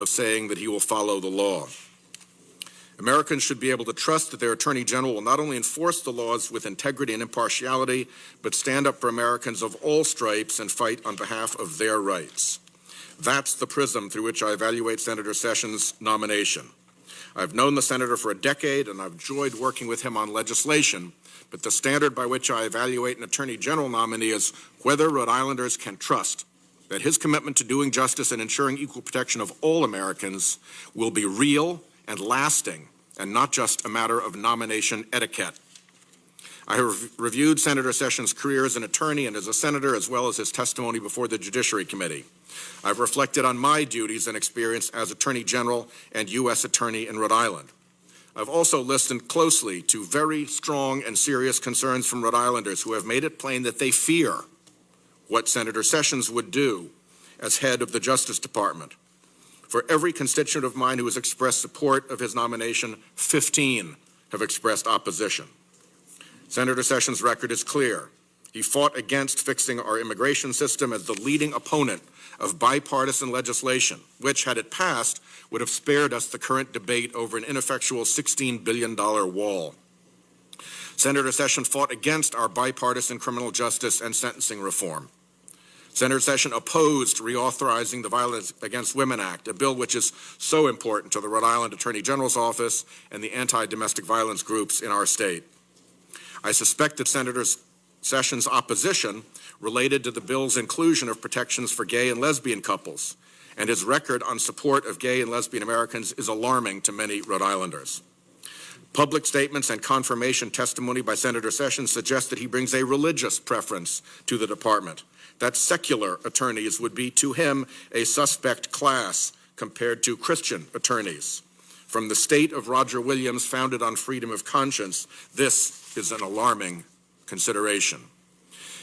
of saying that he will follow the law. Americans should be able to trust that their Attorney General will not only enforce the laws with integrity and impartiality, but stand up for Americans of all stripes and fight on behalf of their rights. That's the prism through which I evaluate Senator Sessions' nomination. I've known the senator for a decade, and I've enjoyed working with him on legislation, but the standard by which I evaluate an Attorney General nominee is whether Rhode Islanders can trust that his commitment to doing justice and ensuring equal protection of all Americans will be real and lasting, and not just a matter of nomination etiquette. I have reviewed Senator Sessions' career as an attorney and as a senator, as well as his testimony before the Judiciary Committee. I've reflected on my duties and experience as Attorney General and U.S. Attorney in Rhode Island. I've also listened closely to very strong and serious concerns from Rhode Islanders who have made it plain that they fear what Senator Sessions would do as head of the Justice Department. For every constituent of mine who has expressed support of his nomination, 15 have expressed opposition. Senator Sessions' record is clear. He fought against fixing our immigration system as the leading opponent of bipartisan legislation, which, had it passed, would have spared us the current debate over an ineffectual $16 billion wall. Senator Sessions fought against our bipartisan criminal justice and sentencing reform. Senator Sessions opposed reauthorizing the Violence Against Women Act, a bill which is so important to the Rhode Island Attorney General's office and the anti-domestic violence groups in our state. I suspect that Senator Sessions' opposition related to the bill's inclusion of protections for gay and lesbian couples, and his record on support of gay and lesbian Americans is alarming to many Rhode Islanders. Public statements and confirmation testimony by Senator Sessions suggest that he brings a religious preference to the department, that secular attorneys would be to him a suspect class compared to Christian attorneys. From the state of Roger Williams, founded on freedom of conscience, this is an alarming consideration.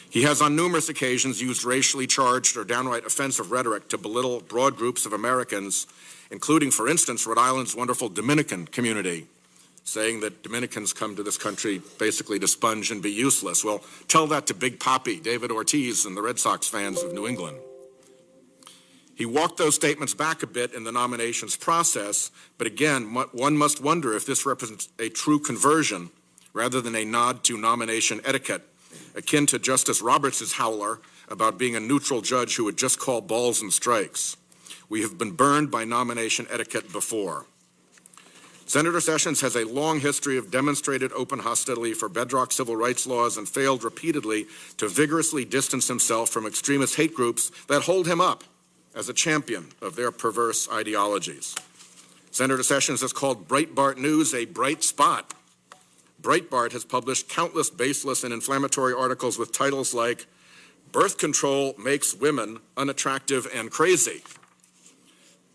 He has on numerous occasions used racially charged or downright offensive rhetoric to belittle broad groups of Americans, including, for instance, Rhode Island's wonderful Dominican community, saying that Dominicans come to this country basically to sponge and be useless. Well, tell that to Big Papi, David Ortiz, and the Red Sox fans of New England. He walked those statements back a bit in the nominations process, but again, one must wonder if this represents a true conversion rather than a nod to nomination etiquette, akin to Justice Roberts' howler about being a neutral judge who would just call balls and strikes. We have been burned by nomination etiquette before. Senator Sessions has a long history of demonstrated open hostility for bedrock civil rights laws and failed repeatedly to vigorously distance himself from extremist hate groups that hold him up as a champion of their perverse ideologies. Senator Sessions has called Breitbart News a bright spot. Breitbart has published countless baseless and inflammatory articles with titles like, "Birth Control Makes Women Unattractive and Crazy."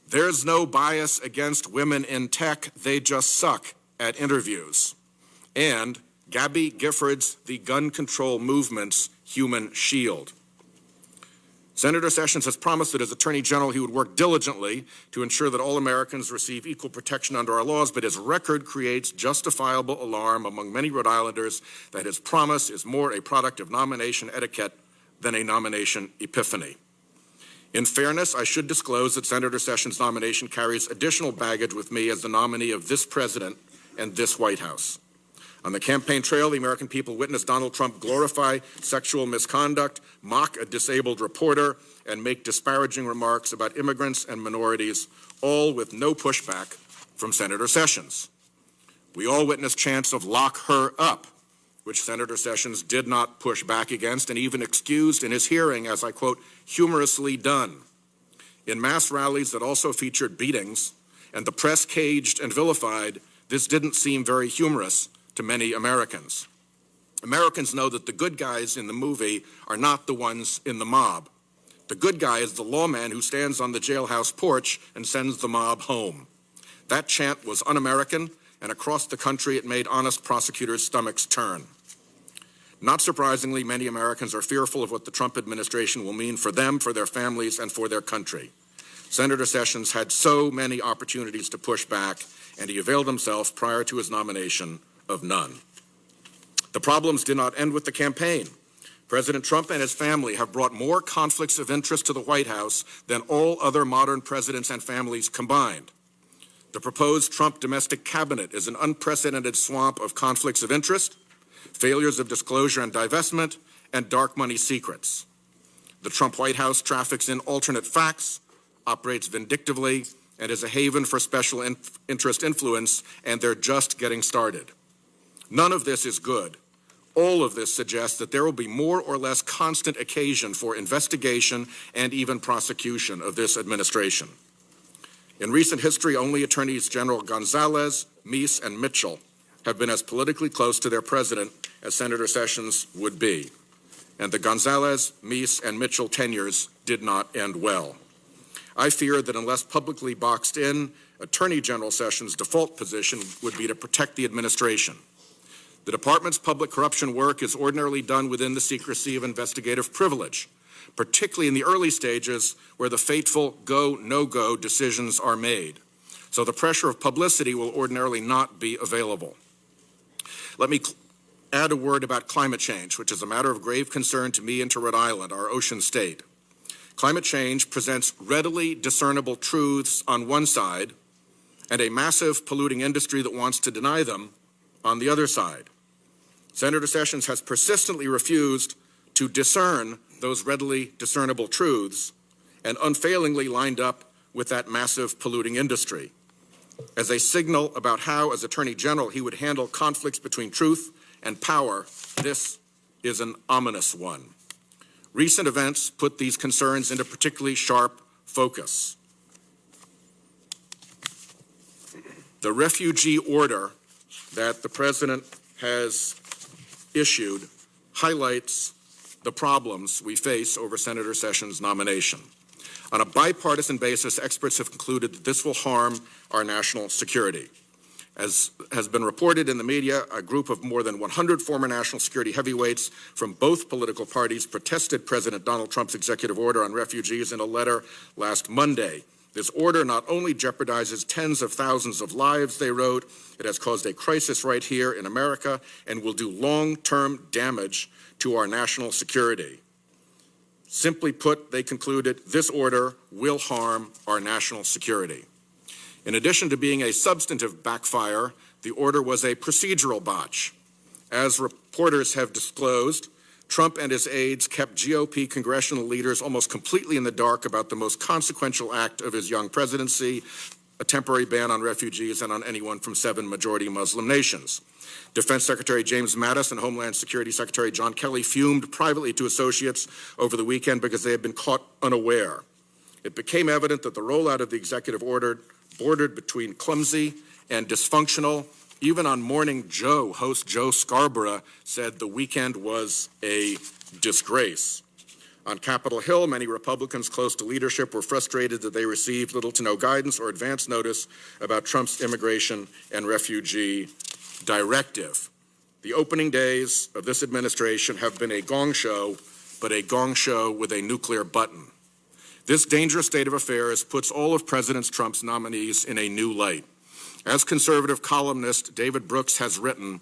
"There's no bias against women in tech, they just suck at interviews." And Gabby Giffords, the gun control movement's human shield. Senator Sessions has promised that as Attorney General he would work diligently to ensure that all Americans receive equal protection under our laws, but his record creates justifiable alarm among many Rhode Islanders that his promise is more a product of nomination etiquette than a nomination epiphany. In fairness, I should disclose that Senator Sessions' nomination carries additional baggage with me as the nominee of this president and this White House. On the campaign trail, the American people witnessed Donald Trump glorify sexual misconduct, mock a disabled reporter, and make disparaging remarks about immigrants and minorities, all with no pushback from Senator Sessions. We all witnessed chants of "lock her up," which Senator Sessions did not push back against and even excused in his hearing as, I quote, "humorously done." In mass rallies that also featured beatings and the press caged and vilified, this didn't seem very humorous to many Americans. Americans know that the good guys in the movie are not the ones in the mob. The good guy is the lawman who stands on the jailhouse porch and sends the mob home. That chant was un-American, and across the country it made honest prosecutors' stomachs turn. Not surprisingly, many Americans are fearful of what the Trump administration will mean for them, for their families, and for their country. Senator Sessions had so many opportunities to push back, and he availed himself prior to his nomination of none. The problems did not end with the campaign. President Trump and his family have brought more conflicts of interest to the White House than all other modern presidents and families combined. The proposed Trump domestic cabinet is an unprecedented swamp of conflicts of interest, failures of disclosure and divestment, and dark money secrets. The Trump White House traffics in alternate facts, operates vindictively, and is a haven for special interest influence, and they're just getting started. None of this is good. All of this suggests that there will be more or less constant occasion for investigation and even prosecution of this administration. In recent history, only Attorneys General Gonzalez, Meese, and Mitchell have been as politically close to their president as Senator Sessions would be. And the Gonzalez, Meese, and Mitchell tenures did not end well. I fear that unless publicly boxed in, Attorney General Sessions' default position would be to protect the administration. The department's public corruption work is ordinarily done within the secrecy of investigative privilege, particularly in the early stages where the fateful go, no-go decisions are made. So the pressure of publicity will ordinarily not be available. Let me add a word about climate change, which is a matter of grave concern to me and to Rhode Island, our ocean state. Climate change presents readily discernible truths on one side and a massive polluting industry that wants to deny them on the other side. Senator Sessions has persistently refused to discern those readily discernible truths and unfailingly lined up with that massive polluting industry. As a signal about how, as Attorney General, he would handle conflicts between truth and power, this is an ominous one. Recent events put these concerns into particularly sharp focus. The refugee order that the President has issued highlights the problems we face over Senator Sessions' nomination. On a bipartisan basis, experts have concluded that this will harm our national security. As has been reported in the media, a group of more than 100 former national security heavyweights from both political parties protested President Donald Trump's executive order on refugees in a letter last Monday. This order not only jeopardizes tens of thousands of lives, they wrote, it has caused a crisis right here in America and will do long-term damage to our national security. Simply put, they concluded, this order will harm our national security. In addition to being a substantive backfire, the order was a procedural botch. As reporters have disclosed, Trump and his aides kept GOP congressional leaders almost completely in the dark about the most consequential act of his young presidency, a temporary ban on refugees and on anyone from 7 majority Muslim nations. Defense Secretary James Mattis and Homeland Security Secretary John Kelly fumed privately to associates over the weekend because they had been caught unaware. It became evident that the rollout of the executive order bordered between clumsy and dysfunctional. Even on Morning Joe, host Joe Scarborough said the weekend was a disgrace. On Capitol Hill, many Republicans close to leadership were frustrated that they received little to no guidance or advance notice about Trump's immigration and refugee directive. The opening days of this administration have been a gong show, but a gong show with a nuclear button. This dangerous state of affairs puts all of President Trump's nominees in a new light. As conservative columnist David Brooks has written,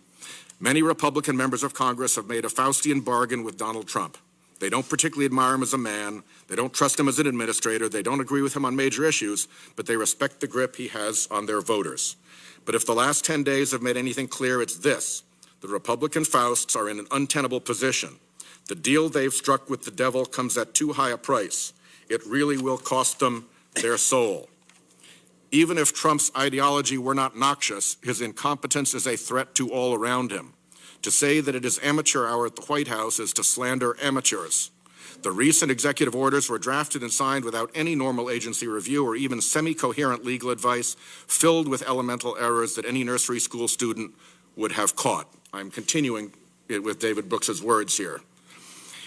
many Republican members of Congress have made a Faustian bargain with Donald Trump. They don't particularly admire him as a man, they don't trust him as an administrator, they don't agree with him on major issues, but they respect the grip he has on their voters. But if the last 10 days have made anything clear, it's this. The Republican Fausts are in an untenable position. The deal they've struck with the devil comes at too high a price. It really will cost them their soul. Even if Trump's ideology were not noxious, his incompetence is a threat to all around him. To say that it is amateur hour at the White House is to slander amateurs. The recent executive orders were drafted and signed without any normal agency review or even semi-coherent legal advice, filled with elemental errors that any nursery school student would have caught. I'm continuing it with David Brooks's words here.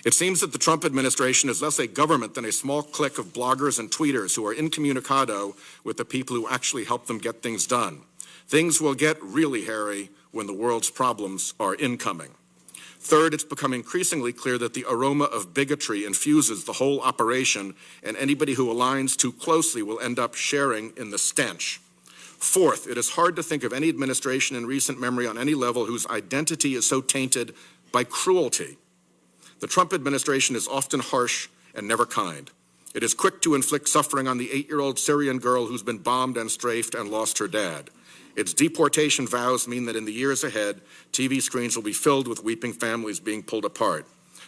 It seems that the Trump administration is less a government than a small clique of bloggers and tweeters who are incommunicado with the people who actually help them get things done. Things will get really hairy when the world's problems are incoming. Third, it's become increasingly clear that the aroma of bigotry infuses the whole operation, and anybody who aligns too closely will end up sharing in the stench. Fourth, it is hard to think of any administration in recent memory on any level whose identity is so tainted by cruelty. The Trump administration is often harsh and never kind. It is quick to inflict suffering on the 8-year-old Syrian girl who's been bombed and strafed and lost her dad. Its deportation vows mean that in the years ahead, TV screens will be filled with weeping families being pulled apart.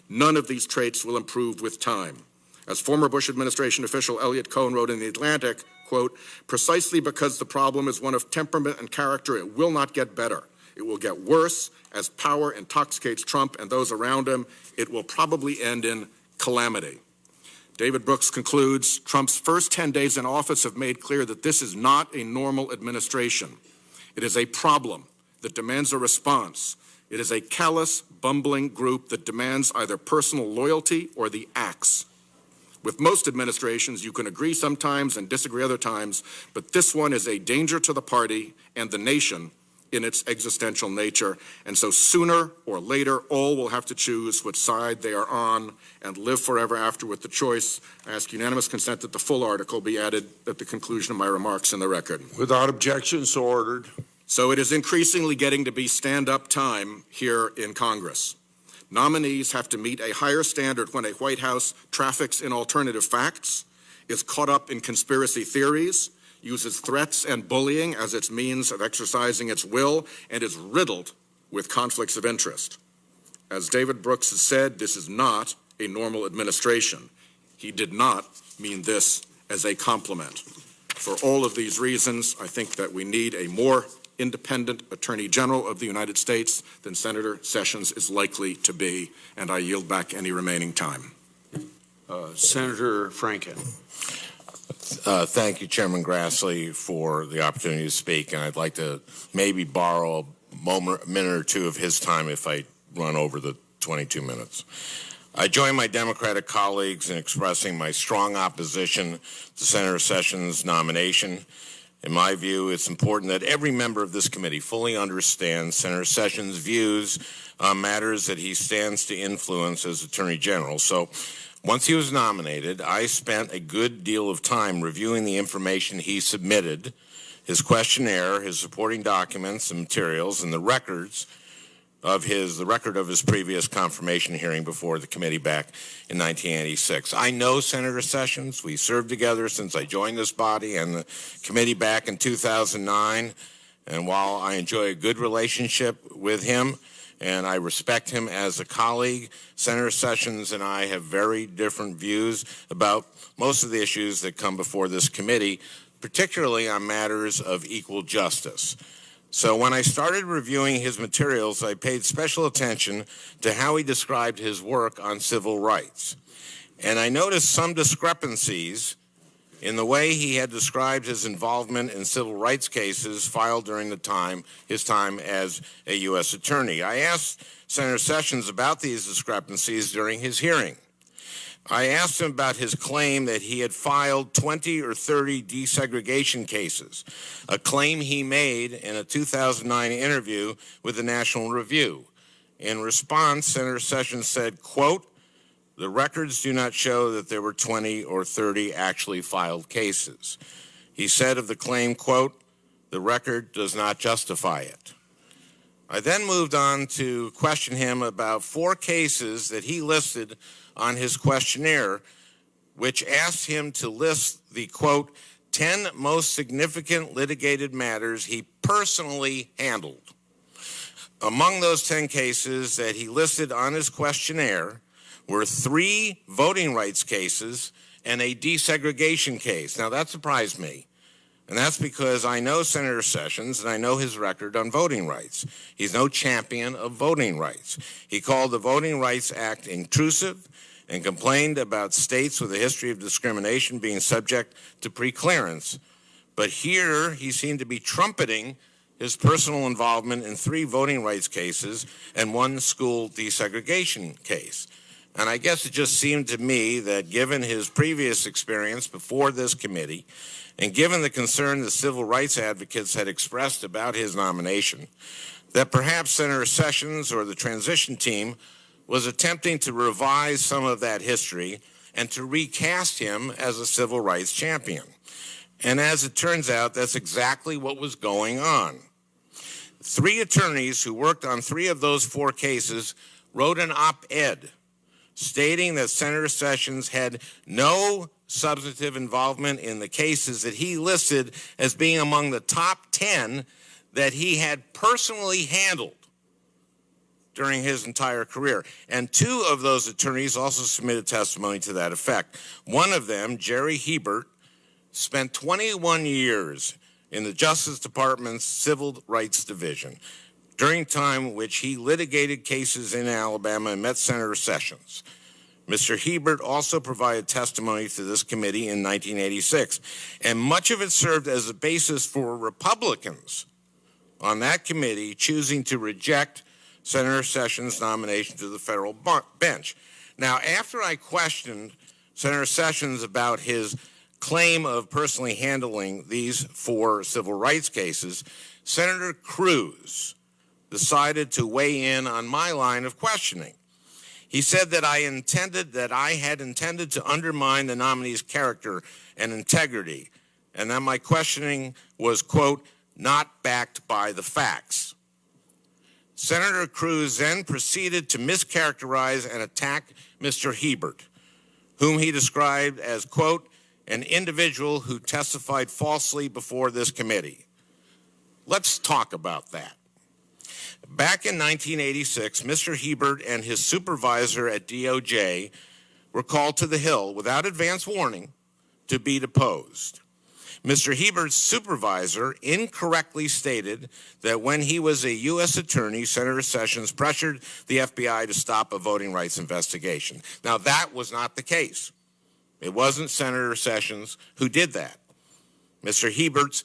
None of these traits will improve with time. As former Bush administration official Elliot Cohen wrote in The Atlantic, quote, "Precisely because the problem is one of temperament and character, it will not get better. It will get worse. As power intoxicates Trump and those around him, it will probably end in calamity." David Brooks concludes, Trump's first 10 days in office have made clear that this is not a normal administration. It is a problem that demands a response. It is a callous, bumbling group that demands either personal loyalty or the axe. With most administrations, you can agree sometimes and disagree other times, but this one is a danger to the party and the nation in its existential nature. And so sooner or later, all will have to choose which side they are on and live forever after with the choice. I ask unanimous consent that the full article be added at the conclusion of my remarks in the record. Without objection, so ordered. So it is increasingly getting to be stand-up time here in Congress. Nominees have to meet a higher standard when a White House traffics in alternative facts, is caught up in conspiracy theories, uses threats and bullying as its means of exercising its will, and is riddled with conflicts of interest. As David Brooks has said, this is not a normal administration. He did not mean this as a compliment. For all of these reasons, I think that we need a more independent Attorney General of the United States than Senator Sessions is likely to be, and I yield back any remaining time. Senator Franken. Thank you, Chairman Grassley, for the opportunity to speak, and I'd like to maybe borrow a minute or two of his time if I run over the 22 minutes. I join my Democratic colleagues in expressing my strong opposition to Senator Sessions' nomination. In my view, it's important that every member of this committee fully understands Senator Sessions' views on matters that he stands to influence as Attorney General. So once he was nominated, I spent a good deal of time reviewing the information he submitted, his questionnaire, his supporting documents and materials, and the record of his previous confirmation hearing before the committee back in 1986. I know Senator Sessions. We served together since I joined this body and the committee back in 2009. And while I enjoy a good relationship with him and I respect him as a colleague, Senator Sessions and I have very different views about most of the issues that come before this committee, particularly on matters of equal justice. So when I started reviewing his materials, I paid special attention to how he described his work on civil rights. And I noticed some discrepancies in the way he had described his involvement in civil rights cases filed during his time as a U.S. attorney. I asked Senator Sessions about these discrepancies during his hearing. I asked him about his claim that he had filed 20 or 30 desegregation cases, a claim he made in a 2009 interview with the National Review. In response, Senator Sessions said, quote, "The records do not show that there were 20 or 30 actually filed cases." He said of the claim, quote, "The record does not justify it." I then moved on to question him about 4 cases that he listed on his questionnaire, which asked him to list the, quote, 10 most significant litigated matters he personally handled. Among those 10 cases that he listed on his questionnaire were 3 voting rights cases and a desegregation case. Now, that surprised me. And that's because I know Senator Sessions and I know his record on voting rights. He's no champion of voting rights. He called the Voting Rights Act intrusive and complained about states with a history of discrimination being subject to preclearance. But here he seemed to be trumpeting his personal involvement in 3 voting rights cases and 1 school desegregation case. And I guess it just seemed to me that given his previous experience before this committee, and given the concern the civil rights advocates had expressed about his nomination, that perhaps Senator Sessions or the transition team was attempting to revise some of that history and to recast him as a civil rights champion. And as it turns out, that's exactly what was going on. 3 attorneys who worked on 3 of those 4 cases wrote an op-ed stating that Senator Sessions had no substantive involvement in the cases that he listed as being among the top 10 that he had personally handled during his entire career. And two of those attorneys also submitted testimony to that effect. One of them, Jerry Hebert, spent 21 years in the Justice Department's Civil Rights Division, during time which he litigated cases in Alabama and met Senator Sessions. Mr. Hebert also provided testimony to this committee in 1986, and much of it served as a basis for Republicans on that committee choosing to reject Senator Sessions' nomination to the federal bench. Now, after I questioned Senator Sessions about his claim of personally handling these 4 civil rights cases, Senator Cruz decided to weigh in on my line of questioning. He said that I had intended to undermine the nominee's character and integrity, and that my questioning was, quote, not backed by the facts. Senator Cruz then proceeded to mischaracterize and attack Mr. Hebert, whom he described as, quote, an individual who testified falsely before this committee. Let's talk about that. Back in 1986, Mr. Hebert and his supervisor at DOJ were called to the Hill without advance warning to be deposed. Mr. Hebert's supervisor incorrectly stated that when he was a U.S. attorney, Senator Sessions pressured the FBI to stop a voting rights investigation. Now, that was not the case. It wasn't Senator Sessions who did that. Mr. Hebert's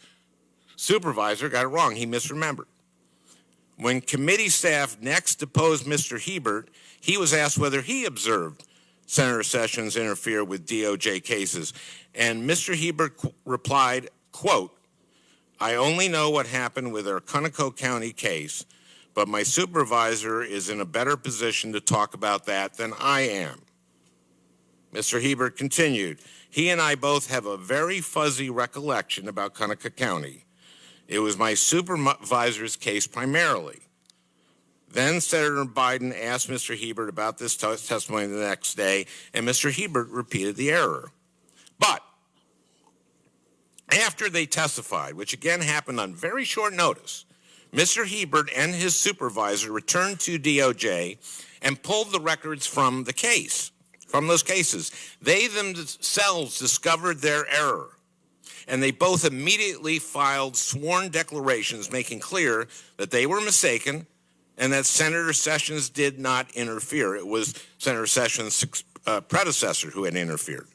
supervisor got it wrong. He misremembered. When committee staff next deposed Mr. Hebert, he was asked whether he observed Senator Sessions interfere with DOJ cases. And Mr. Hebert replied, quote, I only know what happened with our Conoco County case, but my supervisor is in a better position to talk about that than I am. Mr. Hebert continued, he and I both have a very fuzzy recollection about Conoco County. It was my supervisor's case primarily. Then Senator Biden asked Mr. Hebert about this testimony the next day, and Mr. Hebert repeated the error. But after they testified, which again happened on very short notice, Mr. Hebert and his supervisor returned to DOJ and pulled the records from the case, from those cases. They themselves discovered their error, and they both immediately filed sworn declarations making clear that they were mistaken and that Senator Sessions did not interfere. It was Senator Sessions' predecessor who had interfered.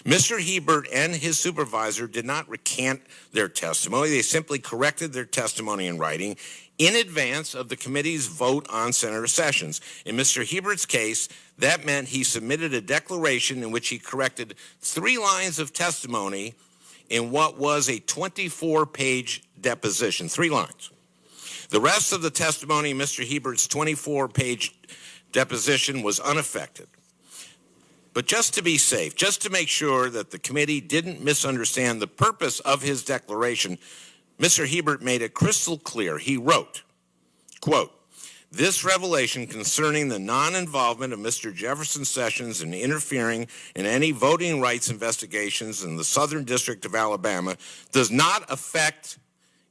Mr. Hebert and his supervisor did not recant their testimony. They simply corrected their testimony in writing in advance of the committee's vote on Senator Sessions. In Mr. Hebert's case, that meant he submitted a declaration in which he corrected 3 lines of testimony in what was a 24-page deposition, 3 lines. The rest of the testimony in Mr. Hebert's 24-page deposition was unaffected. But just to be safe, just to make sure that the committee didn't misunderstand the purpose of his declaration, Mr. Hebert made it crystal clear. He wrote, quote, this revelation concerning the non-involvement of Mr. Jefferson Sessions in interfering in any voting rights investigations in the Southern District of Alabama does not affect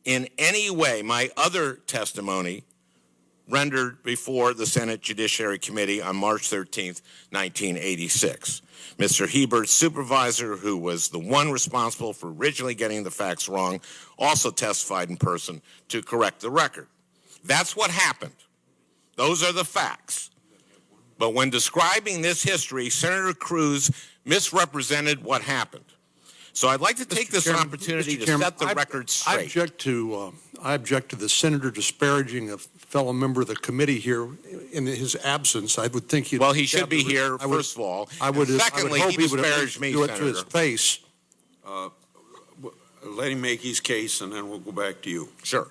in any way my other testimony rendered before the Senate Judiciary Committee on March 13th, 1986. Mr. Hebert's supervisor, who was the one responsible for originally getting the facts wrong, also testified in person to correct the record. That's what happened. Those are the facts. But when describing this history, Senator Cruz misrepresented what happened. So I'd like to take this opportunity to set the record straight. I object to the senator disparaging a fellow member of the committee here in his absence. I would think he'd... Well, he should be here, first of all. Secondly, he disparaged me, do it to his face. Let him make his case, and then we'll go back to you. Sure.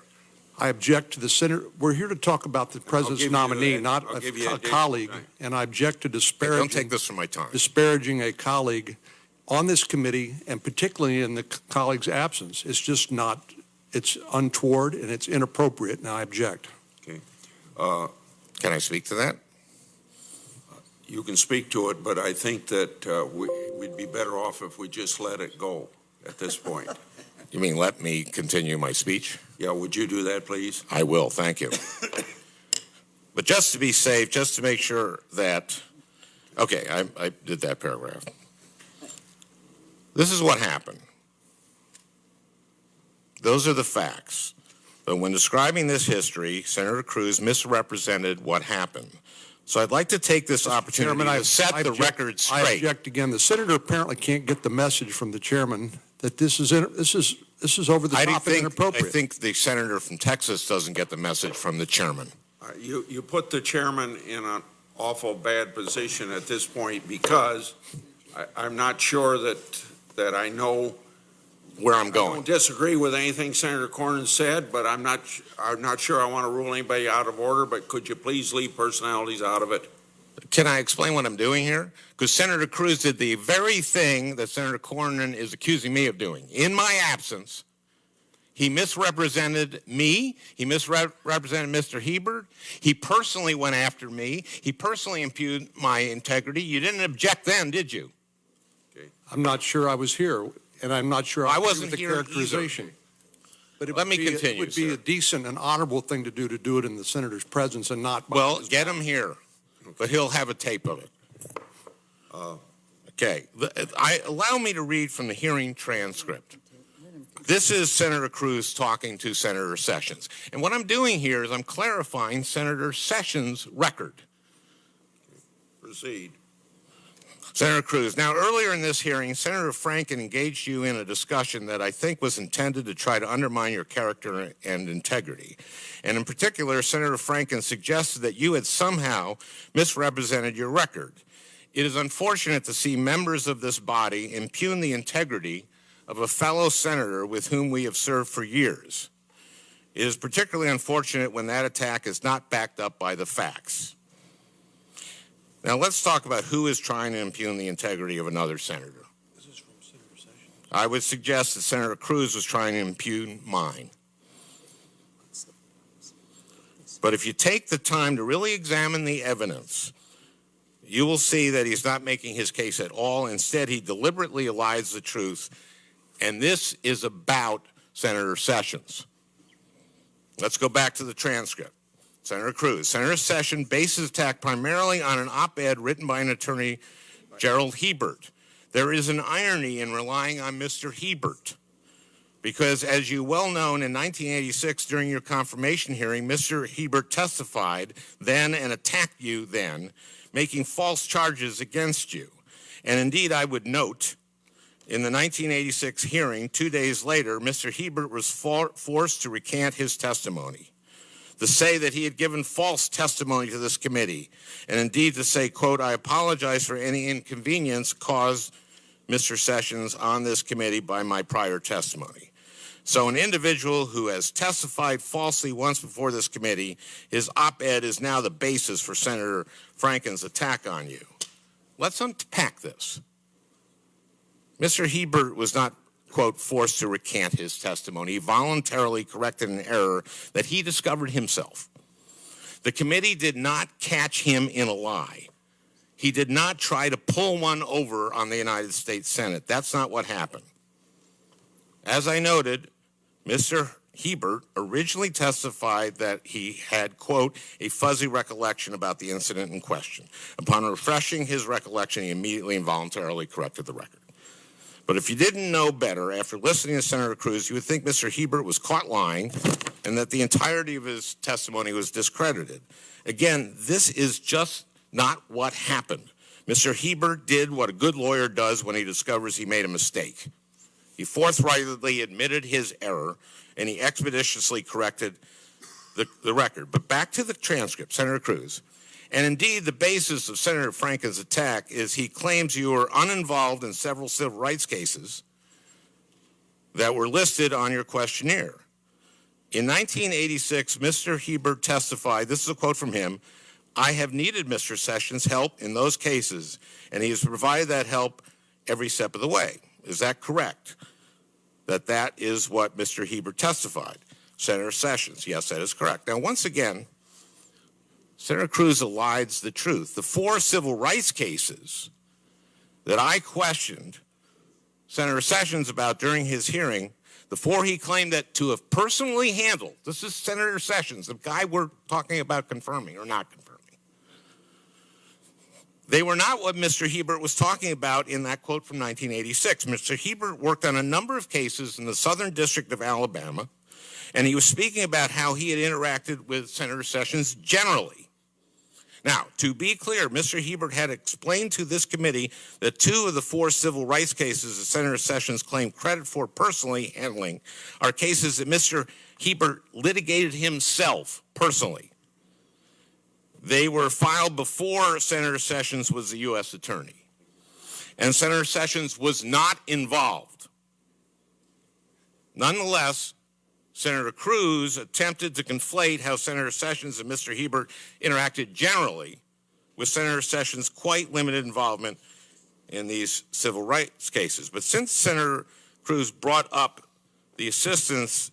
I object to the senator. We're here to talk about the president's nominee, not a colleague, and I object to disparaging... Don't take this from my time. ...disparaging a colleague on this committee, and particularly in the colleague's absence. It's just not, it's untoward and it's inappropriate, and I object. Okay. Can I speak to that? You can speak to it, but I think that we'd be better off if we just let it go at this point. You mean let me continue my speech? Yeah, would you do that, please? I will, thank you. But just to be safe, just to make sure that, okay, I did that paragraph. This is what happened. Those are the facts. But when describing this history, Senator Cruz misrepresented what happened. So I'd like to take this opportunity to set the record straight. I object again. The senator apparently can't get the message from the chairman that this is over the top and inappropriate. I think the senator from Texas doesn't get the message from the chairman. You put the chairman in an awful bad position at this point because I'm not sure that I know where I'm I going. don't disagree with anything Senator Cornyn said, but I'm not sure I want to rule anybody out of order, but could you please leave personalities out of it? Can I explain what I'm doing here? Because Senator Cruz did the very thing that Senator Cornyn is accusing me of doing. In my absence, he misrepresented me. He misrepresented Mr. Hebert. He personally went after me. He personally impugned my integrity. You didn't object then, did you? Okay. I'm not sure I was here, and I'm not sure I agree wasn't with the here characterization. either. But Let me continue, It would be sir. a decent and honorable thing to do it in the senator's presence and not. Well, get him here, but he'll have a tape of it. Okay. Allow me to read from the hearing transcript. This is Senator Cruz talking to Senator Sessions. And what I'm doing here is I'm clarifying Senator Sessions' record. Proceed. Senator Cruz, now earlier in this hearing, Senator Franken engaged you in a discussion that I think was intended to try to undermine your character and integrity. And in particular, Senator Franken suggested that you had somehow misrepresented your record. It is unfortunate to see members of this body impugn the integrity of a fellow senator with whom we have served for years. It is particularly unfortunate when that attack is not backed up by the facts. Now let's talk about who is trying to impugn the integrity of another senator. This is from Senator Sessions. I would suggest that Senator Cruz was trying to impugn mine. But if you take the time to really examine the evidence, you will see that he's not making his case at all. Instead, he deliberately elides the truth. And this is about Senator Sessions. Let's go back to the transcript. Senator Cruz. Senator Sessions based his attack primarily on an op-ed written by an attorney, Gerald Hebert. There is an irony in relying on Mr. Hebert because, as you well know, in 1986, during your confirmation hearing, Mr. Hebert testified then and attacked you then, making false charges against you. And indeed, I would note, in the 1986 hearing, 2 days later, Mr. Hebert was forced to recant his testimony, to say that he had given false testimony to this committee, and indeed to say, quote, I apologize for any inconvenience caused Mr. Sessions on this committee by my prior testimony. So an individual who has testified falsely once before this committee, his op-ed is now the basis for Senator Franken's attack on you. Let's unpack this. Mr. Hebert was not, quote, forced to recant his testimony. He voluntarily corrected an error that he discovered himself. The committee did not catch him in a lie. He did not try to pull one over on the United States Senate. That's not what happened. As I noted, Mr. Hebert originally testified that he had, quote, a fuzzy recollection about the incident in question. Upon refreshing his recollection, he immediately and voluntarily corrected the record. But if you didn't know better, after listening to Senator Cruz, you would think Mr. Hebert was caught lying and that the entirety of his testimony was discredited. Again, this is just not what happened. Mr. Hebert did what a good lawyer does when he discovers he made a mistake. He forthrightly admitted his error, and he expeditiously corrected the record. But back to the transcript, Senator Cruz. And indeed, the basis of Senator Franken's attack is he claims you were uninvolved in several civil rights cases that were listed on your questionnaire. In 1986, Mr. Hebert testified, this is a quote from him, I have needed Mr. Sessions' help in those cases, and he has provided that help every step of the way. Is that correct? That is what Mr. Hebert testified. Senator Sessions, yes, that is correct. Now, once again, Senator Cruz elides the truth. The 4 civil rights cases that I questioned Senator Sessions about during his hearing, the 4 he claimed that to have personally handled, this is Senator Sessions, the guy we're talking about confirming or not confirming. They were not what Mr. Hebert was talking about in that quote from 1986. Mr. Hebert worked on a number of cases in the Southern District of Alabama, and he was speaking about how he had interacted with Senator Sessions generally. Now, to be clear, Mr. Hebert had explained to this committee that 2 of the 4 civil rights cases that Senator Sessions claimed credit for personally handling are cases that Mr. Hebert litigated himself personally. They were filed before Senator Sessions was the U.S. attorney, and Senator Sessions was not involved. Nonetheless, Senator Cruz attempted to conflate how Senator Sessions and Mr. Hebert interacted generally with Senator Sessions' quite limited involvement in these civil rights cases. But since Senator Cruz brought up the assistance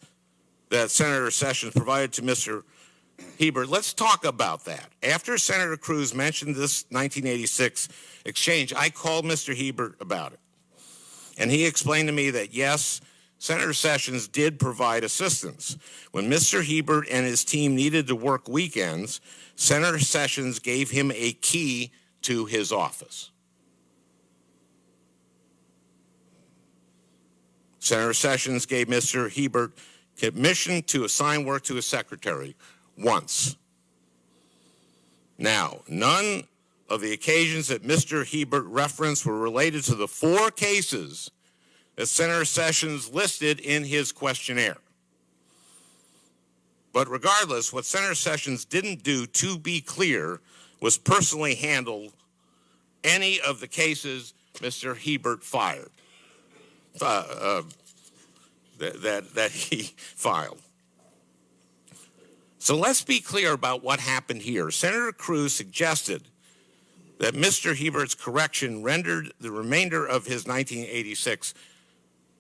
that Senator Sessions provided to Mr. Hebert, let's talk about that. After Senator Cruz mentioned this 1986 exchange, I called Mr. Hebert about it. And he explained to me that, yes, Senator Sessions did provide assistance. When Mr. Hebert and his team needed to work weekends, Senator Sessions gave him a key to his office. Senator Sessions gave Mr. Hebert permission to assign work to his secretary once. Now, none of the occasions that Mr. Hebert referenced were related to the 4 cases that Senator Sessions listed in his questionnaire. But regardless, what Senator Sessions didn't do, to be clear, was personally handle any of the cases Mr. Hebert fired, that he filed. So let's be clear about what happened here. Senator Cruz suggested that Mr. Hebert's correction rendered the remainder of his 1986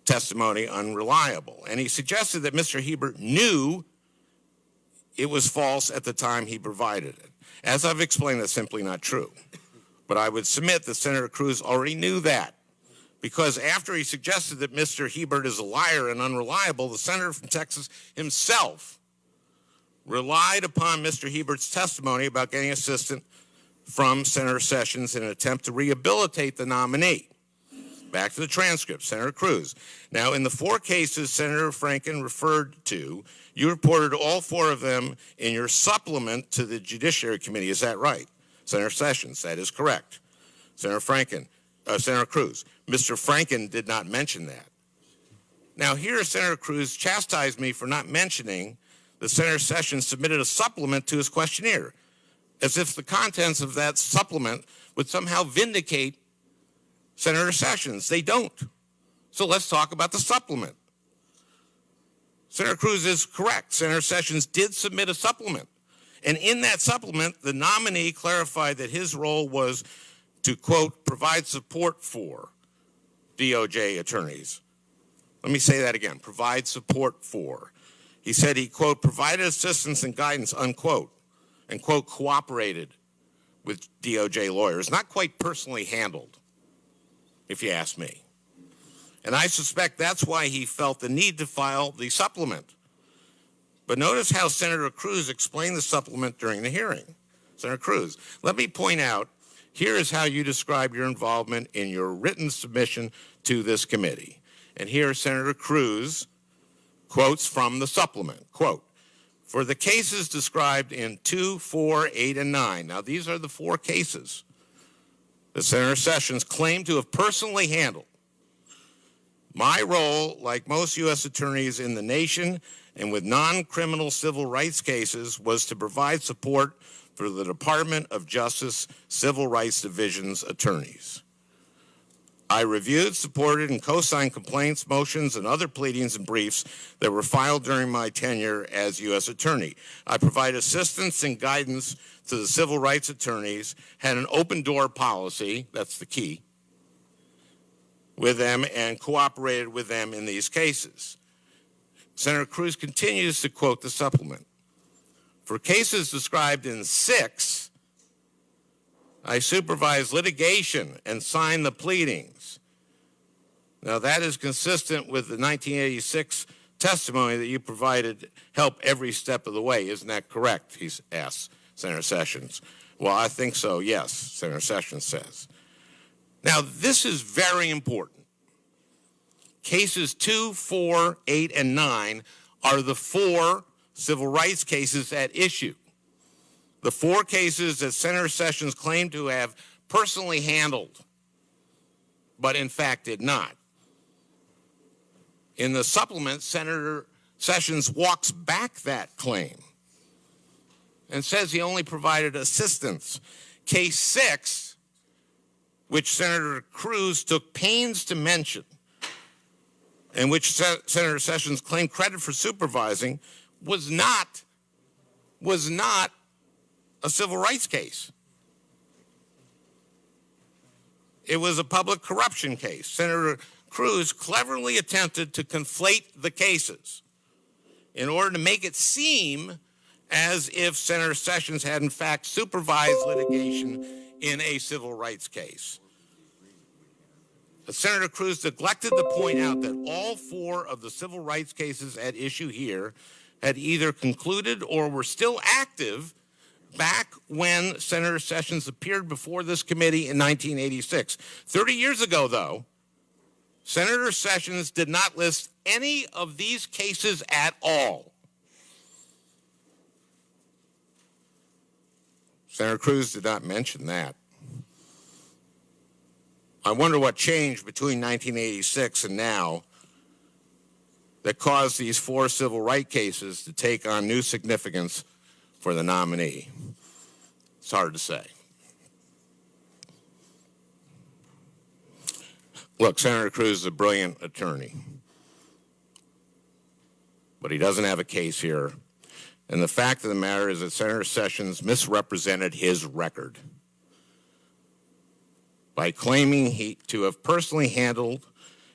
testimony unreliable. And he suggested that Mr. Hebert knew it was false at the time he provided it. As I've explained, that's simply not true. But I would submit that Senator Cruz already knew that, because after he suggested that Mr. Hebert is a liar and unreliable, the senator from Texas himself relied upon Mr. Hebert's testimony about getting assistance from Senator Sessions in an attempt to rehabilitate the nominee. Back to the transcript, Senator Cruz. Now, in the 4 cases Senator Franken referred to, you reported all 4 of them in your supplement to the Judiciary Committee. Is that right? Senator Sessions, that is correct. Senator Cruz. Mr. Franken did not mention that. Now, here Senator Cruz chastised me for not mentioning that Senator Sessions submitted a supplement to his questionnaire, as if the contents of that supplement would somehow vindicate Senator Sessions. They don't. So let's talk about the supplement. Senator Cruz is correct. Senator Sessions did submit a supplement. And in that supplement, the nominee clarified that his role was to, quote, provide support for DOJ attorneys. Let me say that again, provide support for. He said he, quote, provided assistance and guidance, unquote, and, quote, cooperated with DOJ lawyers. Not quite personally handled, if you ask me. And I suspect that's why he felt the need to file the supplement. But notice how Senator Cruz explained the supplement during the hearing. Senator Cruz, let me point out, here is how you describe your involvement in your written submission to this committee. And here Senator Cruz quotes from the supplement, quote, for the cases described in 2, 4, 8, and 9. Now, these are the 4 cases that Senator Sessions claimed to have personally handled. My role, like most U.S. attorneys in the nation and with non-criminal civil rights cases, was to provide support for the Department of Justice Civil Rights Division's attorneys. I reviewed, supported, and co-signed complaints, motions, and other pleadings and briefs that were filed during my tenure as U.S. Attorney. I provided assistance and guidance to the civil rights attorneys, had an open-door policy, that's the key, with them, and cooperated with them in these cases. Senator Cruz continues to quote the supplement. For cases described in 6, I supervised litigation and signed the pleadings. Now, that is consistent with the 1986 testimony that you provided help every step of the way. Isn't that correct? He asked Senator Sessions. Well, I think so, yes, Senator Sessions says. Now, this is very important. Cases 2, 4, 8, and 9 are the 4 civil rights cases at issue. The 4 cases that Senator Sessions claimed to have personally handled, but in fact did not. In the supplement, Senator Sessions walks back that claim and says he only provided assistance. Case 6, which Senator Cruz took pains to mention, and which Senator Sessions claimed credit for supervising, was not a civil rights case. It was a public corruption case. Senator Cruz cleverly attempted to conflate the cases in order to make it seem as if Senator Sessions had in fact supervised litigation in a civil rights case. But Senator Cruz neglected to point out that all 4 of the civil rights cases at issue here had either concluded or were still active back when Senator Sessions appeared before this committee in 1986. 30 years ago, though, Senator Sessions did not list any of these cases at all. Senator Cruz did not mention that. I wonder what changed between 1986 and now that caused these 4 civil rights cases to take on new significance for the nominee. It's hard to say. Look, Senator Cruz is a brilliant attorney, but he doesn't have a case here. And the fact of the matter is that Senator Sessions misrepresented his record by claiming to have personally handled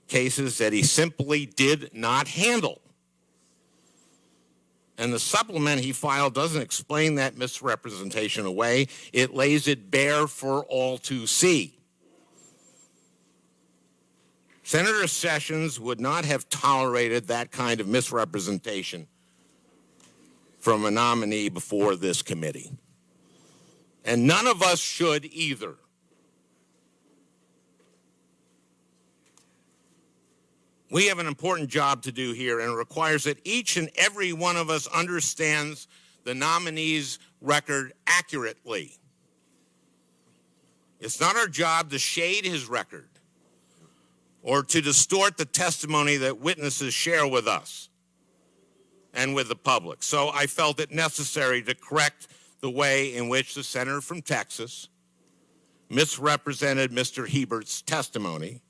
cases that he simply did not handle. And the supplement he filed doesn't explain that misrepresentation away. It lays it bare for all to see. Senator Sessions would not have tolerated that kind of misrepresentation from a nominee before this committee. And none of us should either. We have an important job to do here, and it requires that each and every one of us understands the nominee's record accurately. It's not our job to shade his record or to distort the testimony that witnesses share with us and with the public. So I felt it necessary to correct the way in which the senator from Texas misrepresented Mr. Hebert's testimony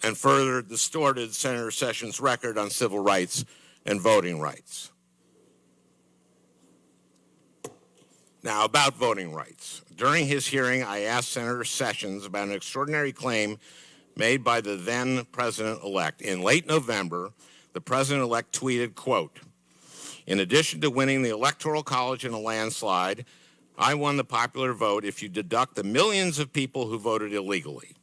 and further distorted Senator Sessions' record on civil rights and voting rights. Now, about voting rights. During his hearing, I asked Senator Sessions about an extraordinary claim made by the then president-elect. In late November, the president-elect tweeted, quote, "In addition to winning the Electoral College in a landslide, I won the popular vote if you deduct the millions of people who voted illegally."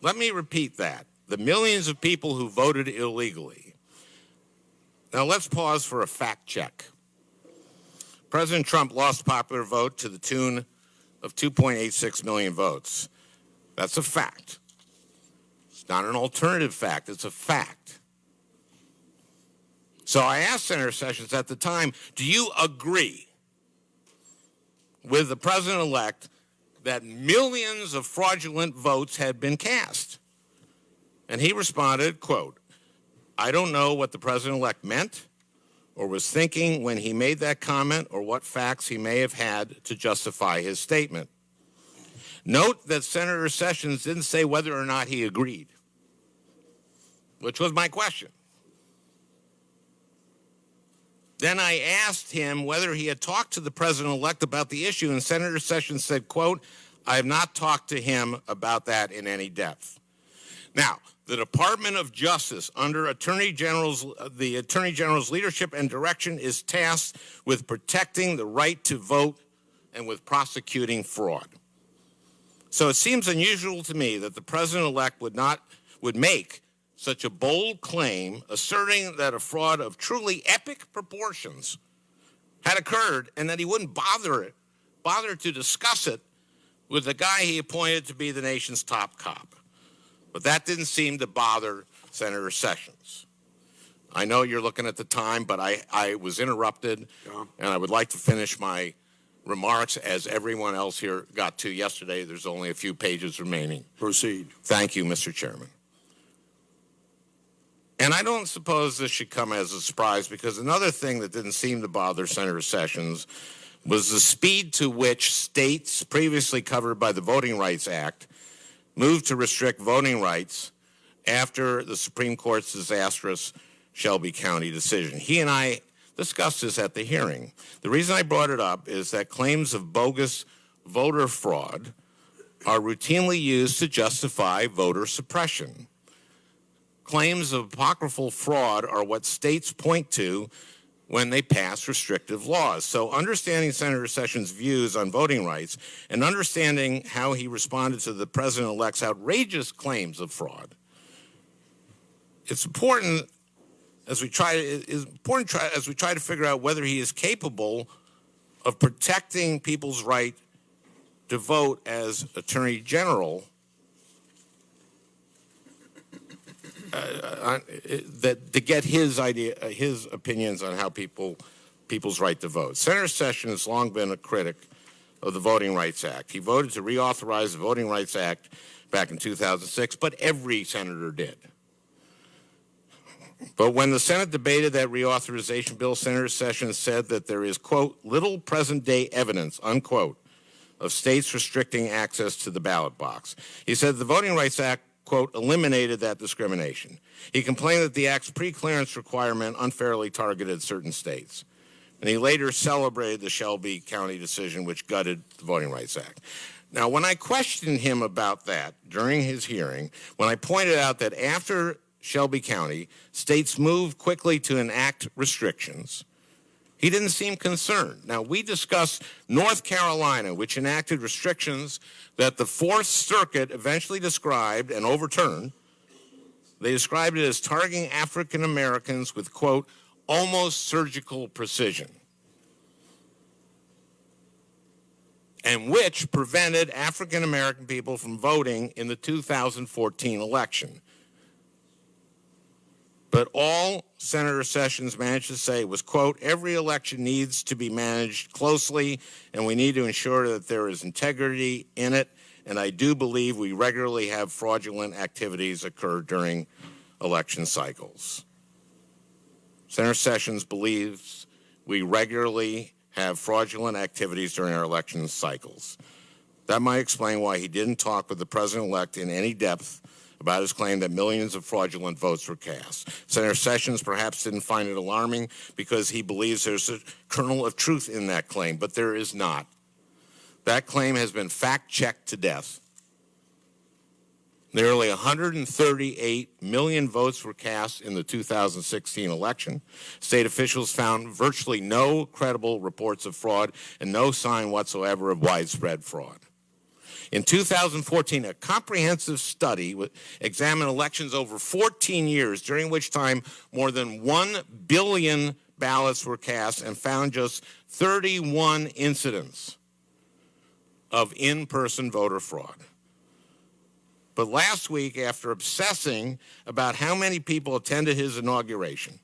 Let me repeat that. The millions of people who voted illegally. Now let's pause for a fact check. President Trump lost popular vote to the tune of 2.86 million votes. That's a fact. It's not an alternative fact. It's a fact. So I asked Senator Sessions at the time, do you agree with the president-elect that millions of fraudulent votes had been cast? And he responded, quote, "I don't know what the president-elect meant or was thinking when he made that comment or what facts he may have had to justify his statement." Note that Senator Sessions didn't say whether or not he agreed, which was my question. Then I asked him whether he had talked to the president-elect about the issue, and Senator Sessions said, quote, "I have not talked to him about that in any depth." Now, The Department of Justice, under the Attorney General's leadership and direction, is tasked with protecting the right to vote and with prosecuting fraud. So it seems unusual to me that the president-elect would make such a bold claim asserting that a fraud of truly epic proportions had occurred and that he wouldn't bother to discuss it with the guy he appointed to be the nation's top cop. But that didn't seem to bother Senator Sessions. I know you're looking at the time, but I was interrupted, and I would like to finish my remarks as everyone else here got to yesterday. There's only a few pages remaining. Proceed. Thank you, Mr. Chairman. And I don't suppose this should come as a surprise, because another thing that didn't seem to bother Senator Sessions was the speed to which states previously covered by the Voting Rights Act moved to restrict voting rights after the Supreme Court's disastrous Shelby County decision. He and I discussed this at the hearing. The reason I brought it up is that claims of bogus voter fraud are routinely used to justify voter suppression. Claims of apocryphal fraud are what states point to when they pass restrictive laws. So understanding Senator Sessions' views on voting rights and understanding how he responded to the president-elect's outrageous claims of fraud, it's important as we try to figure out whether he is capable of protecting people's right to vote as Attorney General, to get his opinions on how people's right to vote. Senator Sessions has long been a critic of the Voting Rights Act. He voted to reauthorize the Voting Rights Act back in 2006, but every senator did. But when the Senate debated that reauthorization bill, Senator Sessions said that there is, quote, little present-day evidence, unquote, of states restricting access to the ballot box. He said the Voting Rights Act, quote, eliminated that discrimination. He complained that the Act's pre-clearance requirement unfairly targeted certain states. And he later celebrated the Shelby County decision, which gutted the Voting Rights Act. Now, when I questioned him about that during his hearing, when I pointed out that after Shelby County, states moved quickly to enact restrictions, he didn't seem concerned. Now, we discussed North Carolina, which enacted restrictions that the Fourth Circuit eventually described and overturned. They described it as targeting African Americans with, quote, almost surgical precision, and which prevented African American people from voting in the 2014 election. But all Senator Sessions managed to say was, quote, every election needs to be managed closely, and we need to ensure that there is integrity in it, and I do believe we regularly have fraudulent activities occur during election cycles. Senator Sessions believes we regularly have fraudulent activities during our election cycles. That might explain why he didn't talk with the president-elect in any depth about his claim that millions of fraudulent votes were cast. Senator Sessions perhaps didn't find it alarming because he believes there's a kernel of truth in that claim, but there is not. That claim has been fact-checked to death. Nearly 138 million votes were cast in the 2016 election. State officials found virtually no credible reports of fraud and no sign whatsoever of widespread fraud. In 2014, a comprehensive study examined elections over 14 years, during which time more than 1 billion ballots were cast, and found just 31 incidents of in-person voter fraud. But last week, after obsessing about how many people attended his inauguration,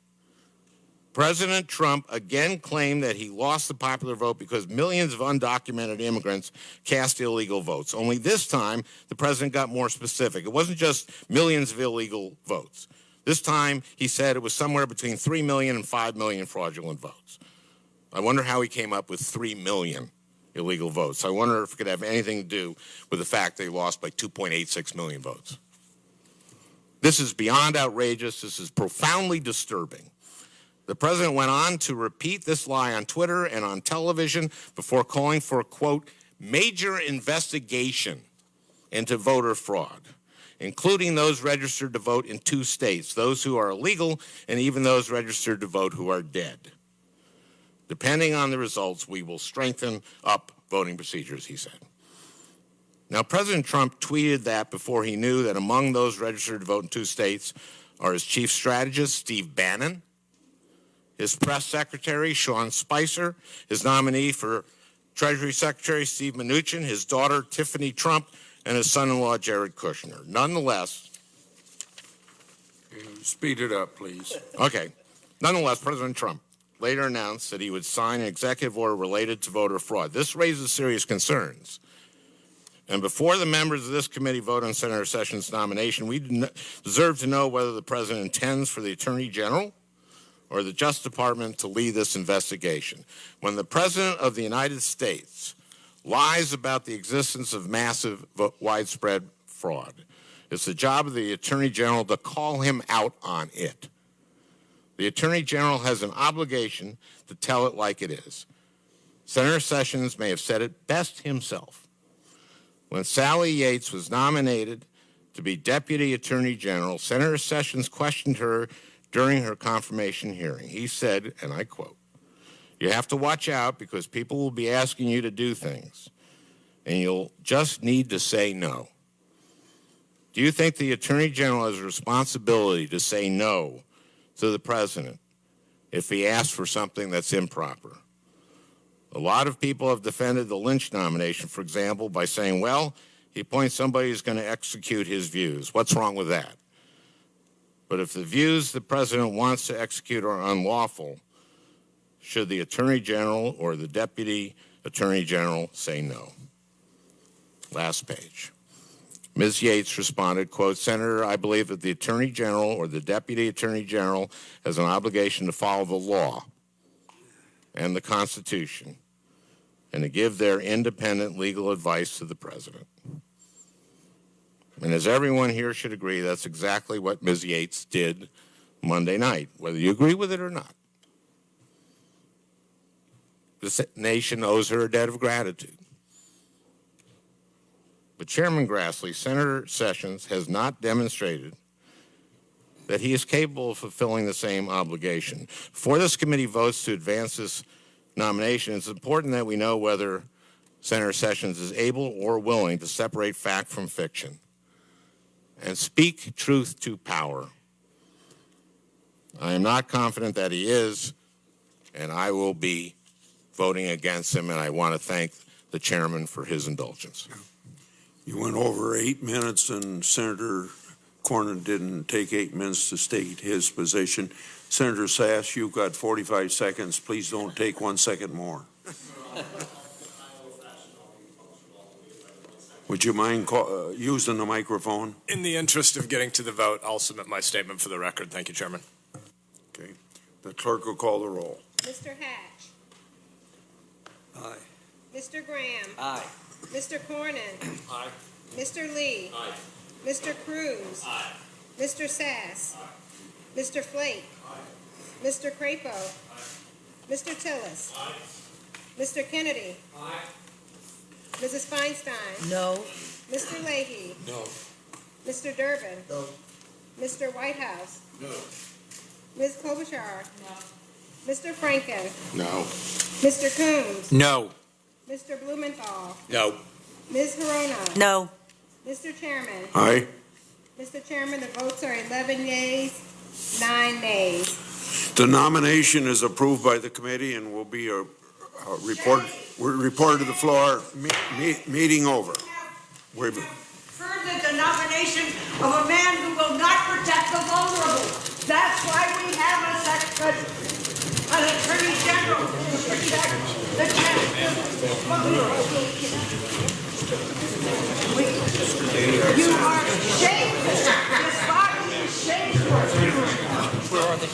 President Trump again claimed that he lost the popular vote because millions of undocumented immigrants cast illegal votes. Only this time, the president got more specific. It wasn't just millions of illegal votes. This time, he said it was somewhere between 3 million and 5 million fraudulent votes. I wonder how he came up with 3 million illegal votes. I wonder if it could have anything to do with the fact they lost by 2.86 million votes. This is beyond outrageous. This is profoundly disturbing. The president went on to repeat this lie on Twitter and on television before calling for a, quote, major investigation into voter fraud. including those registered to vote in 2 states, those who are illegal, and even those registered to vote who are dead. Depending on the results, we will strengthen up voting procedures, he said. Now, President Trump tweeted that before he knew that among those registered to vote in 2 states are his chief strategist, Steve Bannon, his press secretary, Sean Spicer, his nominee for Treasury Secretary, Steve Mnuchin, his daughter, Tiffany Trump, and his son-in-law, Jared Kushner. Nonetheless, Speed it up, please. Nonetheless, President Trump later announced that he would sign an executive order related to voter fraud. This raises serious concerns. And before the members of this committee vote on Senator Sessions' nomination, we deserve to know whether the president intends for the Attorney General or the Justice Department to lead this investigation. When the President of the United States lies about the existence of massive, widespread fraud, it's the job of the Attorney General to call him out on it. The Attorney General has an obligation to tell it like it is. Senator Sessions may have said it best himself. When Sally Yates was nominated to be Deputy Attorney General, Senator Sessions questioned her during her confirmation hearing. He said, and I quote, "You have to watch out because people will be asking you to do things, and you'll just need to say no." Do you think the Attorney General has a responsibility to say no to the President if he asks for something that's improper? A lot of people have defended the Lynch nomination, for example, by saying, well, he appoints somebody who's going to execute his views. What's wrong with that? But if the views the President wants to execute are unlawful, should the Attorney General or the Deputy Attorney General say no? Last page. Ms. Yates responded, quote, "Senator, I believe that the Attorney General or the Deputy Attorney General has an obligation to follow the law and the Constitution and to give their independent legal advice to the President." And as everyone here should agree, that's exactly what Ms. Yates did Monday night, whether you agree with it or not. This nation owes her a debt of gratitude. But Chairman Grassley, Senator Sessions has not demonstrated that he is capable of fulfilling the same obligation. Before this committee votes to advance this nomination, it's important that we know whether Senator Sessions is able or willing to separate fact from fiction and speak truth to power. I am not confident that he is, and I will be voting against him, and I want to thank the chairman for his indulgence. You went over 8 minutes, and Senator Cornyn didn't take 8 minutes to state his position. Senator Sass, you've got 45 seconds. Please don't take 1 second more. Would you mind using the microphone? In the interest of getting to the vote, I'll submit my statement for the record. Thank you, Chairman. Okay. The clerk will call the roll. Mr. Hatch. Aye. Mr. Graham. Aye. Mr. Cornyn. Aye. Mr. Lee. Aye. Mr. Cruz. Aye. Mr. Sass. Mr. Flake. Mr. Crapo. Mr. Tillis. Mr. Kennedy. Mrs. Feinstein. No. Mr. Leahy. No. Mr. Durbin. No. Mr. Whitehouse. No. Ms. Klobuchar. Mr. Franken. No. Mr. Coons. No. Mr. Blumenthal. No. Ms. Harona. No. Mr. Chairman. Aye. Mr. Chairman, the votes are 11 yeas, 9 nays. The nomination is approved by the committee and will be reported to the floor. Meeting over. Heard that the nomination of a man who will not protect the vulnerable. That's why we have an attorney general to protect the vulnerable. You are shameful. This body is shameful. Where are they?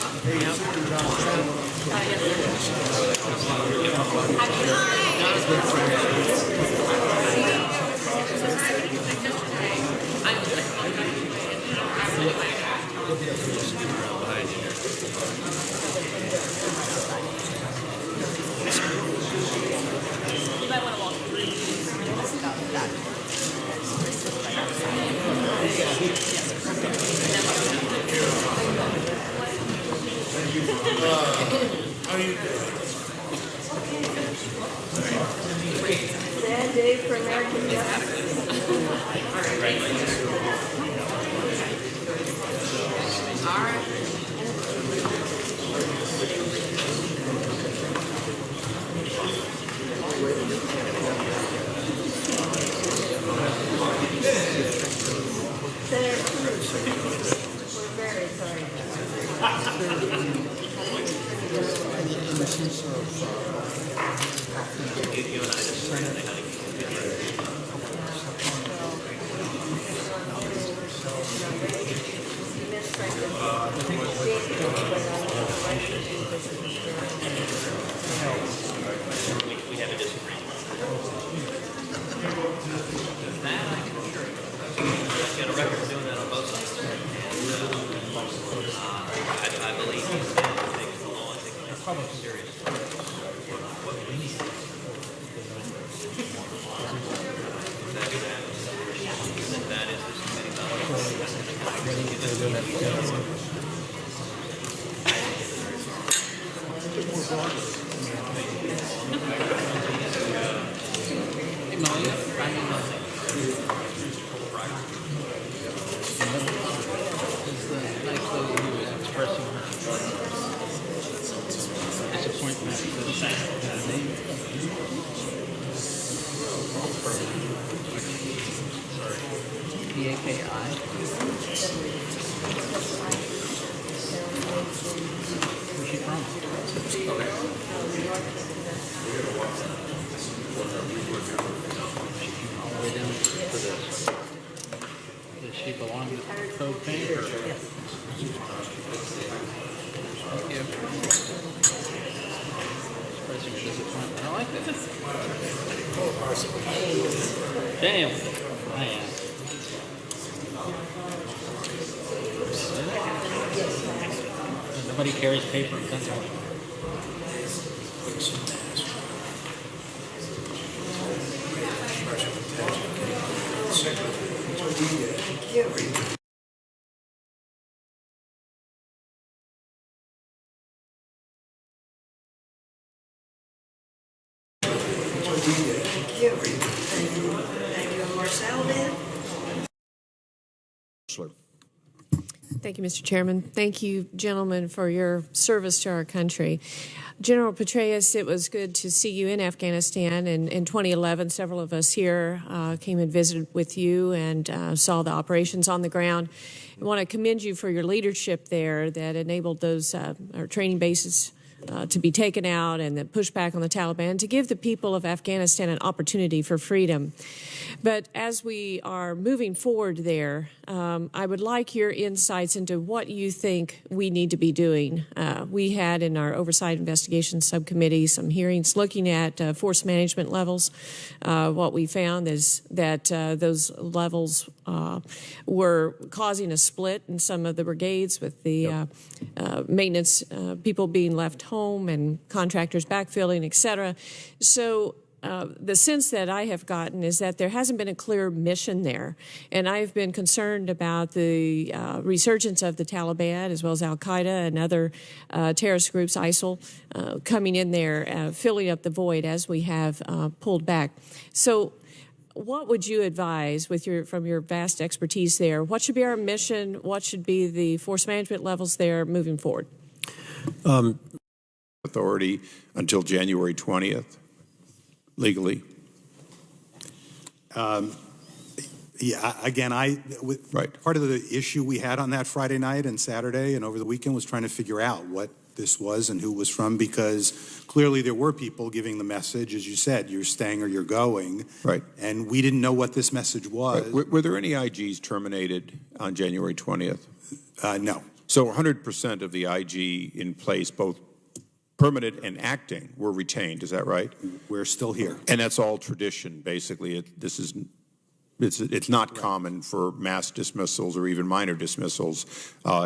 You might want to walk through. Sad day for American justice. All right. Senator Cruz, we're very sorry. Does she belong to Code Pink or? Thank you. Expressing her disappointment. I like that. Damn. Man. Nobody carries paper and pencil. Thank you, Mr. Chairman. Thank you, gentlemen, for your service to our country. General Petraeus, it was good to see you in Afghanistan. In 2011, several of us here came and visited with you and saw the operations on the ground. I want to commend you for your leadership there that enabled those our training bases to be taken out and the pushback on the Taliban to give the people of Afghanistan an opportunity for freedom. But as we are moving forward there, I would like your insights into what you think we need to be doing. We had in our Oversight Investigation Subcommittee some hearings looking at force management levels. What we found is that those levels were causing a split in some of the brigades with the maintenance people being left home and contractors backfilling, et cetera. So the sense that I have gotten is that there hasn't been a clear mission there. And I've been concerned about the resurgence of the Taliban as well as Al-Qaeda and other terrorist groups, ISIL, coming in there, filling up the void as we have pulled back. So what would you advise from your vast expertise there? What should be our mission? What should be the force management levels there moving forward? Authority until January 20th, legally. Yeah, again, Right. part of the issue we had on that Friday night and Saturday and over the weekend was trying to figure out what this was and who it was from, because clearly there were people giving the message, as you said, you're staying or you're going. Right. And we didn't know what this message was. Right. Were there any IGs terminated on January 20th? No. So 100% of the IG in place, both permanent and acting, were retained. Is that right? We're still here. And that's all tradition, basically. It's not common for mass dismissals or even minor dismissals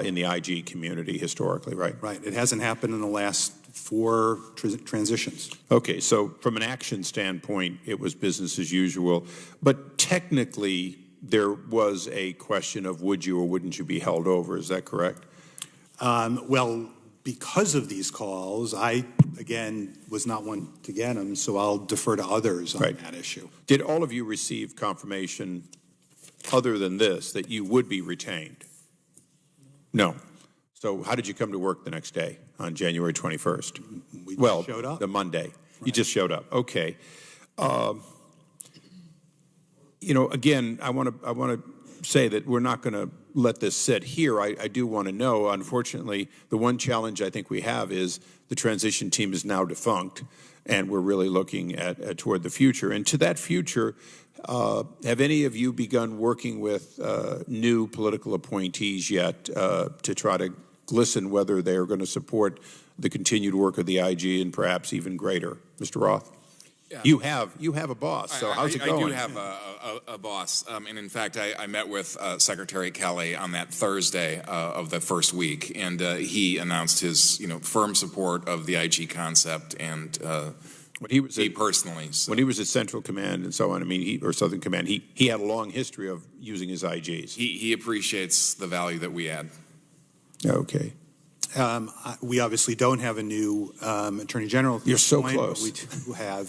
in the IG community historically, right? Right. It hasn't happened in the last 4 transitions. Okay, so from an action standpoint, it was business as usual. But technically, there was a question of would you or wouldn't you be held over. Is that correct? Well, because of these calls, I, again, was not one to get them, so I'll defer to others on that issue. Did all of you receive confirmation, other than this, that you would be retained? No. So how did you come to work the next day on January 21st? We Well, showed up. the Monday. Right. You just showed up. Okay. You know, again, I want to say that we're not going to let this sit here. I do want to know, unfortunately, the one challenge I think we have is the transition team is now defunct, and we're really looking at toward the future. And to that future, have any of you begun working with new political appointees yet to try to listen whether they are going to support the continued work of the IG and perhaps even greater? Mr. Roth? Yeah. You have a boss, so how's it going? I do have a boss, and in fact, I met with Secretary Kelly on that Thursday of the first week, and he announced his firm support of the IG concept, and when he was personally, so. When he was at Central Command and so on, I mean, or Southern Command, he had a long history of using his IGs. He appreciates the value that we add. Okay. We obviously don't have a new Attorney General. You're so point, close. But we do have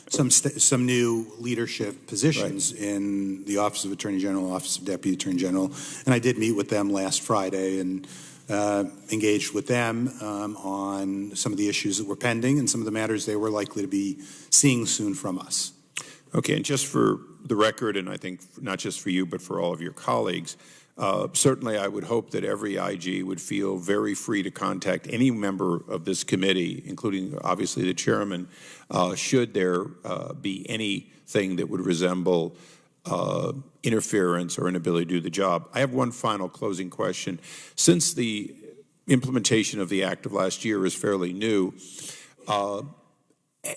some new leadership positions in the Office of Attorney General, Office of Deputy Attorney General, and I did meet with them last Friday and engaged with them on some of the issues that were pending and some of the matters they were likely to be seeing soon from us. Okay, and just for the record, and I think not just for you, but for all of your colleagues, certainly I would hope that every IG would feel very free to contact any member of this committee, including obviously the chairman, should there be anything that would resemble interference or inability to do the job. I have one final closing question. Since the implementation of the Act of last year is fairly new,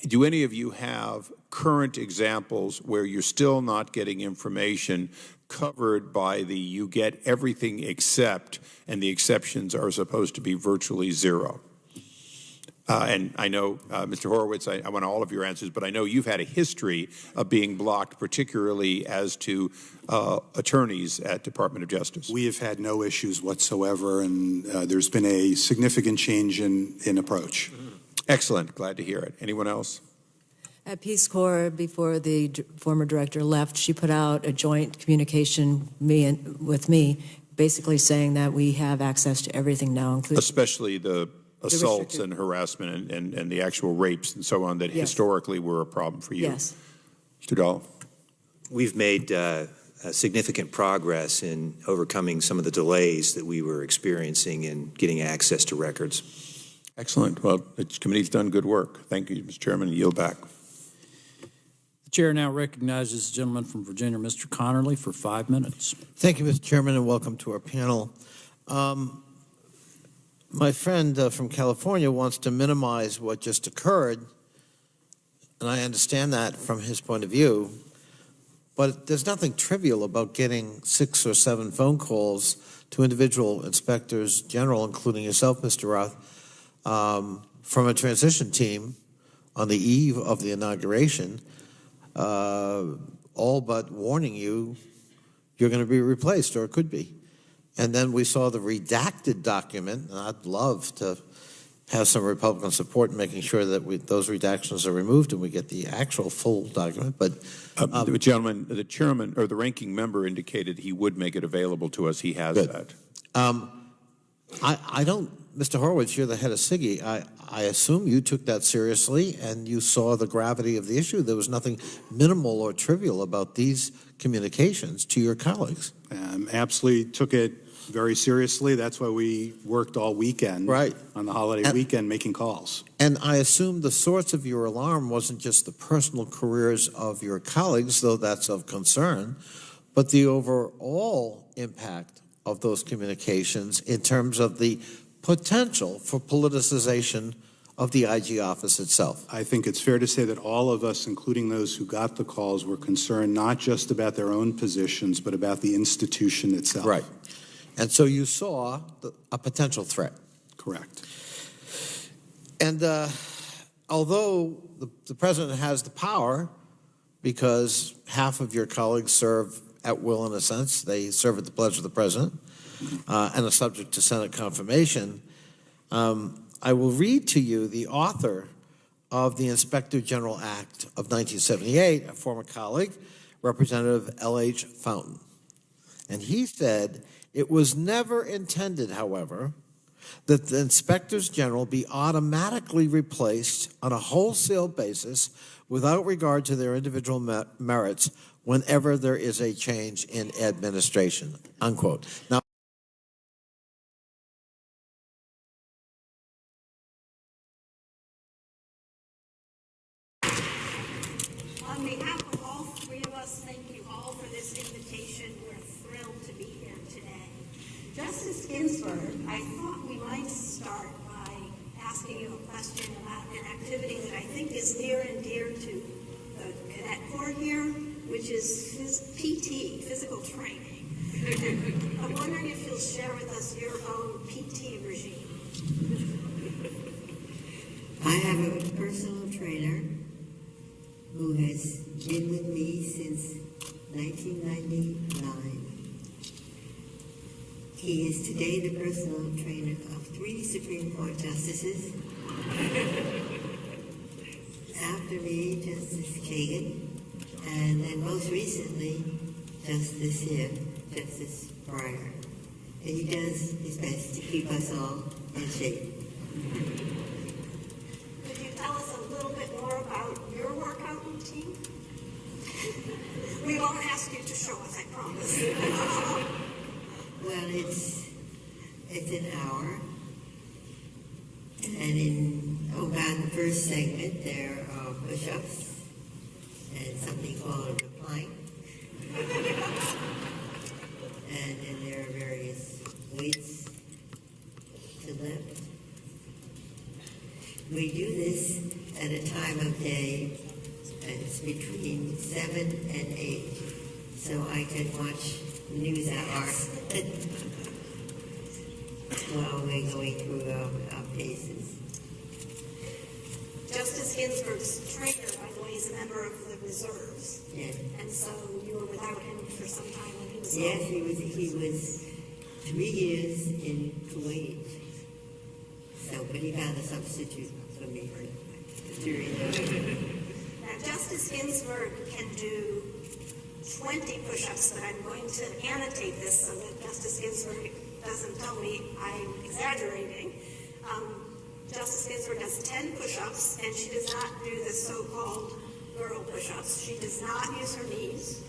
do any of you have current examples where you're still not getting information covered by the you get everything except, and the exceptions are supposed to be virtually zero? And I know, Mr. Horowitz, I want all of your answers, but I know you've had a history of being blocked, particularly as to attorneys at Department of Justice. We have had no issues whatsoever, and there's been a significant change in approach. Excellent. Glad to hear it. Anyone else? At Peace Corps, before the former director left, she put out a joint communication with me, basically saying that we have access to everything now, including especially the assaults and harassment and the actual rapes and so on that historically were a problem for you. Yes. Mr. Dahl? We've made significant progress in overcoming some of the delays that we were experiencing in getting access to records. Excellent. Well, the committee's done good work. Thank you, Mr. Chairman. I yield back. The chair now recognizes the gentleman from Virginia, Mr. Connerly, for 5 minutes. Thank you, Mr. Chairman, and welcome to our panel. My friend from California wants to minimize what just occurred, and I understand that from his point of view, but there's nothing trivial about getting 6 or 7 phone calls to individual inspectors general, including yourself, Mr. Roth, from a transition team on the eve of the inauguration, all but warning you you're going to be replaced, or it could be. And then we saw the redacted document, and I'd love to have some Republican support in making sure that those redactions are removed and we get the actual full document. But gentlemen, the chairman or the ranking member indicated he would make it available to us. He has that. I don't, Mr. Horowitz, you're the head of SIGI. I assume you took that seriously and you saw the gravity of the issue. There was nothing minimal or trivial about these communications to your colleagues. Absolutely took it very seriously. That's why we worked all weekend on the holiday weekend making calls. And I assume the source of your alarm wasn't just the personal careers of your colleagues, though that's of concern, but the overall impact of those communications in terms of the potential for politicization of the IG office itself. I think it's fair to say that all of us, including those who got the calls, were concerned not just about their own positions, but about the institution itself. Right. And so you saw a potential threat. Correct. And although the president has the power, because half of your colleagues serve at will in a sense, they serve at the pledge of the president, and are subject to Senate confirmation, I will read to you the author of the Inspector General Act of 1978, a former colleague, Representative L.H. Fountain. And he said, "It was never intended, however, that the inspectors general be automatically replaced on a wholesale basis without regard to their individual merits whenever there is a change in administration," unquote. Now, on behalf of all three of us, thank you all for this invitation. We're thrilled to be here today. Justice Ginsburg, I thought we might start by asking you a question about an activity that I think is near and dear to the Cadet Corps here, which is PT, physical training. I'm wondering if you'll share with us your own PT regime. I have a personal trainer who has been with me since 1999. He is today the personal trainer of 3 Supreme Court justices. After me, Justice Kagan, and then most recently, Justice Breyer. And he does his best to keep us all in shape. Could you tell us a little bit more about your workout routine? We won't ask you to show us, I promise. Well, it's an hour, and in about the first segment there are push-ups and something called a plank, and then there are various weights to lift. We do this at a time of day that's between 7 and 8, so I can watch the news hour while we're going through our paces. Justice Ginsburg's trainer, by the way, is a member of the reserves. Yes. And so you were without him for some time when he was Yes, off. he was 3 years in Kuwait. So, but he found a substitute for me during Now, Justice Ginsburg can do 20 push-ups, but I'm going to annotate this so that Justice Ginsburg doesn't tell me I'm exaggerating. Justice Ginsburg does 10 push-ups, and she does not do the so-called girl push-ups. She does not use her knees.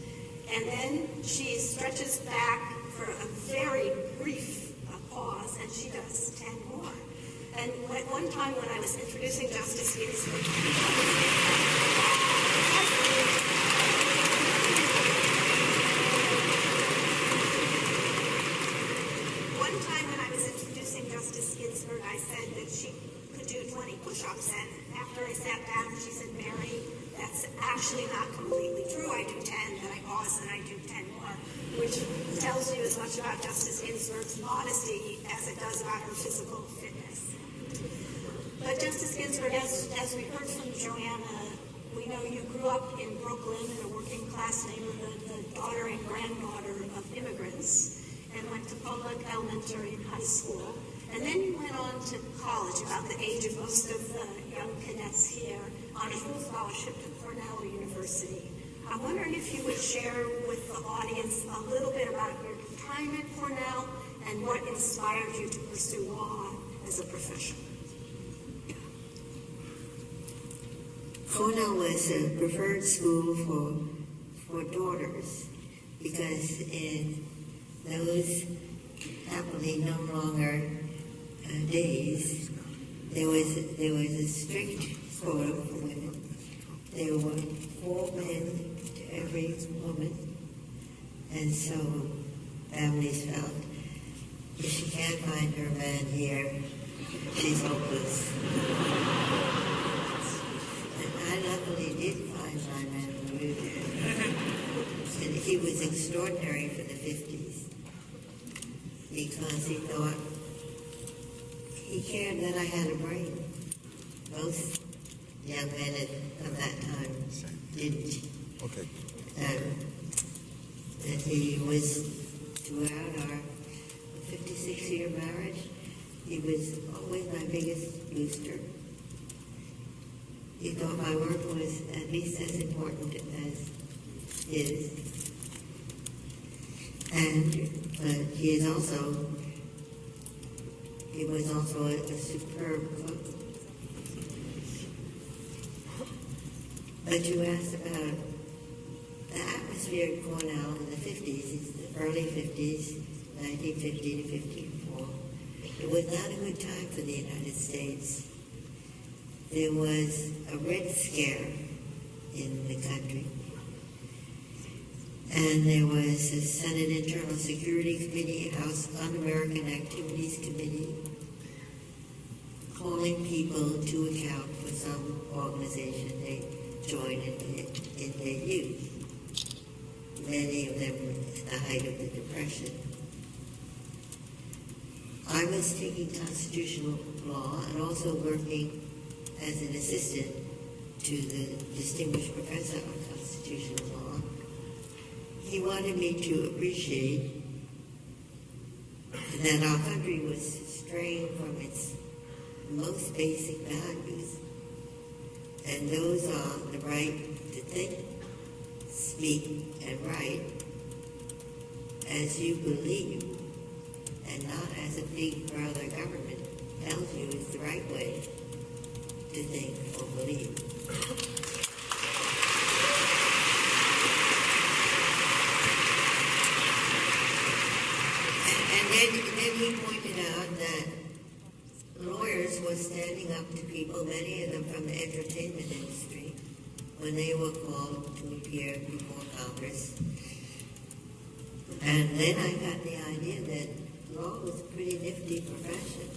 And then she stretches back for a very brief pause, and she does 10 more. And at one time when I was introducing Justice Ginsburg, I said that she could do 20 push-ups, and after I sat down, she said, "Mary, that's actually not completely true. I do 10, then I pause, and I do 10 more," which tells you as much about Justice Ginsburg's modesty as it does about her physical fitness. But Justice Ginsburg, as we heard from Joanna, we know you grew up in Brooklyn in a working-class neighborhood, the daughter and granddaughter of immigrants, and went to public elementary and high school. And then you went on to college, about the age of most of the young cadets here, on a full scholarship to Cornell University. I'm wondering if you would share with the audience a little bit about your time at Cornell and what inspired you to pursue law as a profession. Cornell was a preferred school for daughters because in those happily no longer days, there was a strict quota for women. There were 4 men to every woman, and so families felt if she can't find her man here, she's hopeless. And I luckily did find my man, and he was extraordinary for the 50s because he thought he cared that I had a brain. Most young men of that time didn't. Okay. And he was, throughout our 56-year marriage, He was always my biggest booster. He thought my work was at least as important as his. And he was also a superb cook. But you asked about the atmosphere at Cornell in the 50s, the early 50s, 1950 to 54. It was not a good time for the United States. There was a Red Scare in the country. And there was a Senate Internal Security Committee, House Un-American Activities Committee, calling people to account for some organization they joined in their youth. Many of them at the height of the Depression. I was taking constitutional law and also working as an assistant to the distinguished professor of constitutional law. He wanted me to appreciate that our country was straying from its most basic values, and those are the right to think, speak, and write as you believe, and not as a big brother government tells you is the right way to think or believe. And then he pointed out that lawyers were standing up to people, many of them from the entertainment industry, when they were called to appear before Congress. And then I got the idea that law was a pretty nifty profession.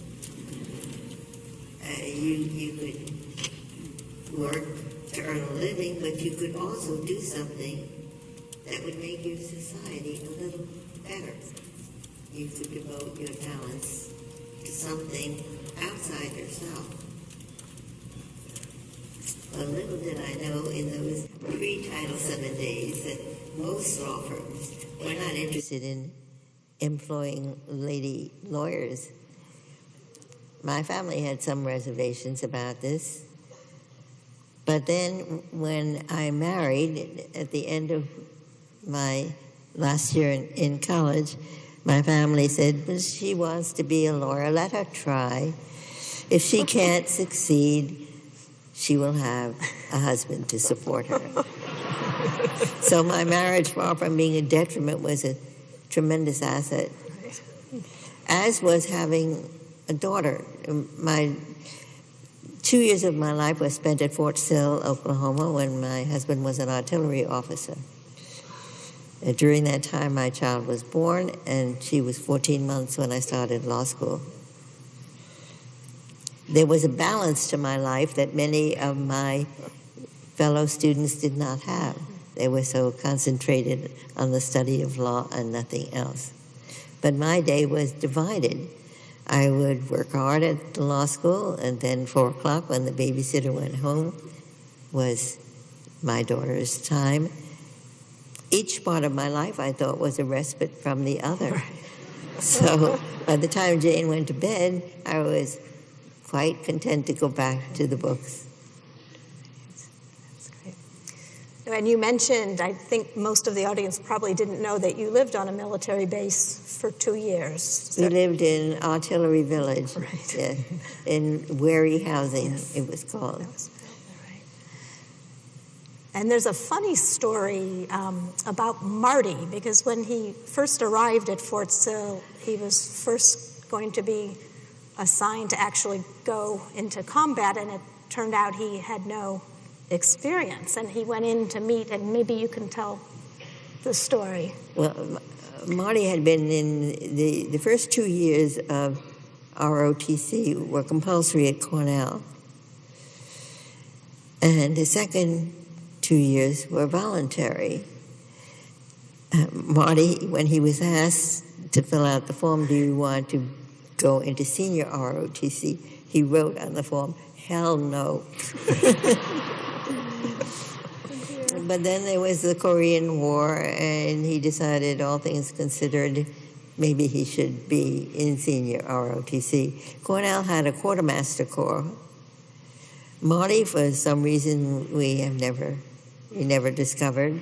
You could work to earn a living, but you could also do something that would make your society a little better. You could devote your talents to something outside yourself. But little did I know in those pre-Title VII days that most law firms were not interested in employing lady lawyers. My family had some reservations about this. But then when I married at the end of my last year in college, my family said, well, she wants to be a lawyer, let her try. If she can't succeed, she will have a husband to support her. So my marriage, far from being a detriment, was a tremendous asset, as was having a daughter. 2 years of my life was spent at Fort Sill, Oklahoma, when my husband was an artillery officer. And during that time, my child was born, and she was 14 months when I started law school. There was a balance to my life that many of my fellow students did not have. They were so concentrated on the study of law and nothing else. But my day was divided. I would work hard at the law school, and then 4 o'clock when the babysitter went home was my daughter's time. Each part of my life, I thought, was a respite from the other. Right. So by the time Jane went to bed, I was quite content to go back to the books. And you mentioned, I think most of the audience probably didn't know that you lived on a military base for 2 years. We lived in Artillery Village, right. Yeah, in Wary Housing, yes. It was called. That was right. And there's a funny story about Marty, because when he first arrived at Fort Sill, he was first going to be assigned to actually go into combat, and it turned out he had no experience, and he went in to meet, and maybe you can tell the story. Well, Marty had been in the first 2 years of ROTC were compulsory at Cornell, and the second 2 years were voluntary. Marty, when he was asked to fill out the form, do you want to go into senior ROTC, he wrote on the form, hell no. But then there was the Korean War, and he decided, all things considered, maybe he should be in senior ROTC. Cornell had a quartermaster corps. Marty, for some reason we never discovered,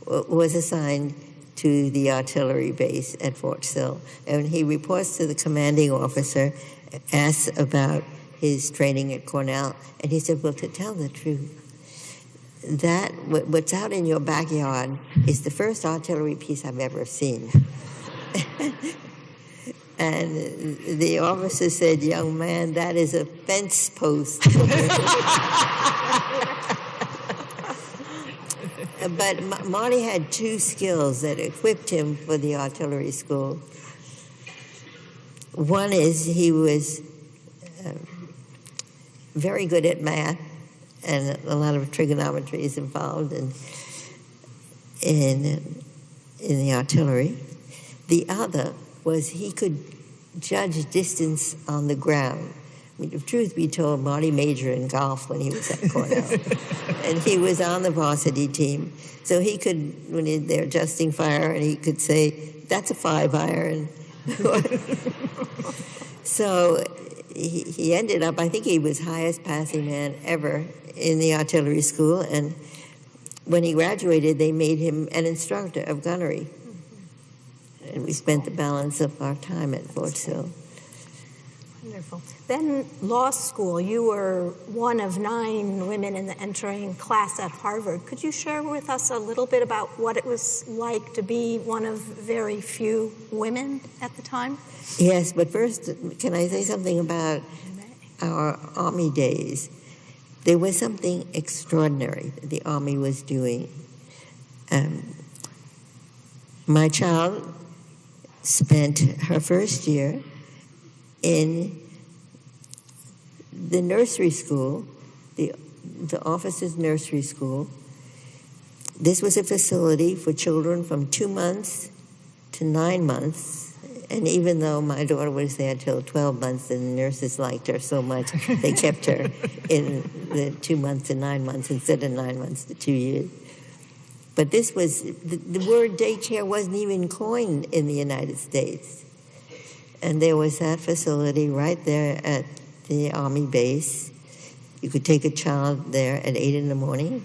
was assigned to the artillery base at Fort Sill. And he reports to the commanding officer, asks about his training at Cornell, and he said, well, to tell the truth, that what's out in your backyard is the first artillery piece I've ever seen. And the officer said, young man, that is a fence post. But Marty had two skills that equipped him for the artillery school. One is he was very good at math, and a lot of trigonometry is involved in the artillery. The other was he could judge distance on the ground. I mean, if truth be told, Marty majored in golf when he was at Cornell. And he was on the varsity team. So he could, when they're adjusting fire, and he could say, that's a 5-iron. So he ended up, I think he was highest passing man ever in the artillery school. And when he graduated, they made him an instructor of gunnery. And we spent the balance of our time at Fort Sill. Wonderful. Then law school. You were one of 9 women in the entering class at Harvard. Could you share with us a little bit about what it was like to be one of very few women at the time? Yes, but first, can I say something about our Army days? There was something extraordinary that the Army was doing. My child spent her first year in the nursery school, the officers' nursery school. This was a facility for children from 2 months to 9 months. And even though my daughter was there till 12 months, and the nurses liked her so much, they kept her in the 2 months to 9 months instead of 9 months to 2 years. But this was, the word daycare wasn't even coined in the United States. And there was that facility right there at the Army base. You could take a child there at 8 in the morning.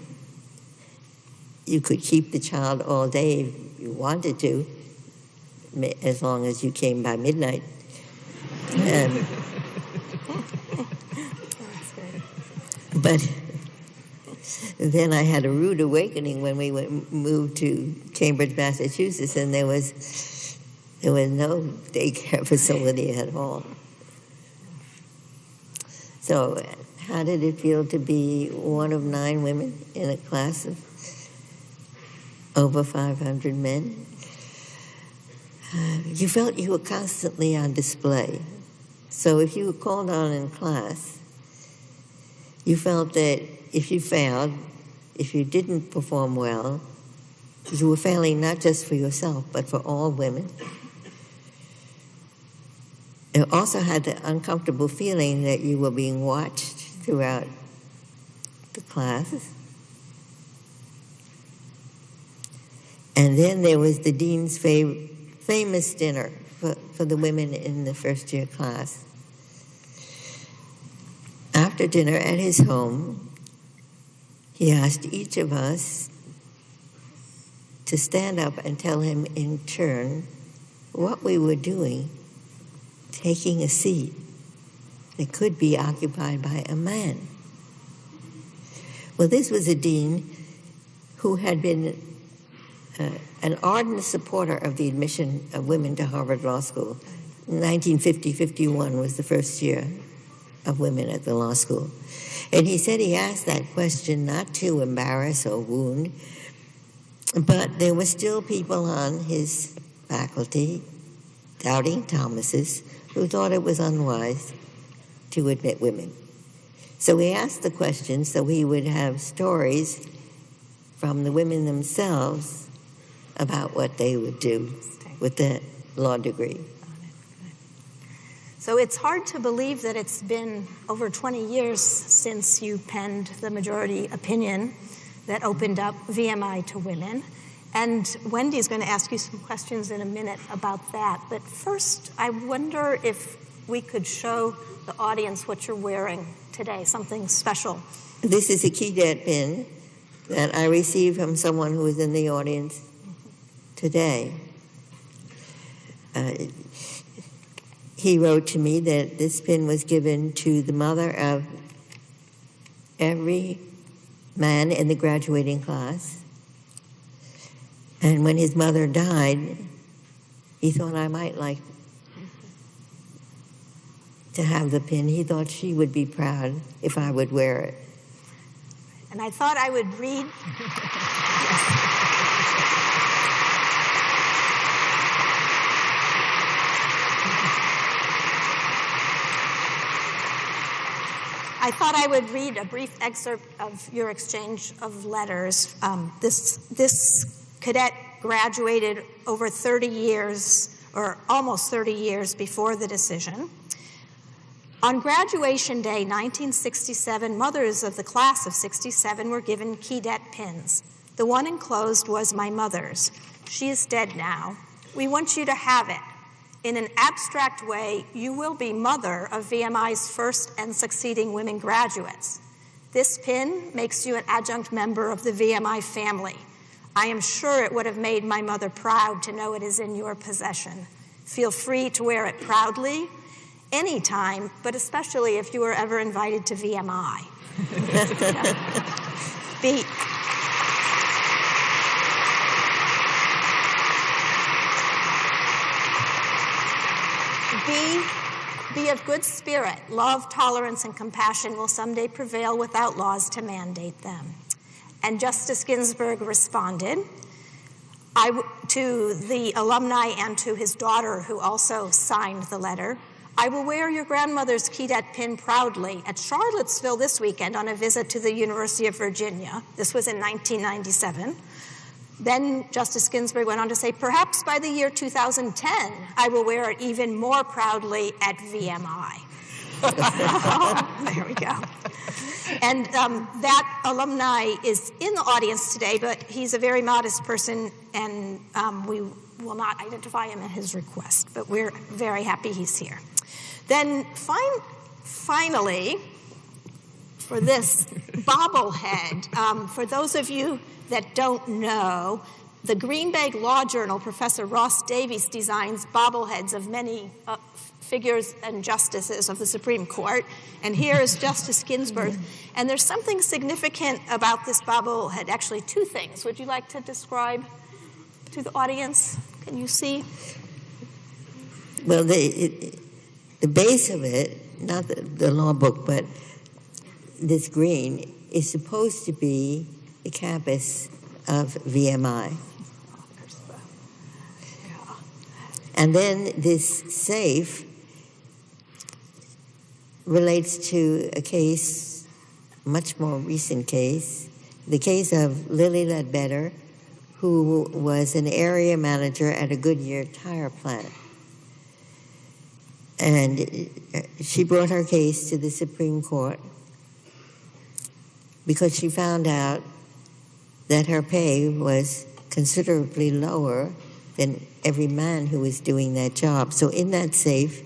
You could keep the child all day if you wanted to, as long as you came by midnight. But then I had a rude awakening when we moved to Cambridge, Massachusetts, and there was no daycare facility at all. So how did it feel to be one of 9 women in a class of over 500 men? You felt you were constantly on display. So if you were called on in class, you felt that if you failed, if you didn't perform well, you were failing not just for yourself, but for all women. You also had the uncomfortable feeling that you were being watched throughout the class. And then there was the dean's famous dinner for the women in the first-year class. After dinner at his home, he asked each of us to stand up and tell him in turn what we were doing, taking a seat that could be occupied by a man. Well, this was a dean who had been an ardent supporter of the admission of women to Harvard Law School. 1950-51 was the first year of women at the law school. And he said he asked that question not to embarrass or wound, but there were still people on his faculty, doubting Thomases, who thought it was unwise to admit women. So he asked the question so he would have stories from the women themselves about what they would do with the law degree. So it's hard to believe that it's been over 20 years since you penned the majority opinion that opened up VMI to women. And Wendy's going to ask you some questions in a minute about that. But first, I wonder if we could show the audience what you're wearing today, something special. This is a Kedat pin that I received from someone who was in the audience today. He wrote to me that this pin was given to the mother of every man in the graduating class. And when his mother died, he thought I might like to have the pin. He thought she would be proud if I would wear it. And I thought I would read. I thought I would read a brief excerpt of your exchange of letters. This cadet graduated over 30 years, or almost 30 years before the decision. On graduation day, 1967, mothers of the class of 67 were given Kedat pins. The one enclosed was my mother's. She is dead now. We want you to have it. In an abstract way, you will be mother of VMI's first and succeeding women graduates. This pin makes you an adjunct member of the VMI family. I am sure it would have made my mother proud to know it is in your possession. Feel free to wear it proudly, anytime, but especially if you were ever invited to VMI. Be of good spirit. Love, tolerance, and compassion will someday prevail without laws to mandate them. And Justice Ginsburg responded to the alumni and to his daughter, who also signed the letter. I will wear your grandmother's Kedat pin proudly at Charlottesville this weekend on a visit to the University of Virginia. This was in 1997. Then Justice Ginsburg went on to say, perhaps by the year 2010, I will wear it even more proudly at VMI. There we go. And that alumni is in the audience today, but he's a very modest person, and we will not identify him at his request, but we're very happy he's here. Then finally, for this bobblehead, for those of you that don't know, the Green Bank Law Journal, Professor Ross Davies designs bobbleheads of many figures and justices of the Supreme Court, and here is Justice Ginsburg. And there's something significant about this bobblehead, actually two things. Would you like to describe to the audience? Can you see? Well, the base of it, not the law book, but this green, is supposed to be the campus of VMI. And then this safe relates to a case, much more recent case, the case of Lily Ledbetter, who was an area manager at a Goodyear tire plant. And she brought her case to the Supreme Court because she found out that her pay was considerably lower than every man who was doing that job. So in that safe,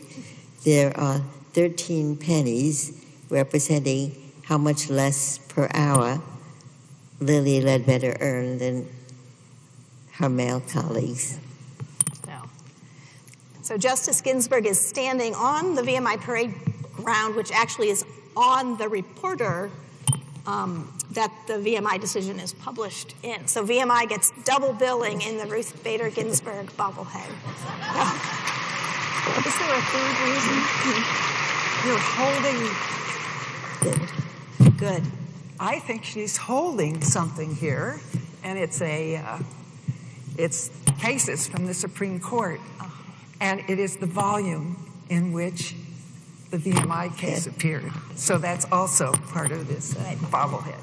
there are 13 pennies representing how much less per hour Lily Ledbetter earned than her male colleagues. So Justice Ginsburg is standing on the VMI parade ground, which actually is on the reporter that the VMI decision is published in. So VMI gets double billing in the Ruth Bader Ginsburg bobblehead. Is there a third reason? You're holding... Good. I think she's holding something here, and it's cases from the Supreme Court, and it is the volume in which the VMI case appeared. So that's also part of this bobblehead.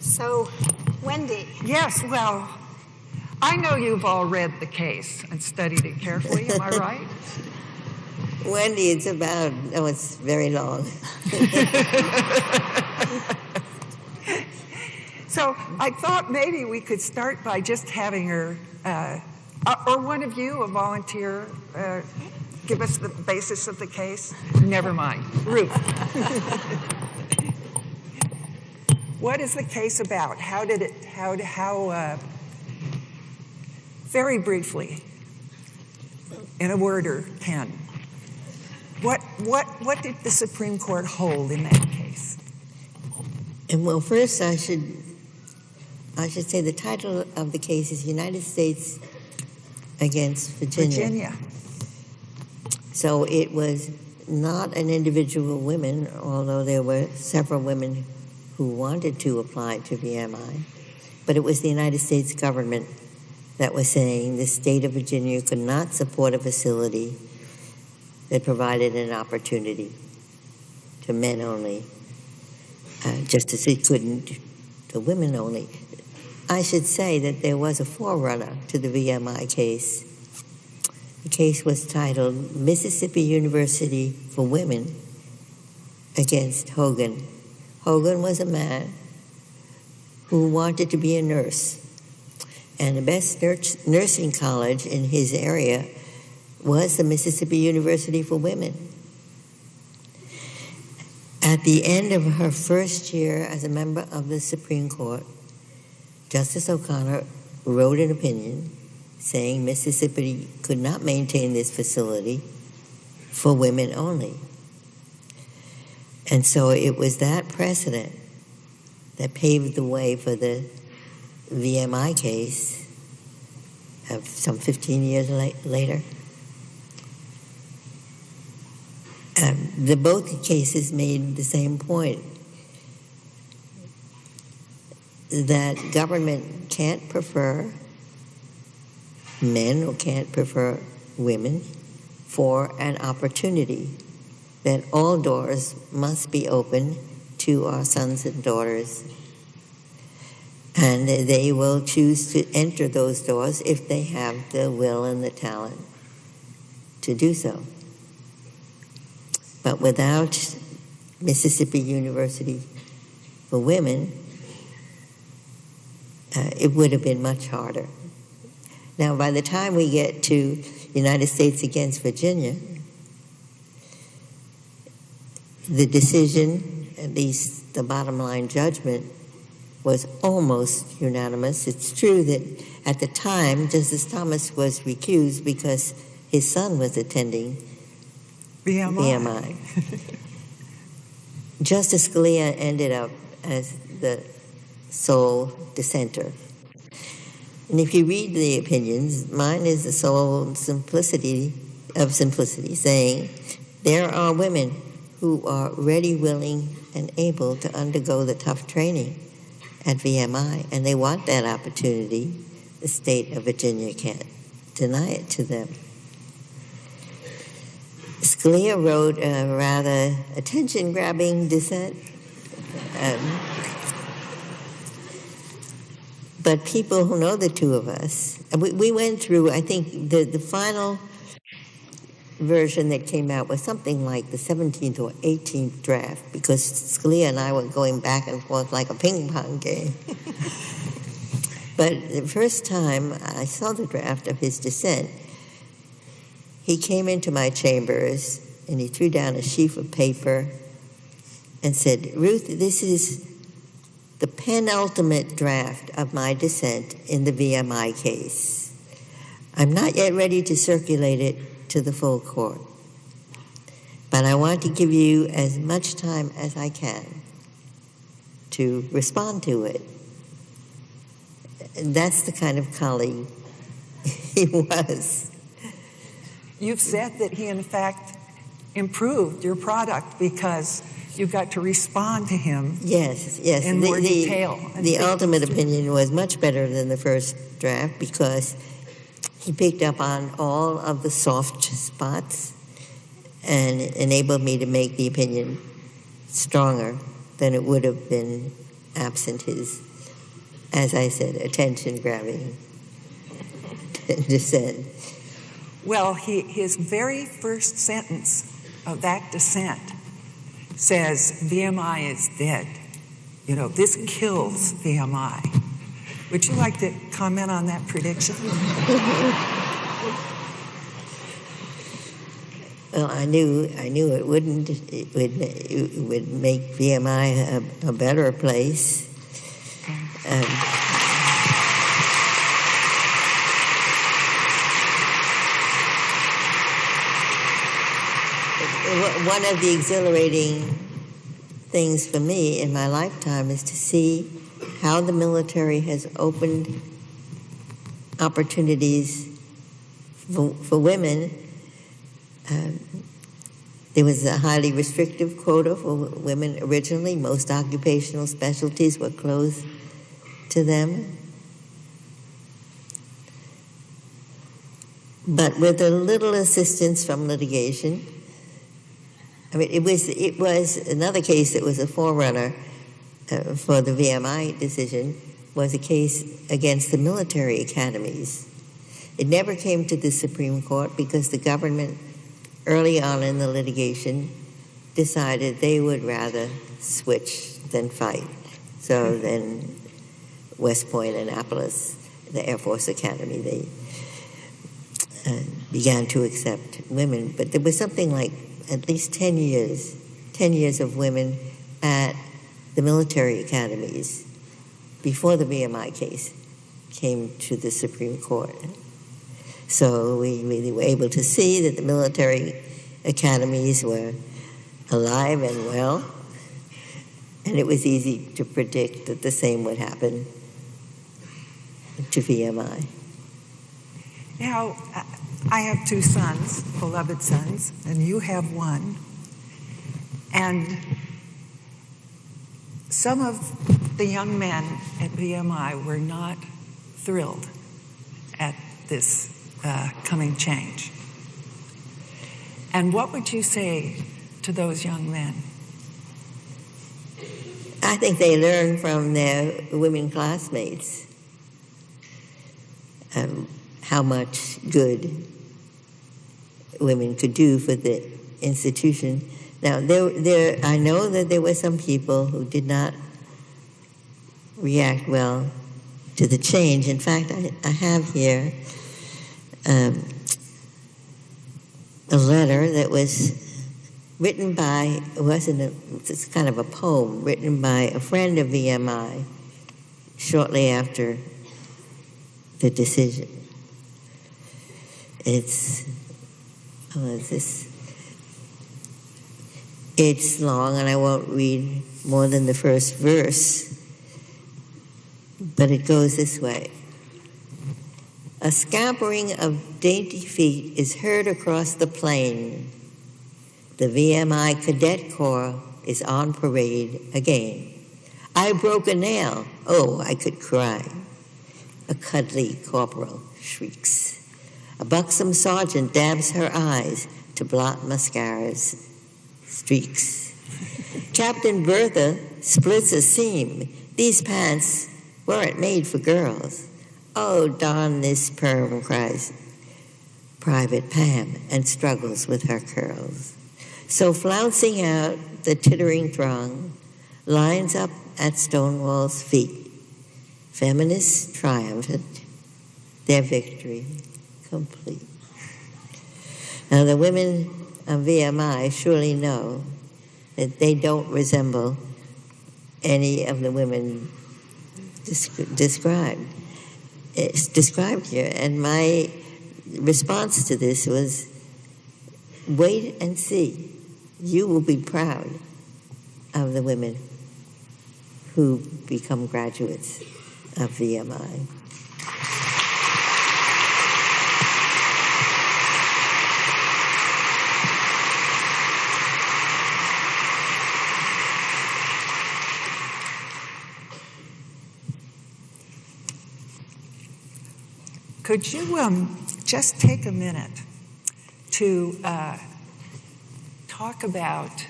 So, Wendy. Yes, well, I know you've all read the case and studied it carefully, am I right? Wendy, it's very long. So I thought maybe we could start by just having her, or one of you, a volunteer, give us the basis of the case. Never mind. Ruth. What is the case about? Very briefly, in a word or 10, what did the Supreme Court hold in that case? And well, first I should say the title of the case is United States against Virginia. So it was not an individual woman, although there were several women who wanted to apply to VMI, but it was the United States government that was saying the state of Virginia could not support a facility that provided an opportunity to men only, just as it couldn't to women only. I should say that there was a forerunner to the VMI case. The case was titled Mississippi University for Women against Hogan. Hogan was a man who wanted to be a nurse. And the best nursing college in his area was the Mississippi University for Women. At the end of her first year as a member of the Supreme Court, Justice O'Connor wrote an opinion saying Mississippi could not maintain this facility for women only. And so it was that precedent that paved the way for the VMI case of some 15 years later. Both cases made the same point, that government can't prefer men or can't prefer women for an opportunity, that all doors must be open to our sons and daughters, and they will choose to enter those doors if they have the will and the talent to do so. But without Mississippi University for Women, it would have been much harder. Now, by the time we get to United States against Virginia, the decision, at least the bottom line judgment, was almost unanimous. It's true that at the time, Justice Thomas was recused because his son was attending VMI. Justice Scalia ended up as the sole dissenter. And if you read the opinions, mine is the sole simplicity, saying there are women who are ready, willing, and able to undergo the tough training at VMI, and they want that opportunity. The state of Virginia can't deny it to them. Scalia wrote a rather attention-grabbing dissent, but people who know the two of us, we went through, I think, the final version that came out was something like the 17th or 18th draft, because Scalia and I were going back and forth like a ping pong game. But the first time I saw the draft of his dissent, he came into my chambers and he threw down a sheaf of paper and said, "Ruth, this is the penultimate draft of my dissent in the VMI case. I'm not yet ready to circulate it to the full court, but I want to give you as much time as I can to respond to it." And that's the kind of colleague he was. You've said that he, in fact, improved your product because you got to respond to him. Yes. In more detail. The ultimate opinion was much better than the first draft because he picked up on all of the soft spots and enabled me to make the opinion stronger than it would have been absent his, as I said, attention-grabbing dissent. Well, his very first sentence of that dissent says, VMI is dead. this kills VMI. Would you like to comment on that prediction? Well, I knew it wouldn't. It would make VMI a better place. One of the exhilarating things for me in my lifetime is to see how the military has opened opportunities for women. There was a highly restrictive quota for women originally. Most occupational specialties were closed to them. But with a little assistance from litigation, I mean, it was another case that was a forerunner for the VMI decision, was a case against the military academies. It never came to the Supreme Court because the government, early on in the litigation, decided they would rather switch than fight. So then West Point, Annapolis, the Air Force Academy, they began to accept women. But there was something like at least 10 years of women at the military academies before the VMI case came to the Supreme Court. So we were able to see that the military academies were alive and well, and it was easy to predict that the same would happen to VMI. Now, I have two sons, beloved sons, and you have one. And some of the young men at VMI were not thrilled at this coming change. And what would you say to those young men? I think they learn from their women classmates how much good women could do for the institution. Now, I know that there were some people who did not react well to the change. In fact, I have here a letter that was written by, it's kind of a poem, written by a friend of VMI shortly after the decision. It's long, and I won't read more than the first verse, but it goes this way. A scampering of dainty feet is heard across the plain. The VMI Cadet Corps is on parade again. I broke a nail. Oh, I could cry. A cuddly corporal shrieks. A buxom sergeant dabs her eyes to blot mascara's streaks. Captain Bertha splits a seam. These pants weren't made for girls. Oh, darn this perm, cries Private Pam, and struggles with her curls. So flouncing out, the tittering throng lines up at Stonewall's feet. Feminists triumphant, their victory complete. Now, the women of VMI surely know that they don't resemble any of the women described. It's described here, and my response to this was, wait and see. You will be proud of the women who become graduates of VMI. Could you just take a minute to talk about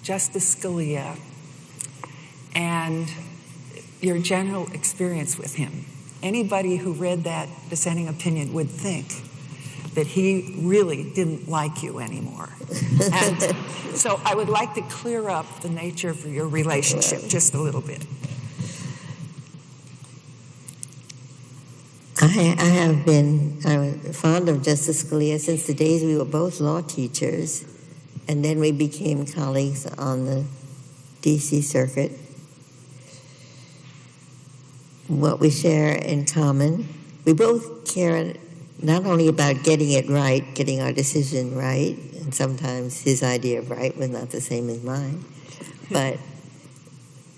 Justice Scalia and your general experience with him? Anybody who read that dissenting opinion would think that he really didn't like you anymore. And so I would like to clear up the nature of your relationship just a little bit. I'm fond of Justice Scalia since the days we were both law teachers, and then we became colleagues on the D.C. Circuit. What we share in common, we both care not only about getting it right, getting our decision right, and sometimes his idea of right was not the same as mine, but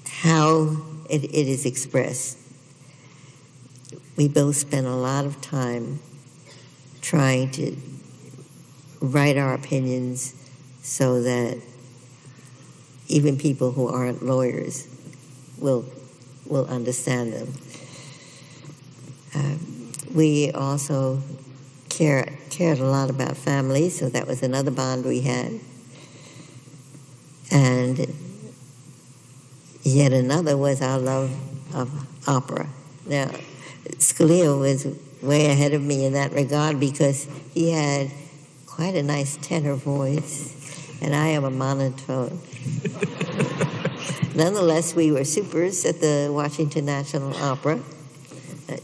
how it is expressed. We both spend a lot of time trying to write our opinions so that even people who aren't lawyers will understand them. We also cared a lot about family, so that was another bond we had. And yet another was our love of opera. Now, Scalia was way ahead of me in that regard because he had quite a nice tenor voice, and I am a monotone. Nonetheless, we were supers at the Washington National Opera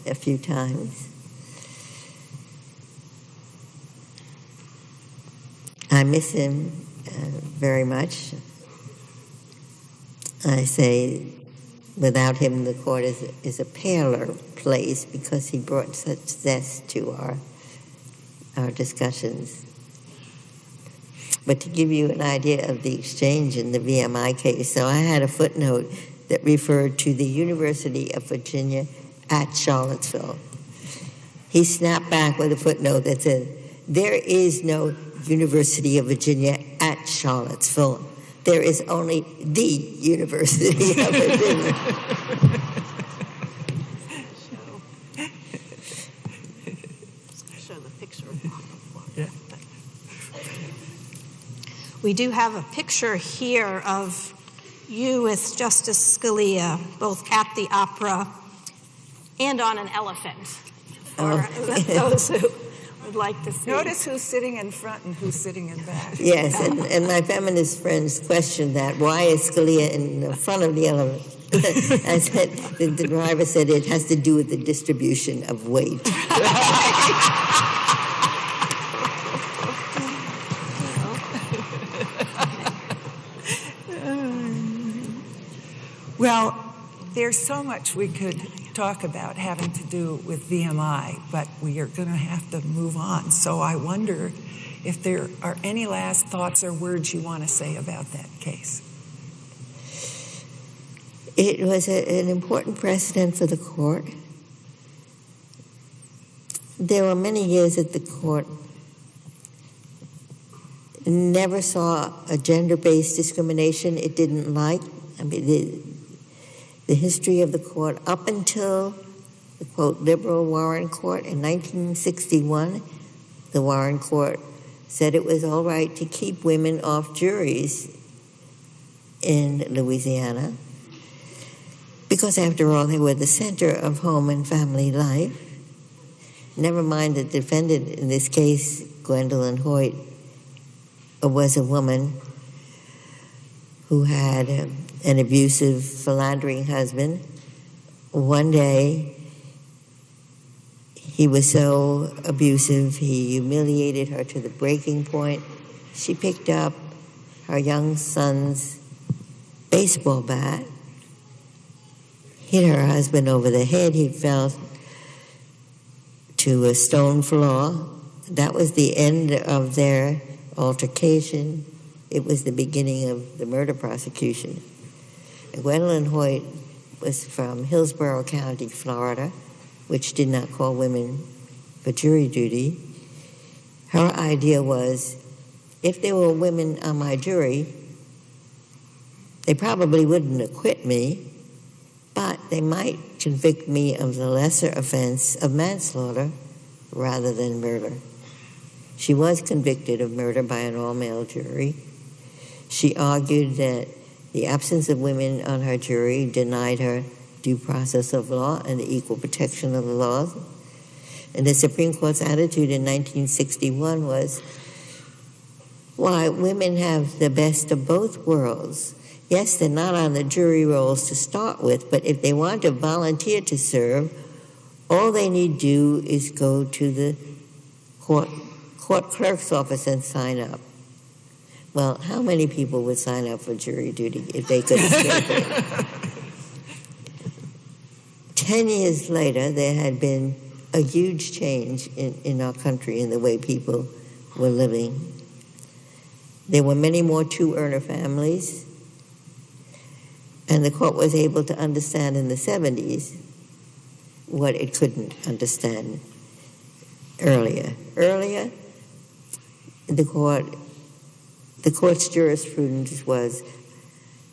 a few times. I miss him very much. I say without him, the court is a paler place because he brought such zest to our discussions. But to give you an idea of the exchange in the VMI case, so I had a footnote that referred to the University of Virginia at Charlottesville. He snapped back with a footnote that said, there is no University of Virginia at Charlottesville. There is only the University of Virginia. Show the picture. Yeah. We do have a picture here of you with Justice Scalia, both at the opera and on an elephant, for those who would like to see. Notice who's sitting in front and who's sitting in back. Yes, and my feminist friends questioned that. Why is Scalia in the front of the elephant? I said, the driver said it has to do with the distribution of weight. Well, there's so much we could talk about having to do with VMI, but we are going to have to move on. So I wonder if there are any last thoughts or words you want to say about that case. It was an important precedent for the court. There were many years that the court never saw a gender-based discrimination it didn't like. I mean, the history of the court up until the, quote, liberal Warren Court in 1961, the Warren Court said it was all right to keep women off juries in Louisiana because, after all, they were the center of home and family life. Never mind the defendant in this case, Gwendolyn Hoyt, was a woman who had an abusive, philandering husband. One day, he was so abusive, he humiliated her to the breaking point. She picked up her young son's baseball bat, hit her husband over the head. He fell to a stone floor. That was the end of their altercation. It was the beginning of the murder prosecution. Gwendolyn Hoyt was from Hillsborough County, Florida, which did not call women for jury duty. Her idea was, if there were women on my jury, they probably wouldn't acquit me, but they might convict me of the lesser offense of manslaughter rather than murder. She was convicted of murder by an all-male jury. She argued that the absence of women on her jury denied her due process of law and the equal protection of the laws. And the Supreme Court's attitude in 1961 was, why, women have the best of both worlds. Yes, they're not on the jury rolls to start with, but if they want to volunteer to serve, all they need to do is go to the court clerk's office and sign up. Well, how many people would sign up for jury duty if they could escape it? 10 years later, there had been a huge change in our country in the way people were living. There were many more two-earner families, and the court was able to understand in the 70s what it couldn't understand earlier. Earlier, the court's jurisprudence was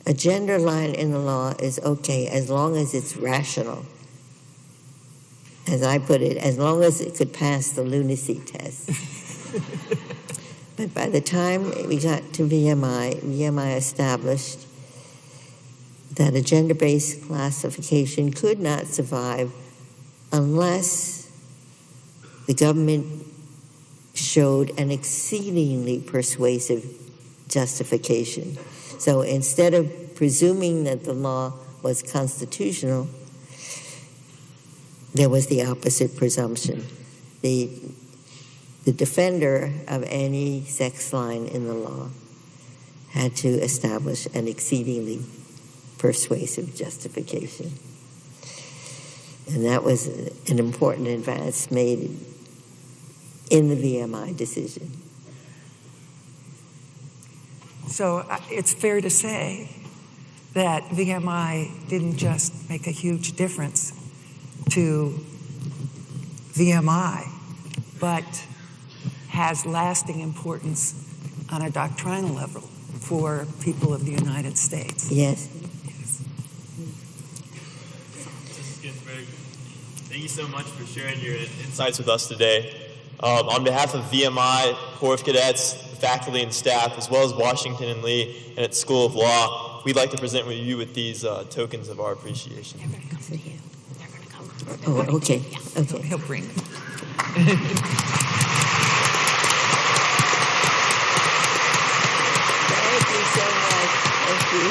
a gender line in the law is okay as long as it's rational. As I put it, as long as it could pass the lunacy test. But by the time we got to VMI established that a gender-based classification could not survive unless the government showed an exceedingly persuasive justification. So instead of presuming that the law was constitutional, there was the opposite presumption. The defender of any sex line in the law had to establish an exceedingly persuasive justification. And that was an important advance made in the VMI decision. So it's fair to say that VMI didn't just make a huge difference to VMI, but has lasting importance on a doctrinal level for people of the United States. Yes. Mrs. Ginsburg, thank you so much for sharing your insights with us today. On behalf of VMI, Corps of Cadets, faculty and staff, as well as Washington and Lee and its School of Law, we'd like to present you with these tokens of our appreciation. Oh, okay. Okay. He'll bring them. Thank you so much. Thank you.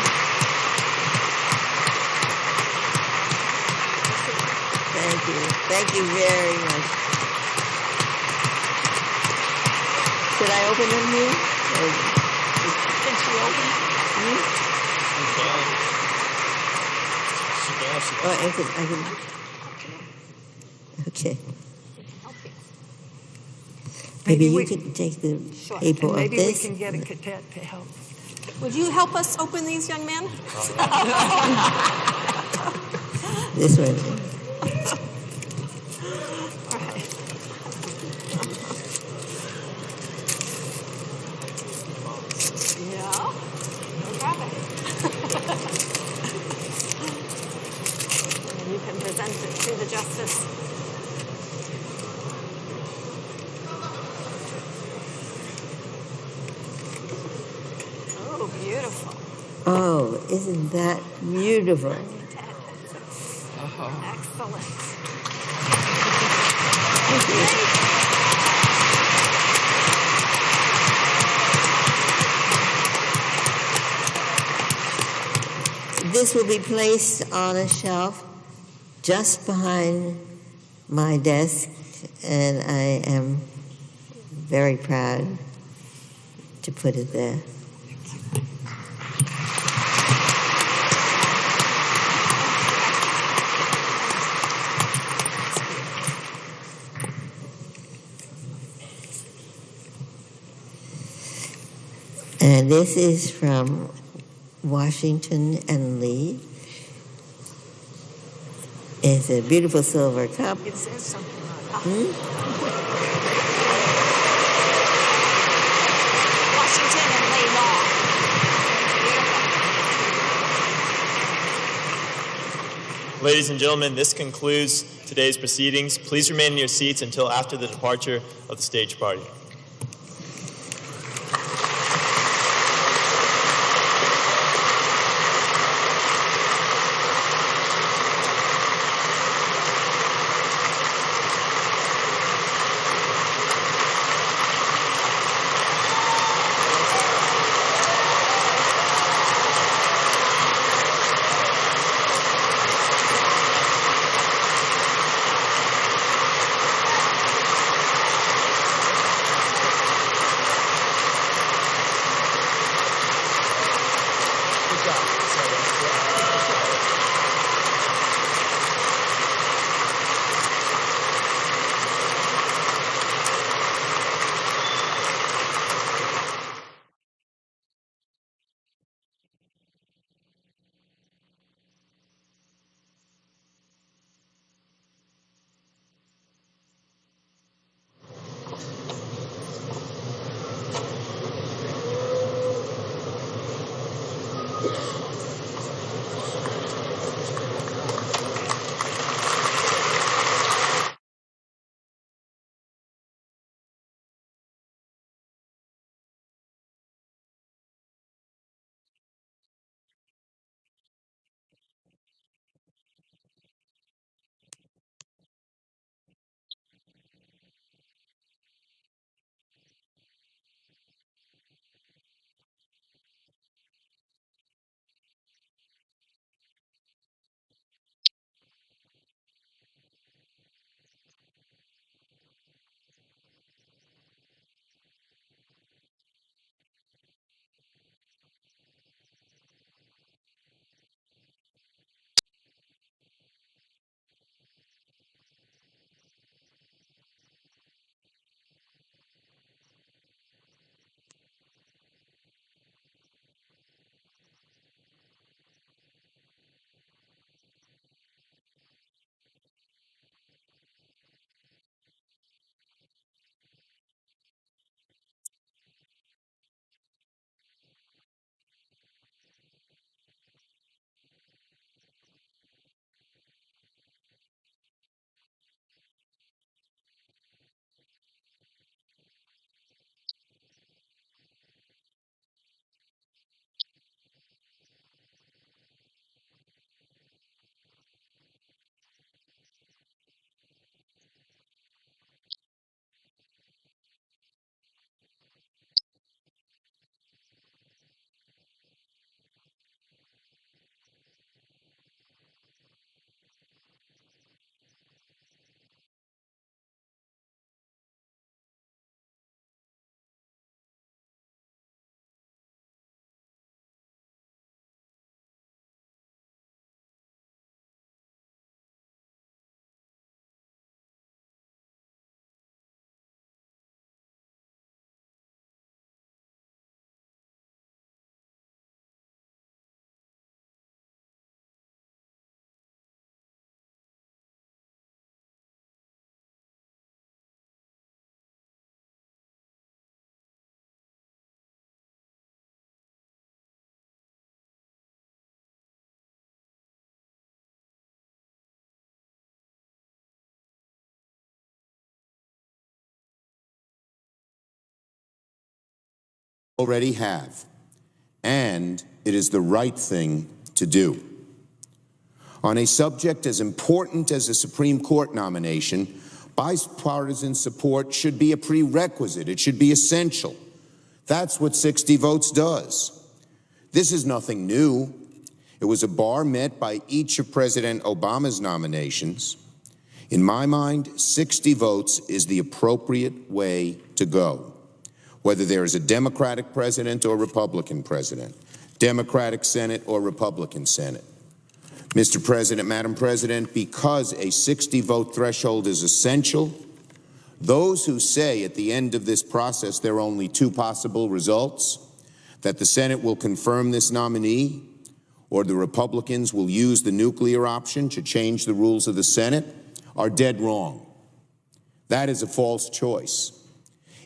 Thank you. Thank you very much. Should I open them here? Can she open it? Oh, I can. Okay. Maybe you could take the paper And of maybe this. we can get a cadet to help. Would you help us open these, young man? This one. Yeah. Grab it. And you can present it to the justice. Oh, beautiful. Oh, isn't that beautiful? Excellent. Thank you. This will be placed on a shelf just behind my desk, and I am very proud to put it there. And this is from Washington and Lee. It's a beautiful silver cup. It says something on it. Washington and Lee Law. Ladies and gentlemen, this concludes today's proceedings. Please remain in your seats until after the departure of the stage party. already have, and it is the right thing to do. On a subject as important as a Supreme Court nomination, bipartisan support should be a prerequisite. It should be essential. That's what 60 Votes does. This is nothing new. It was a bar met by each of President Obama's nominations. In my mind, 60 votes is the appropriate way to go, whether there is a Democratic president or Republican president, Democratic Senate or Republican Senate. Mr. President, Madam President, because a 60-vote threshold is essential, those who say at the end of this process there are only two possible results, that the Senate will confirm this nominee or the Republicans will use the nuclear option to change the rules of the Senate, are dead wrong. That is a false choice.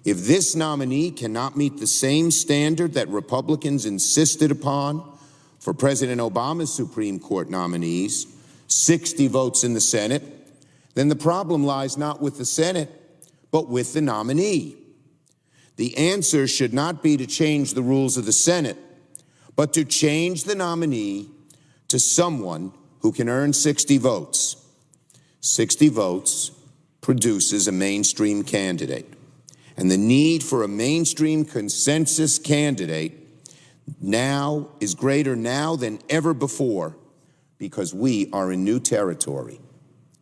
If this nominee cannot meet the same standard that Republicans insisted upon for President Obama's Supreme Court nominees, 60 votes in the Senate, then the problem lies not with the Senate, but with the nominee. The answer should not be to change the rules of the Senate, but to change the nominee to someone who can earn 60 votes. 60 votes produces a mainstream candidate. And the need for a mainstream consensus candidate now is greater now than ever before because we are in new territory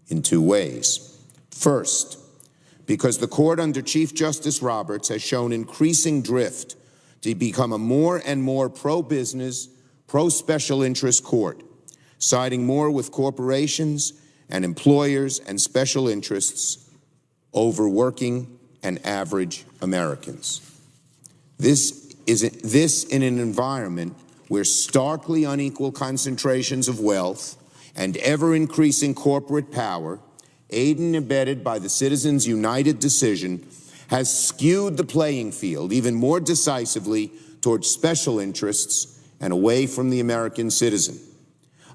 in two ways. First, because the court under Chief Justice Roberts has shown increasing drift to become a more and more pro-business, pro-special interest court, siding more with corporations and employers and special interests over working and average Americans. This in an environment where starkly unequal concentrations of wealth and ever-increasing corporate power, aided and abetted by the Citizens United decision, has skewed the playing field even more decisively towards special interests and away from the American citizen.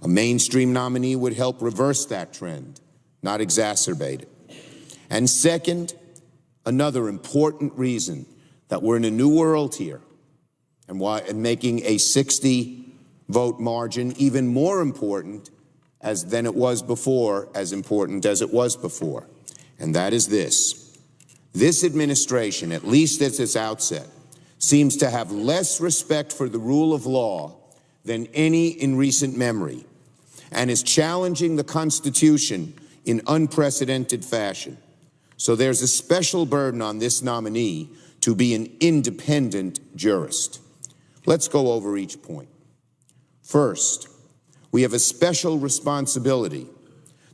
A mainstream nominee would help reverse that trend, not exacerbate it. And second, another important reason that we're in a new world here and making a 60-vote margin even more important than it was before, as important as it was before. And that is this. This administration, at least at its outset, seems to have less respect for the rule of law than any in recent memory, and is challenging the Constitution in unprecedented fashion. So there's a special burden on this nominee to be an independent jurist. Let's go over each point. First, we have a special responsibility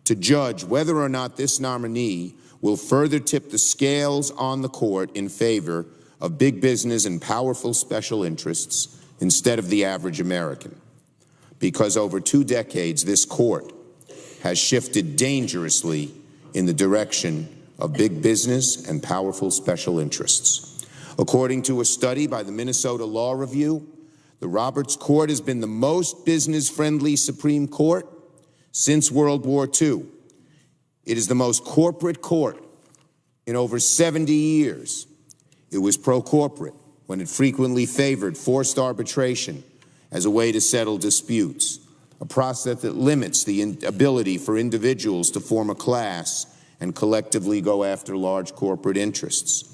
to judge whether or not this nominee will further tip the scales on the court in favor of big business and powerful special interests instead of the average American. Because over 2 decades, this court has shifted dangerously in the direction of big business and powerful special interests. According to a study by the Minnesota Law Review, the Roberts Court has been the most business-friendly Supreme Court since World War II. It is the most corporate court in over 70 years. It was pro-corporate when it frequently favored forced arbitration as a way to settle disputes, a process that limits the ability for individuals to form a class and collectively go after large corporate interests.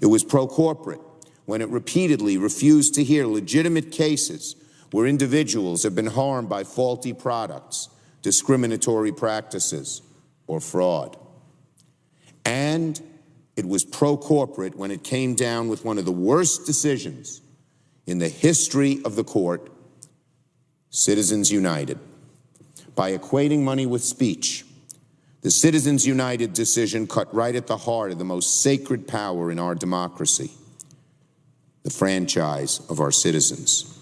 It was pro-corporate when it repeatedly refused to hear legitimate cases where individuals have been harmed by faulty products, discriminatory practices, or fraud. And it was pro-corporate when it came down with one of the worst decisions in the history of the court, Citizens United. By equating money with speech, the Citizens United decision cut right at the heart of the most sacred power in our democracy, the franchise of our citizens.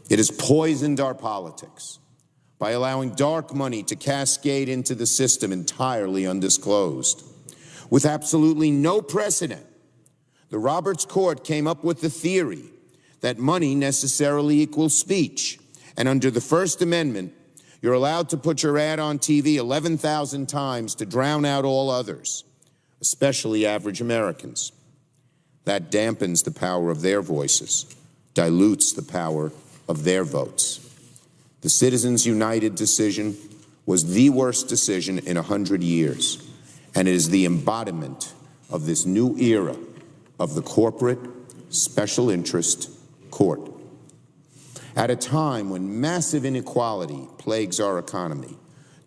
It has poisoned our politics by allowing dark money to cascade into the system entirely undisclosed. With absolutely no precedent, the Roberts Court came up with the theory that money necessarily equals speech, and under the First Amendment, you're allowed to put your ad on TV 11,000 times to drown out all others, especially average Americans. That dampens the power of their voices, dilutes the power of their votes. The Citizens United decision was the worst decision in 100 years, and it is the embodiment of this new era of the corporate special interest court. At a time when massive inequality plagues our economy,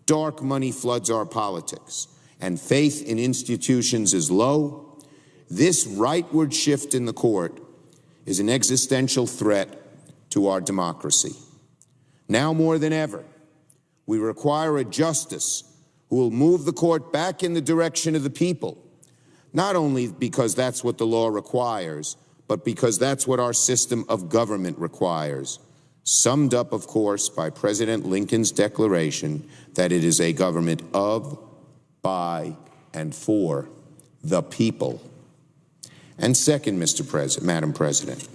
dark money floods our politics, and faith in institutions is low, this rightward shift in the court is an existential threat to our democracy. Now more than ever, we require a justice who will move the court back in the direction of the people, not only because that's what the law requires, but because that's what our system of government requires, summed up, of course, by President Lincoln's declaration that it is a government of, by, and for the people. And second, Madam President,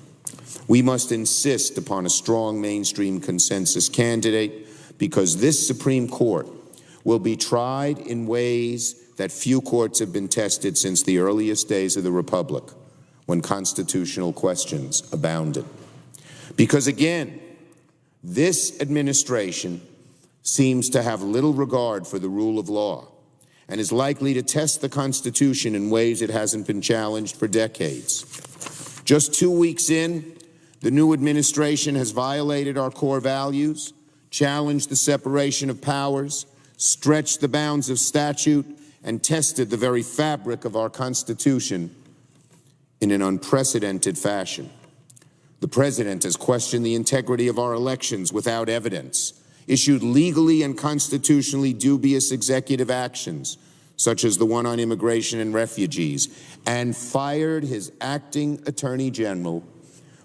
we must insist upon a strong mainstream consensus candidate because this Supreme Court will be tried in ways that few courts have been tested since the earliest days of the Republic, when constitutional questions abounded. Because again, this administration seems to have little regard for the rule of law and is likely to test the Constitution in ways it hasn't been challenged for decades. Just 2 weeks in, the new administration has violated our core values, challenged the separation of powers, stretched the bounds of statute, and tested the very fabric of our Constitution in an unprecedented fashion. The President has questioned the integrity of our elections without evidence, issued legally and constitutionally dubious executive actions, such as the one on immigration and refugees, and fired his acting Attorney General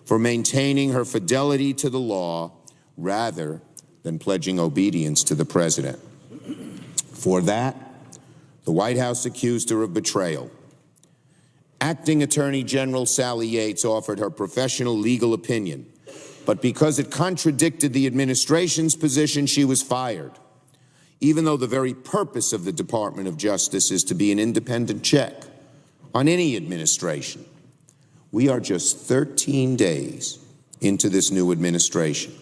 for maintaining her fidelity to the law rather than pledging obedience to the President. For that, the White House accused her of betrayal. Acting Attorney General Sally Yates offered her professional legal opinion, but because it contradicted the administration's position, she was fired, even though the very purpose of the Department of Justice is to be an independent check on any administration. We are just 13 days into this new administration.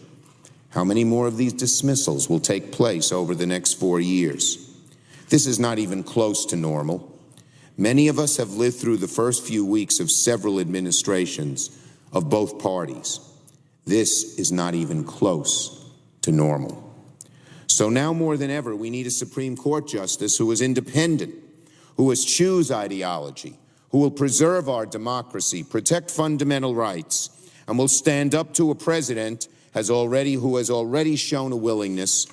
How many more of these dismissals will take place over the next 4 years? This is not even close to normal. Many of us have lived through the first few weeks of several administrations of both parties. This is not even close to normal. So now more than ever, we need a Supreme Court justice who is independent, who eschews ideology, who will preserve our democracy, protect fundamental rights, and will stand up to a president who has already shown a willingness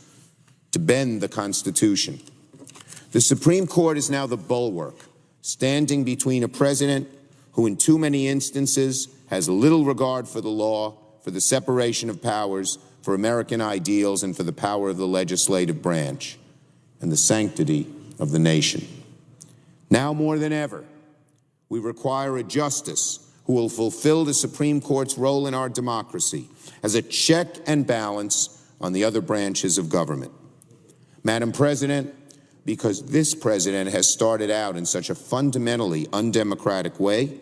to bend the Constitution. The Supreme Court is now the bulwark, standing between a president who in too many instances has little regard for the law, for the separation of powers, for American ideals, and for the power of the legislative branch and the sanctity of the nation. Now more than ever, we require a justice who will fulfill the Supreme Court's role in our democracy as a check and balance on the other branches of government. Madam President, because this president has started out in such a fundamentally undemocratic way,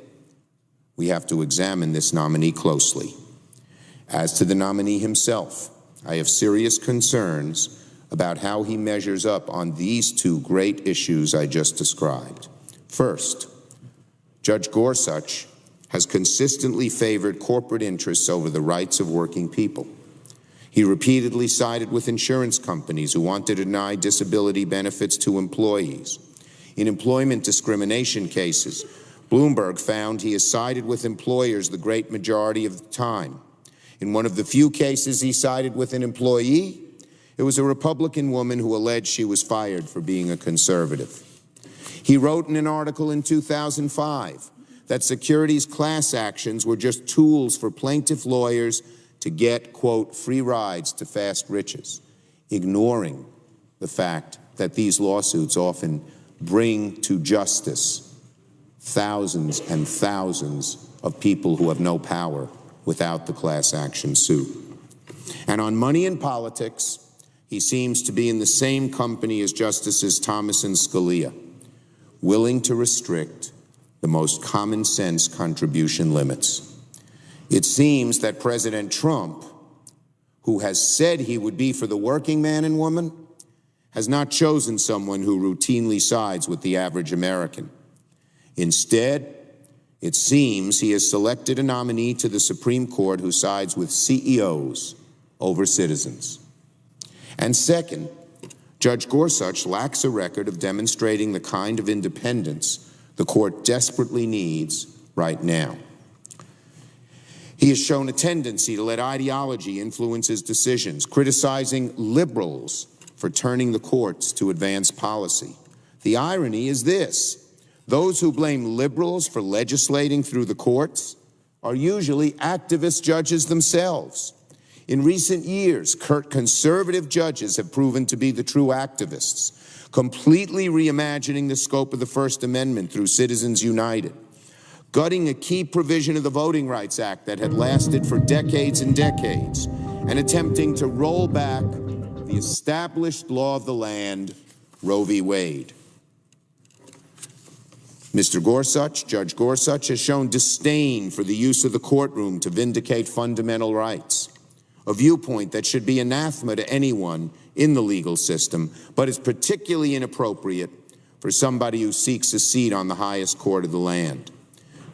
we have to examine this nominee closely. As to the nominee himself, I have serious concerns about how he measures up on these two great issues I just described. First, Judge Gorsuch has consistently favored corporate interests over the rights of working people. He repeatedly sided with insurance companies who want to deny disability benefits to employees. In employment discrimination cases, Bloomberg found he has sided with employers the great majority of the time. In one of the few cases he sided with an employee, it was a Republican woman who alleged she was fired for being a conservative. He wrote in an article in 2005 that securities class actions were just tools for plaintiff lawyers to get, quote, free rides to fast riches, ignoring the fact that these lawsuits often bring to justice thousands and thousands of people who have no power without the class action suit. And on money and politics, he seems to be in the same company as Justices Thomas and Scalia, willing to restrict the most common sense contribution limits. It seems that President Trump, who has said he would be for the working man and woman, has not chosen someone who routinely sides with the average American. Instead, it seems he has selected a nominee to the Supreme Court who sides with CEOs over citizens. And second, Judge Gorsuch lacks a record of demonstrating the kind of independence the court desperately needs right now. He has shown a tendency to let ideology influence his decisions, criticizing liberals for turning the courts to advance policy. The irony is this: those who blame liberals for legislating through the courts are usually activist judges themselves. In recent years, conservative judges have proven to be the true activists, completely reimagining the scope of the First Amendment through Citizens United, gutting a key provision of the Voting Rights Act that had lasted for decades and decades, and attempting to roll back the established law of the land, Roe v. Wade. Mr. Gorsuch, Judge Gorsuch, has shown disdain for the use of the courtroom to vindicate fundamental rights, a viewpoint that should be anathema to anyone in the legal system, but is particularly inappropriate for somebody who seeks a seat on the highest court of the land.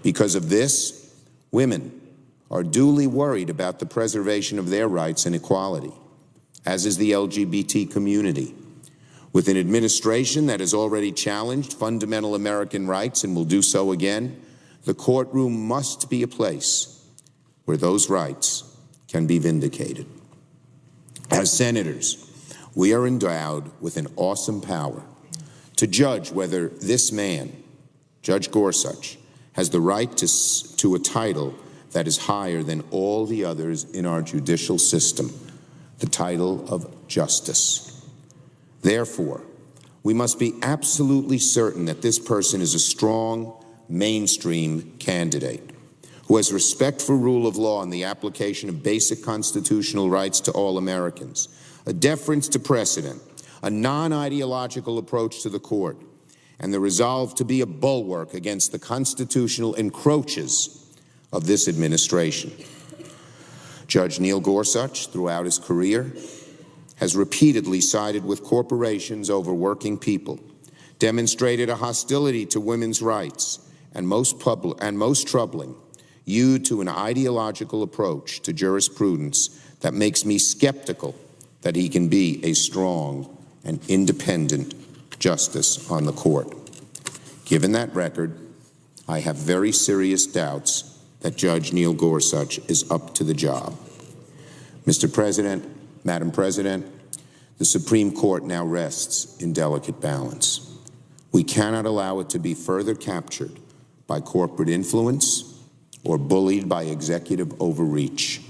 Because of this, women are duly worried about the preservation of their rights and equality, as is the LGBT community. With an administration that has already challenged fundamental American rights and will do so again, the courtroom must be a place where those rights can be vindicated. As senators, we are endowed with an awesome power to judge whether this man, Judge Gorsuch, has the right to a title that is higher than all the others in our judicial system, the title of justice. Therefore, we must be absolutely certain that this person is a strong, mainstream candidate who has respect for rule of law and the application of basic constitutional rights to all Americans, a deference to precedent, a non-ideological approach to the court, and the resolve to be a bulwark against the constitutional encroaches of this administration. Judge Neil Gorsuch, throughout his career, has repeatedly sided with corporations over working people, demonstrated a hostility to women's rights, and most troubling, yielded to an ideological approach to jurisprudence that makes me skeptical that he can be a strong and independent justice on the court. Given that record, I have very serious doubts that Judge Neil Gorsuch is up to the job. Mr. President, Madam President, the Supreme Court now rests in delicate balance. We cannot allow it to be further captured by corporate influence or bullied by executive overreach.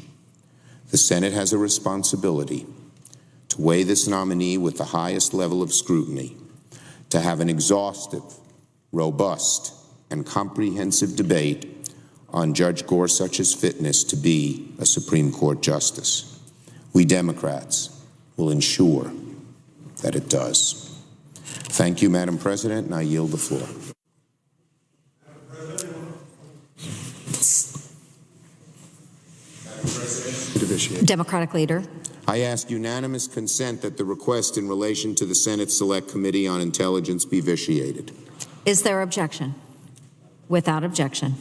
The Senate has a responsibility to weigh this nominee with the highest level of scrutiny, to have an exhaustive, robust, and comprehensive debate on Judge Gorsuch's fitness to be a Supreme Court justice. We Democrats will ensure that it does. Thank you, Madam President, and I yield the floor. Democratic Leader. I ask unanimous consent that the request in relation to the Senate Select Committee on Intelligence be vitiated. Is there objection? Without objection.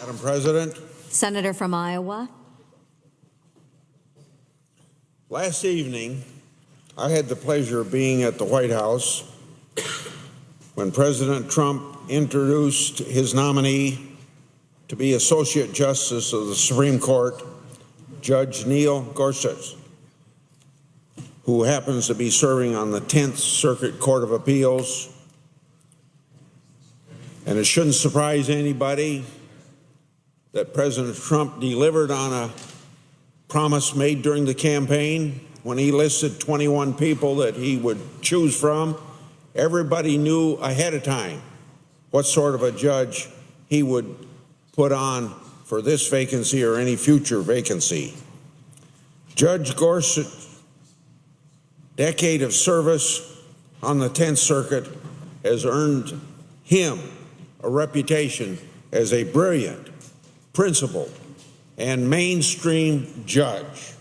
Madam President. Senator from Iowa. Last evening, I had the pleasure of being at the White House when President Trump introduced his nominee to be Associate Justice of the Supreme Court, Judge Neil Gorsuch, who happens to be serving on the 10th Circuit Court of Appeals. And it shouldn't surprise anybody that President Trump delivered on a promise made during the campaign when he listed 21 people that he would choose from. Everybody knew ahead of time what sort of a judge he would put on for this vacancy or any future vacancy. Judge Gorsuch's decade of service on the 10th Circuit has earned him a reputation as a brilliant principled, and mainstream judge.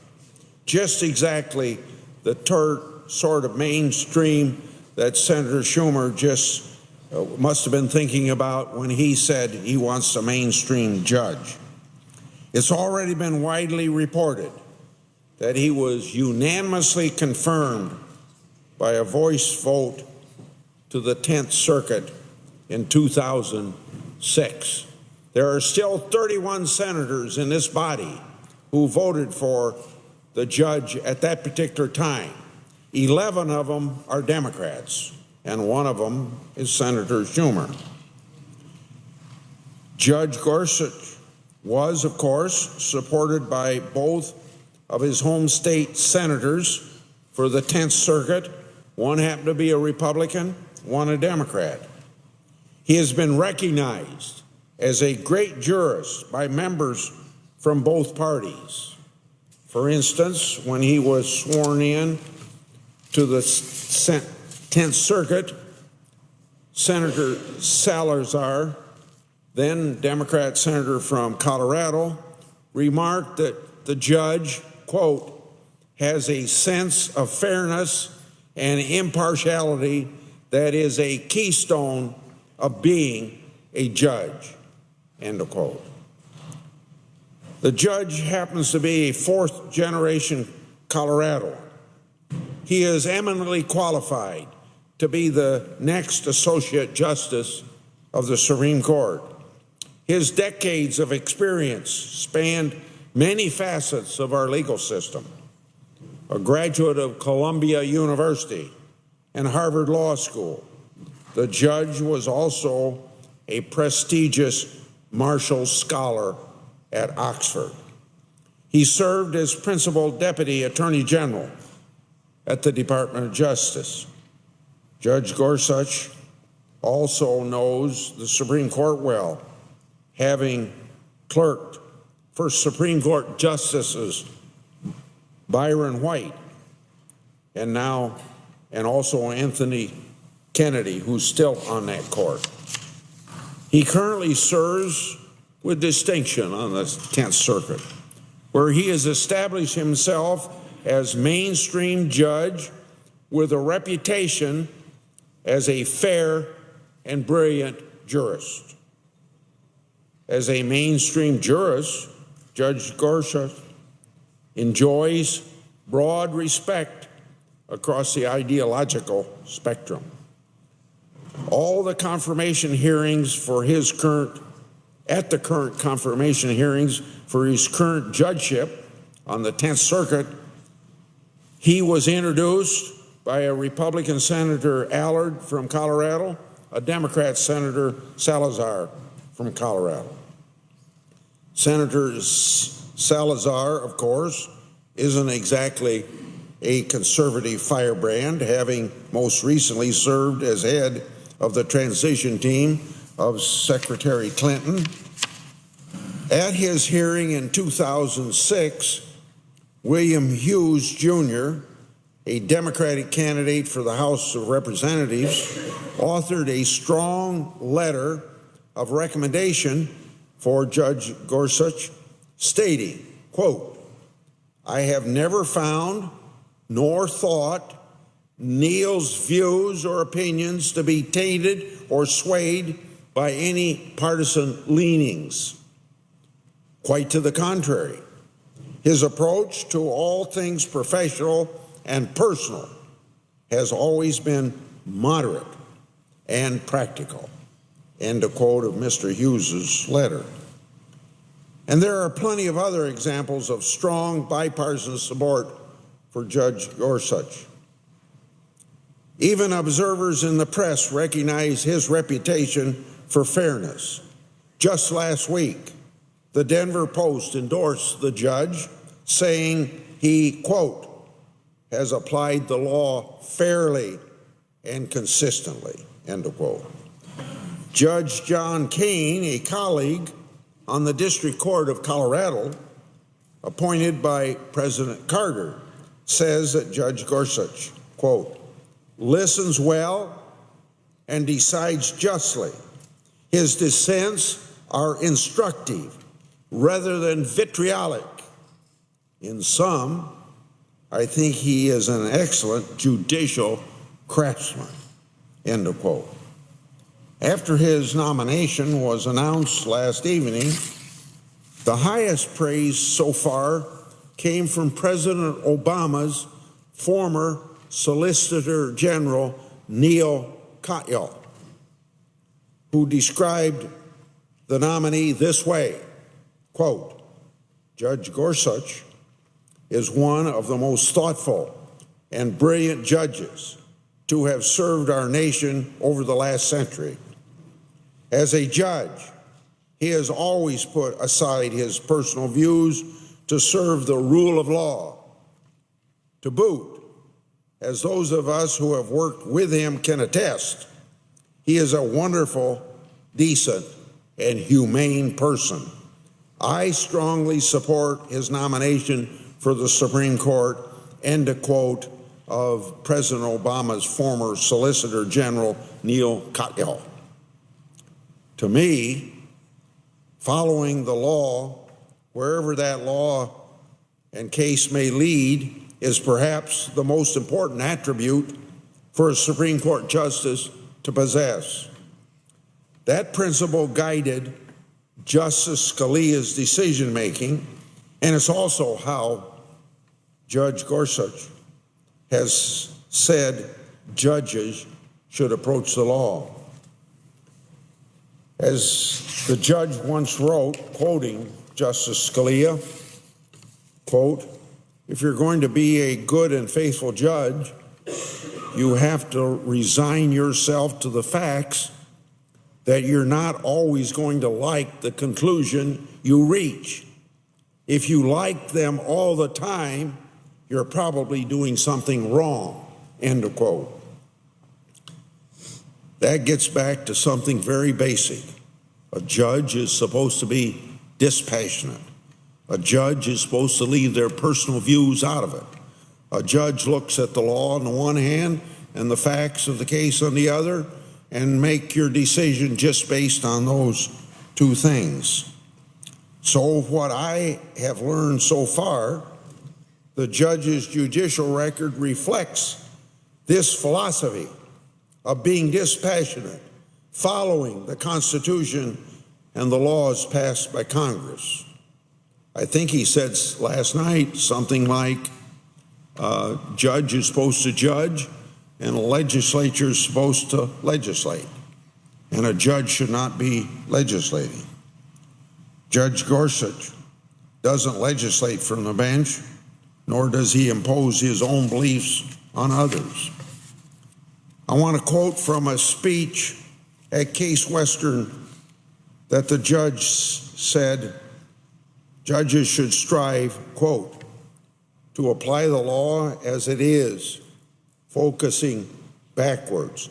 Just exactly the sort of mainstream that Senator Schumer just must have been thinking about when he said he wants a mainstream judge. It's already been widely reported that he was unanimously confirmed by a voice vote to the 10th Circuit in 2006. There are still 31 senators in this body who voted for the judge at that particular time. 11 of them are Democrats, and one of them is Senator Schumer. Judge Gorsuch was, of course, supported by both of his home state senators for the 10th Circuit. One happened to be a Republican, one a Democrat. He has been recognized as a great jurist by members from both parties. For instance, when he was sworn in to the 10th Circuit, Senator Salazar, then Democrat senator from Colorado, remarked that the judge, quote, has a sense of fairness and impartiality that is a keystone of being a judge, end of quote. The judge happens to be a fourth-generation Colorado. He is eminently qualified to be the next Associate Justice of the Supreme Court. His decades of experience spanned many facets of our legal system. A graduate of Columbia University and Harvard Law School, the judge was also a prestigious Marshall Scholar at Oxford. He served as Principal Deputy Attorney General at the Department of Justice. Judge Gorsuch also knows the Supreme Court well, having clerked for Supreme Court Justices Byron White and also Anthony Kennedy, who's still on that court. He currently serves with distinction on the 10th Circuit, where he has established himself as mainstream judge with a reputation as a fair and brilliant jurist. As a mainstream jurist, Judge Gorsuch enjoys broad respect across the ideological spectrum. All the confirmation hearings for his current confirmation hearings for his current judgeship on the 10th Circuit, he was introduced by a Republican Senator Allard from Colorado, a Democrat Senator Salazar from Colorado. Senator Salazar, of course, isn't exactly a conservative firebrand, having most recently served as head of the transition team of Secretary Clinton. At his hearing in 2006, William Hughes, Jr., a Democratic candidate for the House of Representatives, authored a strong letter of recommendation for Judge Gorsuch, stating, quote, I have never found nor thought Neil's views or opinions to be tainted or swayed by any partisan leanings. Quite to the contrary, his approach to all things professional and personal has always been moderate and practical. End of quote of Mr. Hughes's letter. And there are plenty of other examples of strong bipartisan support for Judge Gorsuch. Even observers in the press recognize his reputation for fairness. Just last week, the Denver Post endorsed the judge, saying he, quote, has applied the law fairly and consistently, end of quote. Judge John Kane, a colleague on the District Court of Colorado, appointed by President Carter, says that Judge Gorsuch, quote, listens well and decides justly. His dissents are instructive rather than vitriolic. In sum, I think he is an excellent judicial craftsman, end of quote. After his nomination was announced last evening, the highest praise so far came from President Obama's former Solicitor General, Neil Katyal, who described the nominee this way, quote, Judge Gorsuch is one of the most thoughtful and brilliant judges to have served our nation over the last century. As a judge, he has always put aside his personal views to serve the rule of law. To boot, as those of us who have worked with him can attest, he is a wonderful, decent, and humane person. I strongly support his nomination for the Supreme Court, end of quote of President Obama's former Solicitor General, Neil Katyal. To me, following the law, wherever that law and case may lead, is perhaps the most important attribute for a Supreme Court justice to possess. That principle guided Justice Scalia's decision-making, and it's also how Judge Gorsuch has said judges should approach the law. As the judge once wrote, quoting Justice Scalia, quote, if you're going to be a good and faithful judge, you have to resign yourself to the facts that you're not always going to like the conclusion you reach. If you like them all the time, you're probably doing something wrong, end of quote. That gets back to something very basic. A judge is supposed to be dispassionate. A judge is supposed to leave their personal views out of it. A judge looks at the law on the one hand and the facts of the case on the other and make your decision just based on those two things. So what I have learned so far, the judge's judicial record reflects this philosophy of being dispassionate, following the Constitution and the laws passed by Congress. I think he said last night something like, judge is supposed to judge and a legislature is supposed to legislate, and a judge should not be legislating. Judge Gorsuch doesn't legislate from the bench, nor does he impose his own beliefs on others. I want to quote from a speech at Case Western that the judge said, judges should strive, quote, to apply the law as it is, focusing backwards,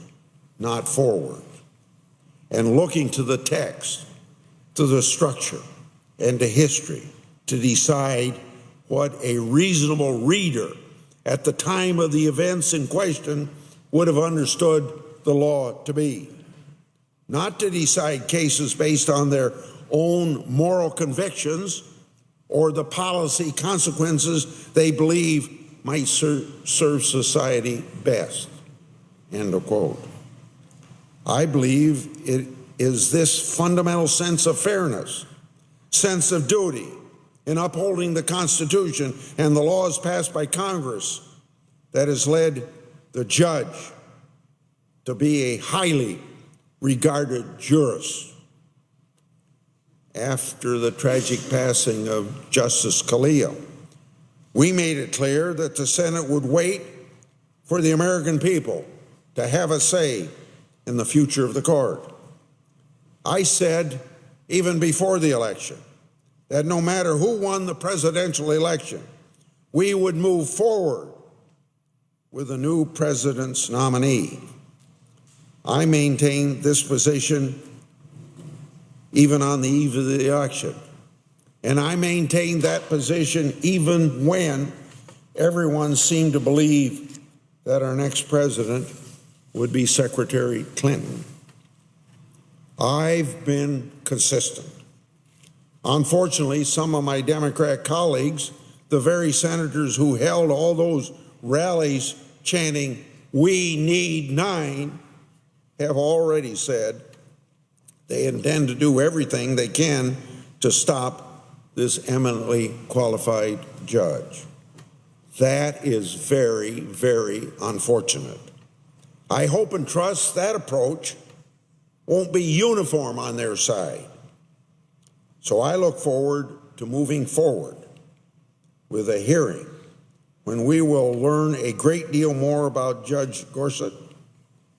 not forward, and looking to the text, to the structure, and to history to decide what a reasonable reader at the time of the events in question would have understood the law to be. Not to decide cases based on their own moral convictions or the policy consequences they believe might serve society best, end of quote. I believe it is this fundamental sense of fairness, sense of duty in upholding the Constitution and the laws passed by Congress that has led the judge to be a highly regarded jurist. After the tragic passing of Justice Scalia, we made it clear that the Senate would wait for the American people to have a say in the future of the court. I said, even before the election, that no matter who won the presidential election, we would move forward with a new president's nominee. I maintained this position even on the eve of the election. And I maintained that position even when everyone seemed to believe that our next president would be Secretary Clinton. I've been consistent. Unfortunately, some of my Democrat colleagues, the very senators who held all those rallies chanting, "We need 9, have already said they intend to do everything they can to stop this eminently qualified judge. That is very, very unfortunate. I hope and trust that approach won't be uniform on their side. So I look forward to moving forward with a hearing when we will learn a great deal more about Judge Gorsuch,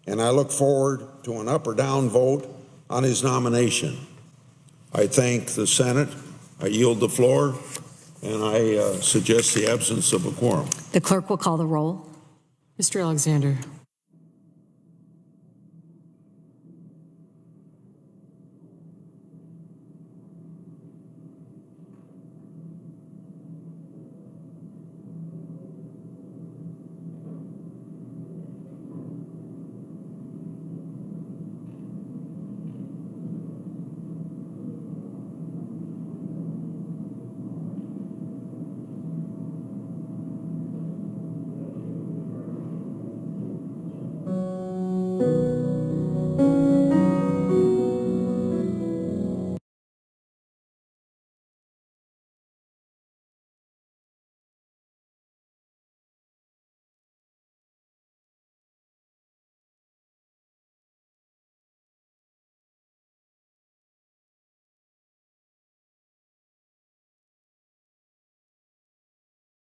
and I look forward to an up or down vote on his nomination. I thank the Senate. I yield the floor, and I suggest the absence of a quorum. The clerk will call the roll. Mr. Alexander.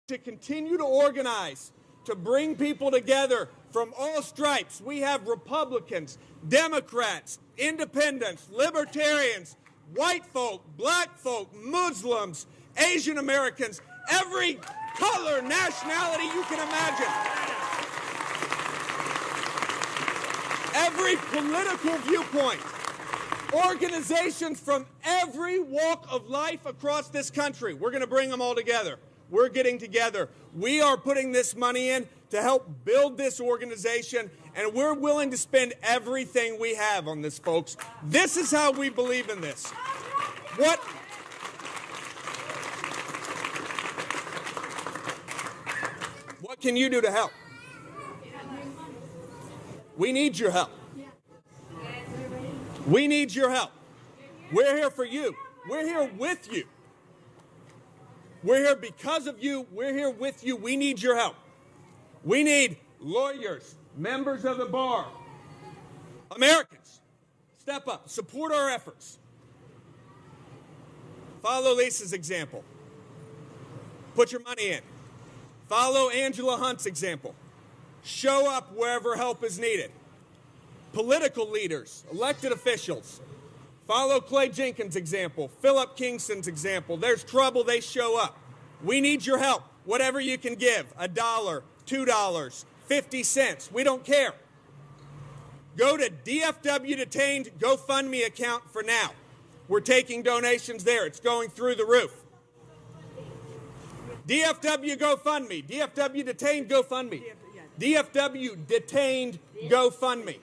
To continue to organize, to bring people together from all stripes. We have Republicans, Democrats, independents, libertarians, white folk, black folk, Muslims, Asian Americans, every color, nationality you can imagine. Every political viewpoint. Organizations from every walk of life across this country. We're going to bring them all together. We're getting together. We are putting this money in to help build this organization, and we're willing to spend everything we have on this, folks. This is how we believe in this. What can you do to help? We need your help. We need your help. We're here for you. We're here with you. We're here because of you. We're here with you. We need your help. We need lawyers, members of the bar, Americans. Step up. Support our efforts. Follow Lisa's example. Put your money in. Follow Angela Hunt's example. Show up wherever help is needed. Political leaders, elected officials. Follow Clay Jenkins' example, Philip Kingston's example. There's trouble, they show up. We need your help, whatever you can give, $1, $2, 50 cents, we don't care. Go to DFW Detained GoFundMe account for now. We're taking donations there, it's going through the roof. DFW GoFundMe, DFW Detained GoFundMe, DFW Detained GoFundMe,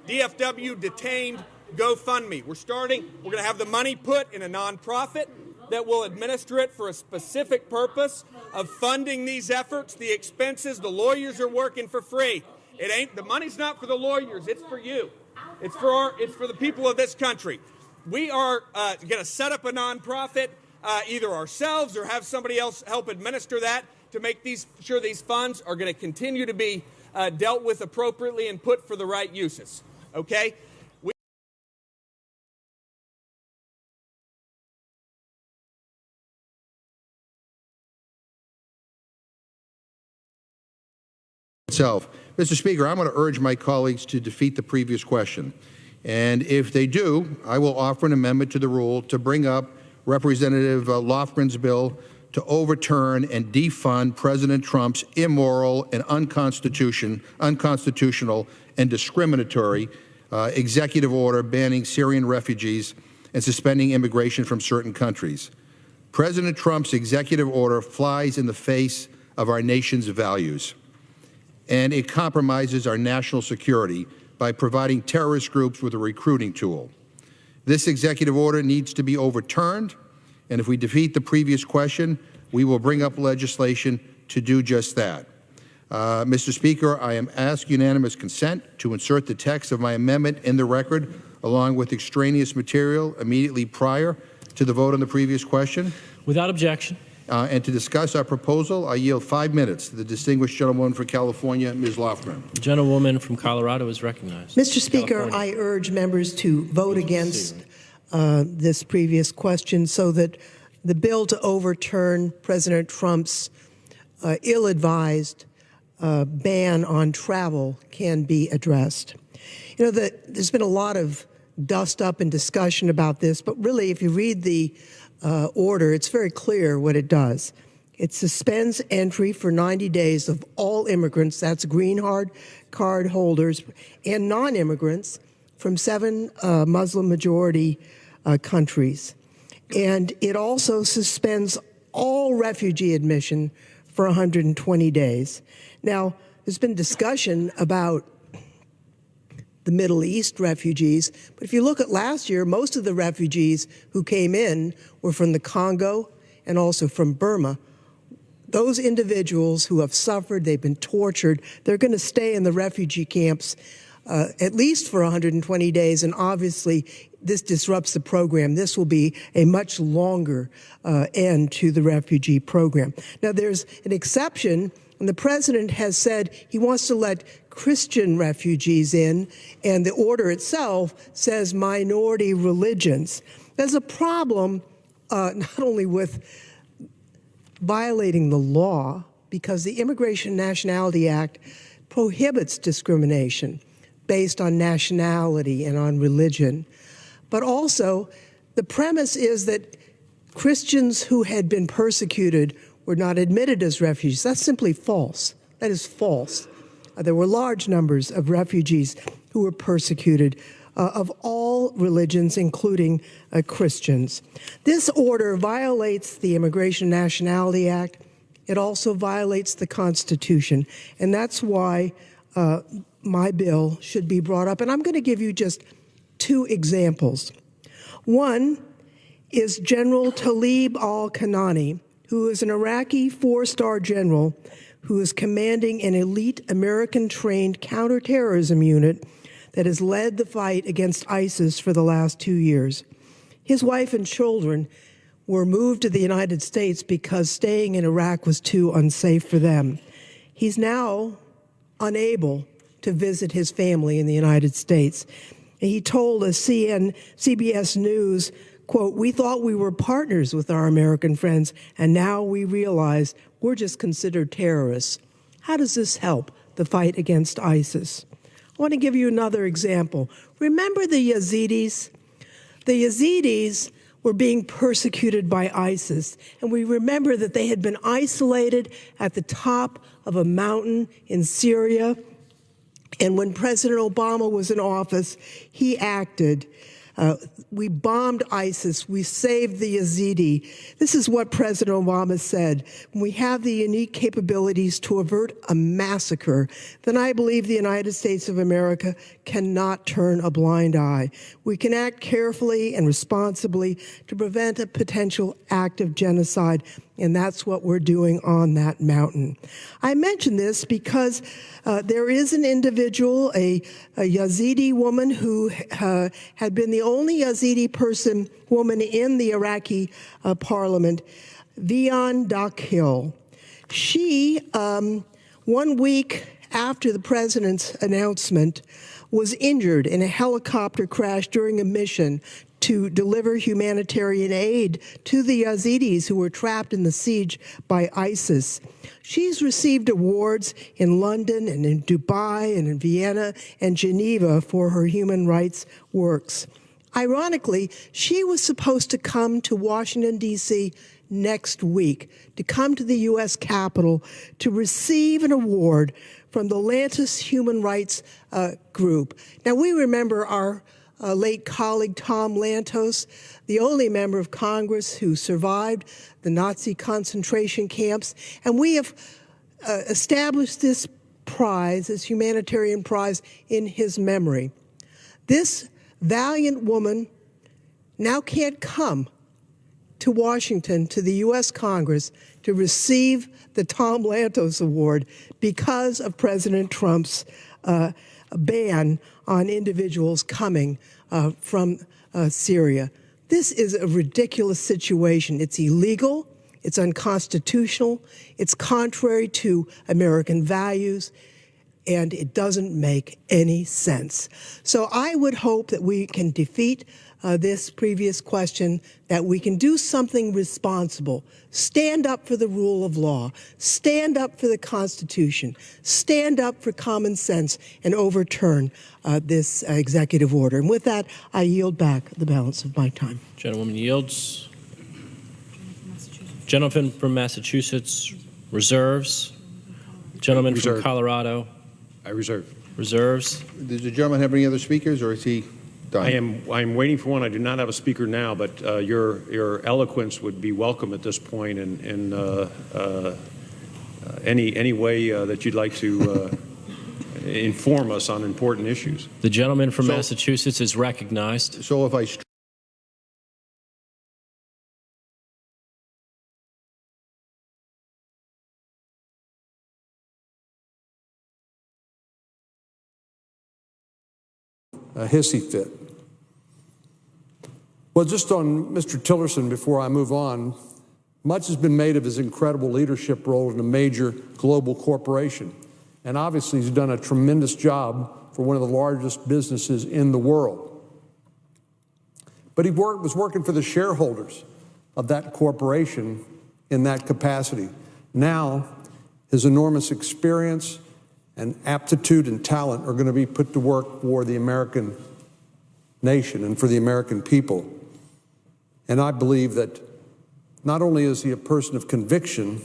DFW Detained GoFundMe. We're going to have the money put in a nonprofit that will administer it for a specific purpose of funding these efforts, the expenses. The lawyers are working for free. The money's not for the lawyers, it's for you. It's for the people of this country. We are going to set up a nonprofit, either ourselves or have somebody else help administer that to make sure these funds are going to continue to be dealt with appropriately and put for the right uses. Okay? Itself. Mr. Speaker, I'm going to urge my colleagues to defeat the previous question. And if they do, I will offer an amendment to the rule to bring up Representative Lofgren's bill to overturn and defund President Trump's immoral and unconstitutional and discriminatory executive order banning Syrian refugees and suspending immigration from certain countries. President Trump's executive order flies in the face of our nation's values, and it compromises our national security by providing terrorist groups with a recruiting tool. This executive order needs to be overturned, And if we defeat the previous question, we will bring up legislation to do just that. Mr. Speaker, I am asking unanimous consent to insert the text of my amendment in the record along with extraneous material immediately prior to the vote on the previous question. Without objection. And to discuss our proposal, I yield 5 minutes to the distinguished gentlewoman from California, Ms. Lofgren. The gentlewoman from Colorado is recognized. Mr. Speaker, California. I urge members to vote against this previous question so that the bill to overturn President Trump's ill-advised ban on travel can be addressed. You know, there's been a lot of dust up and discussion about this, but really, if you read the order, it's very clear what it does. It suspends entry for 90 days of all immigrants, that's green card holders, and non-immigrants from 7 Muslim-majority countries. And it also suspends all refugee admission for 120 days. Now, there's been discussion about the Middle East refugees, but if you look at last year, most of the refugees who came in were from the Congo and also from Burma. Those individuals who have suffered, they've been tortured, they're going to stay in the refugee camps at least for 120 days, and obviously this disrupts the program. This will be a much longer end to the refugee program. Now, there's an exception, and the president has said he wants to let Christian refugees in, and the order itself says minority religions. There's a problem not only with violating the law, because the Immigration and Nationality Act prohibits discrimination based on nationality and on religion, but also the premise is that Christians who had been persecuted were not admitted as refugees. That's simply false. That is false. There were large numbers of refugees who were persecuted of all religions, including Christians. This order violates the Immigration and Nationality Act. It also violates the Constitution, and that's why my bill should be brought up. And I'm going to give you just 2 examples. One is General Talib al-Kanani, who is an Iraqi 4-star general who is commanding an elite American-trained counterterrorism unit that has led the fight against ISIS for the last 2 years. His wife and children were moved to the United States because staying in Iraq was too unsafe for them. He's now unable to visit his family in the United States. And he told a CBS News, quote, "We thought we were partners with our American friends, and now we realize we're just considered terrorists." How does this help the fight against ISIS? I want to give you another example. Remember the Yazidis? The Yazidis were being persecuted by ISIS, and we remember that they had been isolated at the top of a mountain in Syria. And when President Obama was in office, he acted. We bombed ISIS. We saved the Yazidi. This is what President Obama said. When we have the unique capabilities to avert a massacre, then I believe the United States of America cannot turn a blind eye. We can act carefully and responsibly to prevent a potential act of genocide, and that's what we're doing on that mountain. I mention this because there is an individual, a Yazidi woman who had been the only Yazidi woman in the Iraqi parliament, Vian Dakhil. She, 1 week after the president's announcement, was injured in a helicopter crash during a mission to deliver humanitarian aid to the Yazidis who were trapped in the siege by ISIS. She's received awards in London and in Dubai and in Vienna and Geneva for her human rights works. Ironically, she was supposed to come to Washington, D.C. next week, to come to the U.S. Capitol to receive an award from the Lantis Human Rights Group. Now, we remember our late colleague Tom Lantos, the only member of Congress who survived the Nazi concentration camps, and we have established this prize, this humanitarian prize, in his memory. This valiant woman now can't come to Washington, to the U.S. Congress, to receive the Tom Lantos Award because of President Trump's ban on individuals coming from Syria. This is a ridiculous situation. It's illegal. It's unconstitutional. It's contrary to American values. And it doesn't make any sense. So I would hope that we can defeat this previous question, that we can do something responsible, stand up for the rule of law, stand up for the Constitution, stand up for common sense, and overturn this executive order. And with that, I yield back the balance of my time. Gentlewoman yields. Gentleman from Massachusetts reserves. Gentleman from Colorado. I reserve. Reserves. Does the gentleman have any other speakers, or is he done? I'm waiting for one. I do not have a speaker now, but your eloquence would be welcome at this point, and any way that you'd like to inform us on important issues. The gentleman from Massachusetts is recognized. So if I a hissy fit. Well, just on Mr. Tillerson, before I move on, much has been made of his incredible leadership role in a major global corporation. And obviously, he's done a tremendous job for one of the largest businesses in the world. But he was working for the shareholders of that corporation in that capacity. Now, his enormous experience and aptitude and talent are going to be put to work for the American nation and for the American people. And I believe that not only is he a person of conviction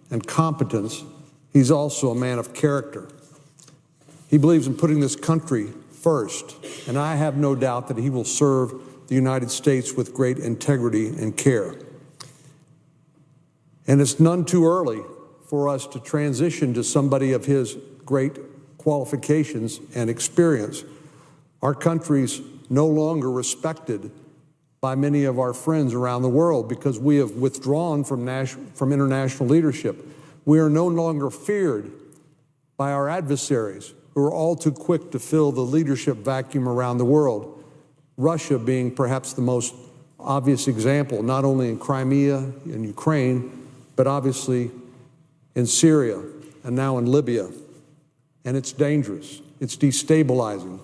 and competence, he's also a man of character. He believes in putting this country first, and I have no doubt that he will serve the United States with great integrity and care. And it's none too early for us to transition to somebody of his great qualifications and experience. Our country's no longer respected by many of our friends around the world because we have withdrawn from international leadership. We are no longer feared by our adversaries who are all too quick to fill the leadership vacuum around the world. Russia being perhaps the most obvious example, not only in Crimea and Ukraine, but obviously in Syria and now in Libya. And it's dangerous. It's destabilizing.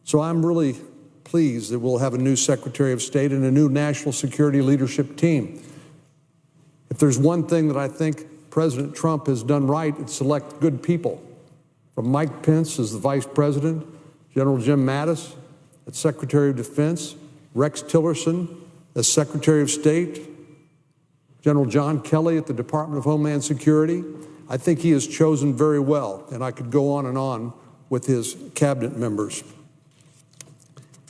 So I'm really pleased that we'll have a new Secretary of State and a new national security leadership team. If there's one thing that I think President Trump has done right, it's select good people. From Mike Pence as the Vice President, General Jim Mattis as Secretary of Defense, Rex Tillerson as Secretary of State, General John Kelly at the Department of Homeland Security. I think he has chosen very well, and I could go on with his cabinet members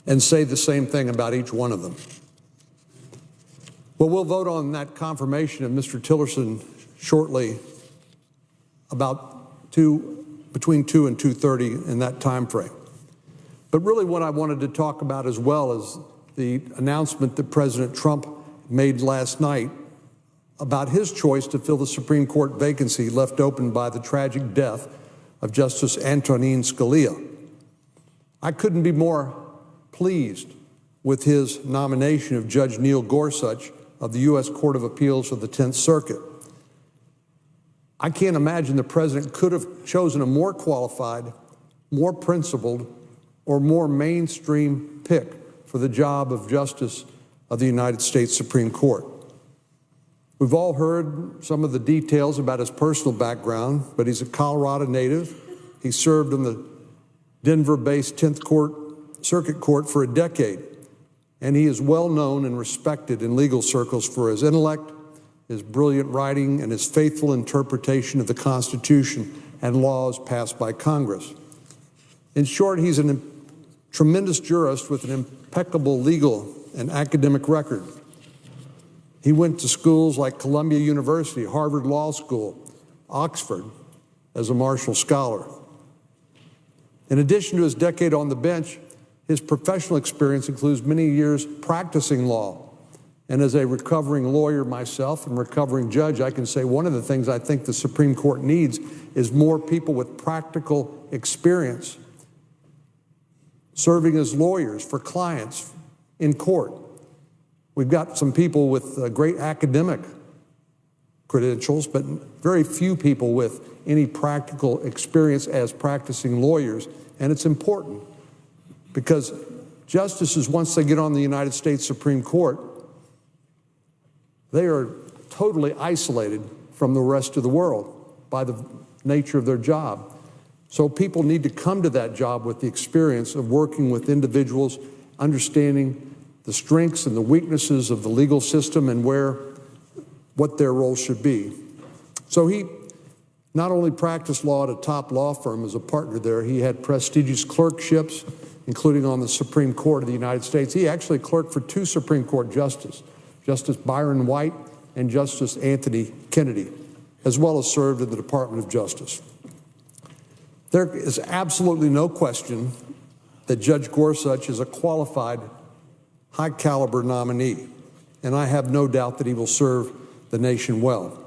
and say the same thing about each one of them. Well, we'll vote on that confirmation of Mr. Tillerson shortly, between 2 and 2:30 in that time frame. But really what I wanted to talk about as well is the announcement that President Trump made last night about his choice to fill the Supreme Court vacancy left open by the tragic death of Justice Antonin Scalia. I couldn't be more pleased with his nomination of Judge Neil Gorsuch of the U.S. Court of Appeals for the 10th Circuit. I can't imagine the president could have chosen a more qualified, more principled, or more mainstream pick for the job of Justice of the United States Supreme Court. We've all heard some of the details about his personal background, but he's a Colorado native. He served in the Denver-based 10th Circuit Court for a decade, and he is well known and respected in legal circles for his intellect, his brilliant writing, and his faithful interpretation of the Constitution and laws passed by Congress. In short, he's a tremendous jurist with an impeccable legal and academic record. He went to schools like Columbia University, Harvard Law School, Oxford as a Marshall Scholar. In addition to his decade on the bench, his professional experience includes many years practicing law And as a recovering lawyer myself and recovering judge, I can say one of the things I think the Supreme Court needs is more people with practical experience serving as lawyers for clients in court. We've got some people with great academic credentials, but very few people with any practical experience as practicing lawyers. And it's important because justices, once they get on the United States Supreme Court, they are totally isolated from the rest of the world by the nature of their job. So people need to come to that job with the experience of working with individuals, understanding the strengths and the weaknesses of the legal system and what their role should be. So he not only practiced law at a top law firm as a partner there, he had prestigious clerkships, including on the Supreme Court of the United States. He actually clerked for 2 Supreme Court justices, Justice Byron White and Justice Anthony Kennedy, as well as served in the Department of Justice. There is absolutely no question that Judge Gorsuch is a qualified, high-caliber nominee, and I have no doubt that he will serve the nation well.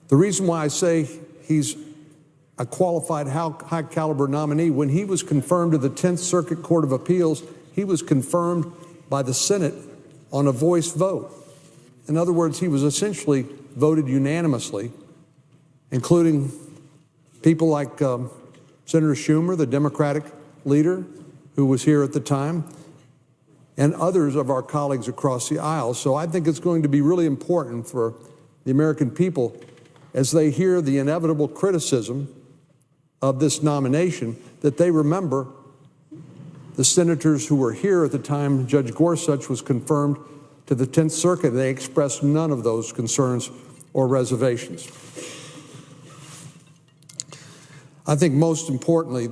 The reason why I say he's a qualified, high-caliber nominee, when he was confirmed to the 10th Circuit Court of Appeals, he was confirmed by the Senate on a voice vote. In other words, he was essentially voted unanimously, including people like Senator Schumer, the Democratic leader who was here at the time, and others of our colleagues across the aisle. So I think it's going to be really important for the American people as they hear the inevitable criticism of this nomination that they remember the senators who were here at the time Judge Gorsuch was confirmed to the 10th Circuit. They expressed none of those concerns or reservations. I think most importantly,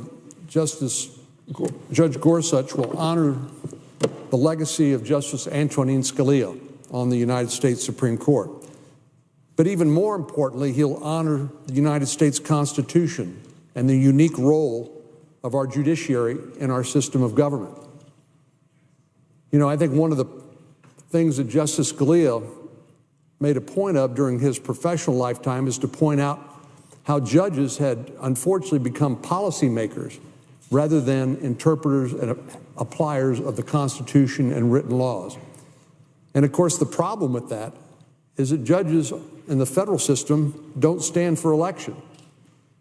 Judge Gorsuch will honor the legacy of Justice Antonin Scalia on the United States Supreme Court. But even more importantly, he'll honor the United States Constitution and the unique role of our judiciary in our system of government. You know, I think one of the things that Justice Scalia made a point of during his professional lifetime is to point out how judges had unfortunately become policymakers rather than interpreters and appliers of the Constitution and written laws. And of course, the problem with that is that judges in the federal system don't stand for election.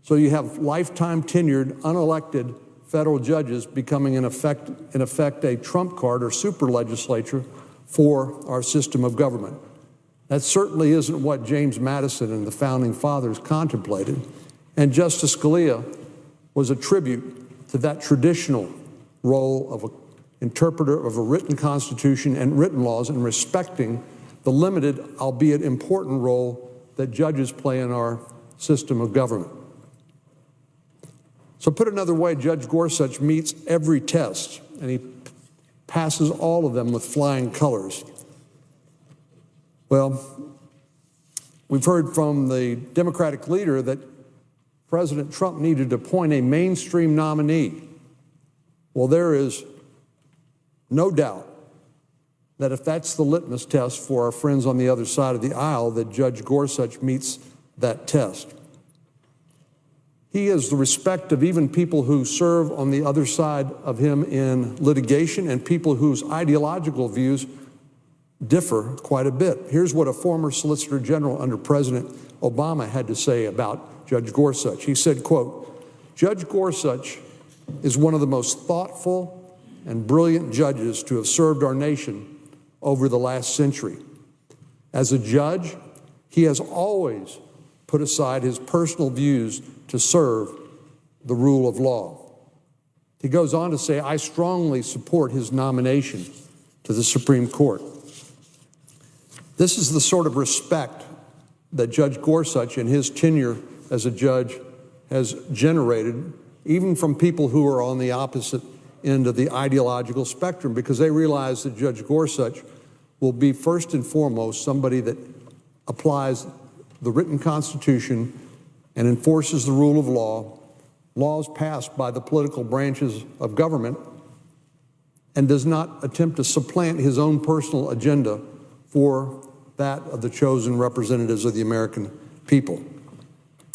So you have lifetime tenured, unelected federal judges becoming in effect a trump card or super legislature for our system of government. That certainly isn't what James Madison and the Founding Fathers contemplated. And Justice Scalia was a tribute to that traditional role of an interpreter of a written Constitution and written laws and respecting the limited, albeit important, role that judges play in our system of government. So put another way, Judge Gorsuch meets every test, and he passes all of them with flying colors. Well, we've heard from the Democratic leader that President Trump needed to appoint a mainstream nominee. Well, there is no doubt that if that's the litmus test for our friends on the other side of the aisle, that Judge Gorsuch meets that test. He has the respect of even people who serve on the other side of him in litigation and people whose ideological views differ quite a bit. Here's what a former Solicitor General under President Obama had to say about Judge Gorsuch. He said, quote, "Judge Gorsuch is one of the most thoughtful and brilliant judges to have served our nation over the last century. As a judge, he has always put aside his personal views to serve the rule of law." He goes on to say, "I strongly support his nomination to the Supreme Court." This is the sort of respect that Judge Gorsuch in his tenure as a judge has generated, even from people who are on the opposite end of the ideological spectrum, because they realize that Judge Gorsuch will be first and foremost somebody that applies the written Constitution and enforces the rule of law, laws passed by the political branches of government, and does not attempt to supplant his own personal agenda for that of the chosen representatives of the American people.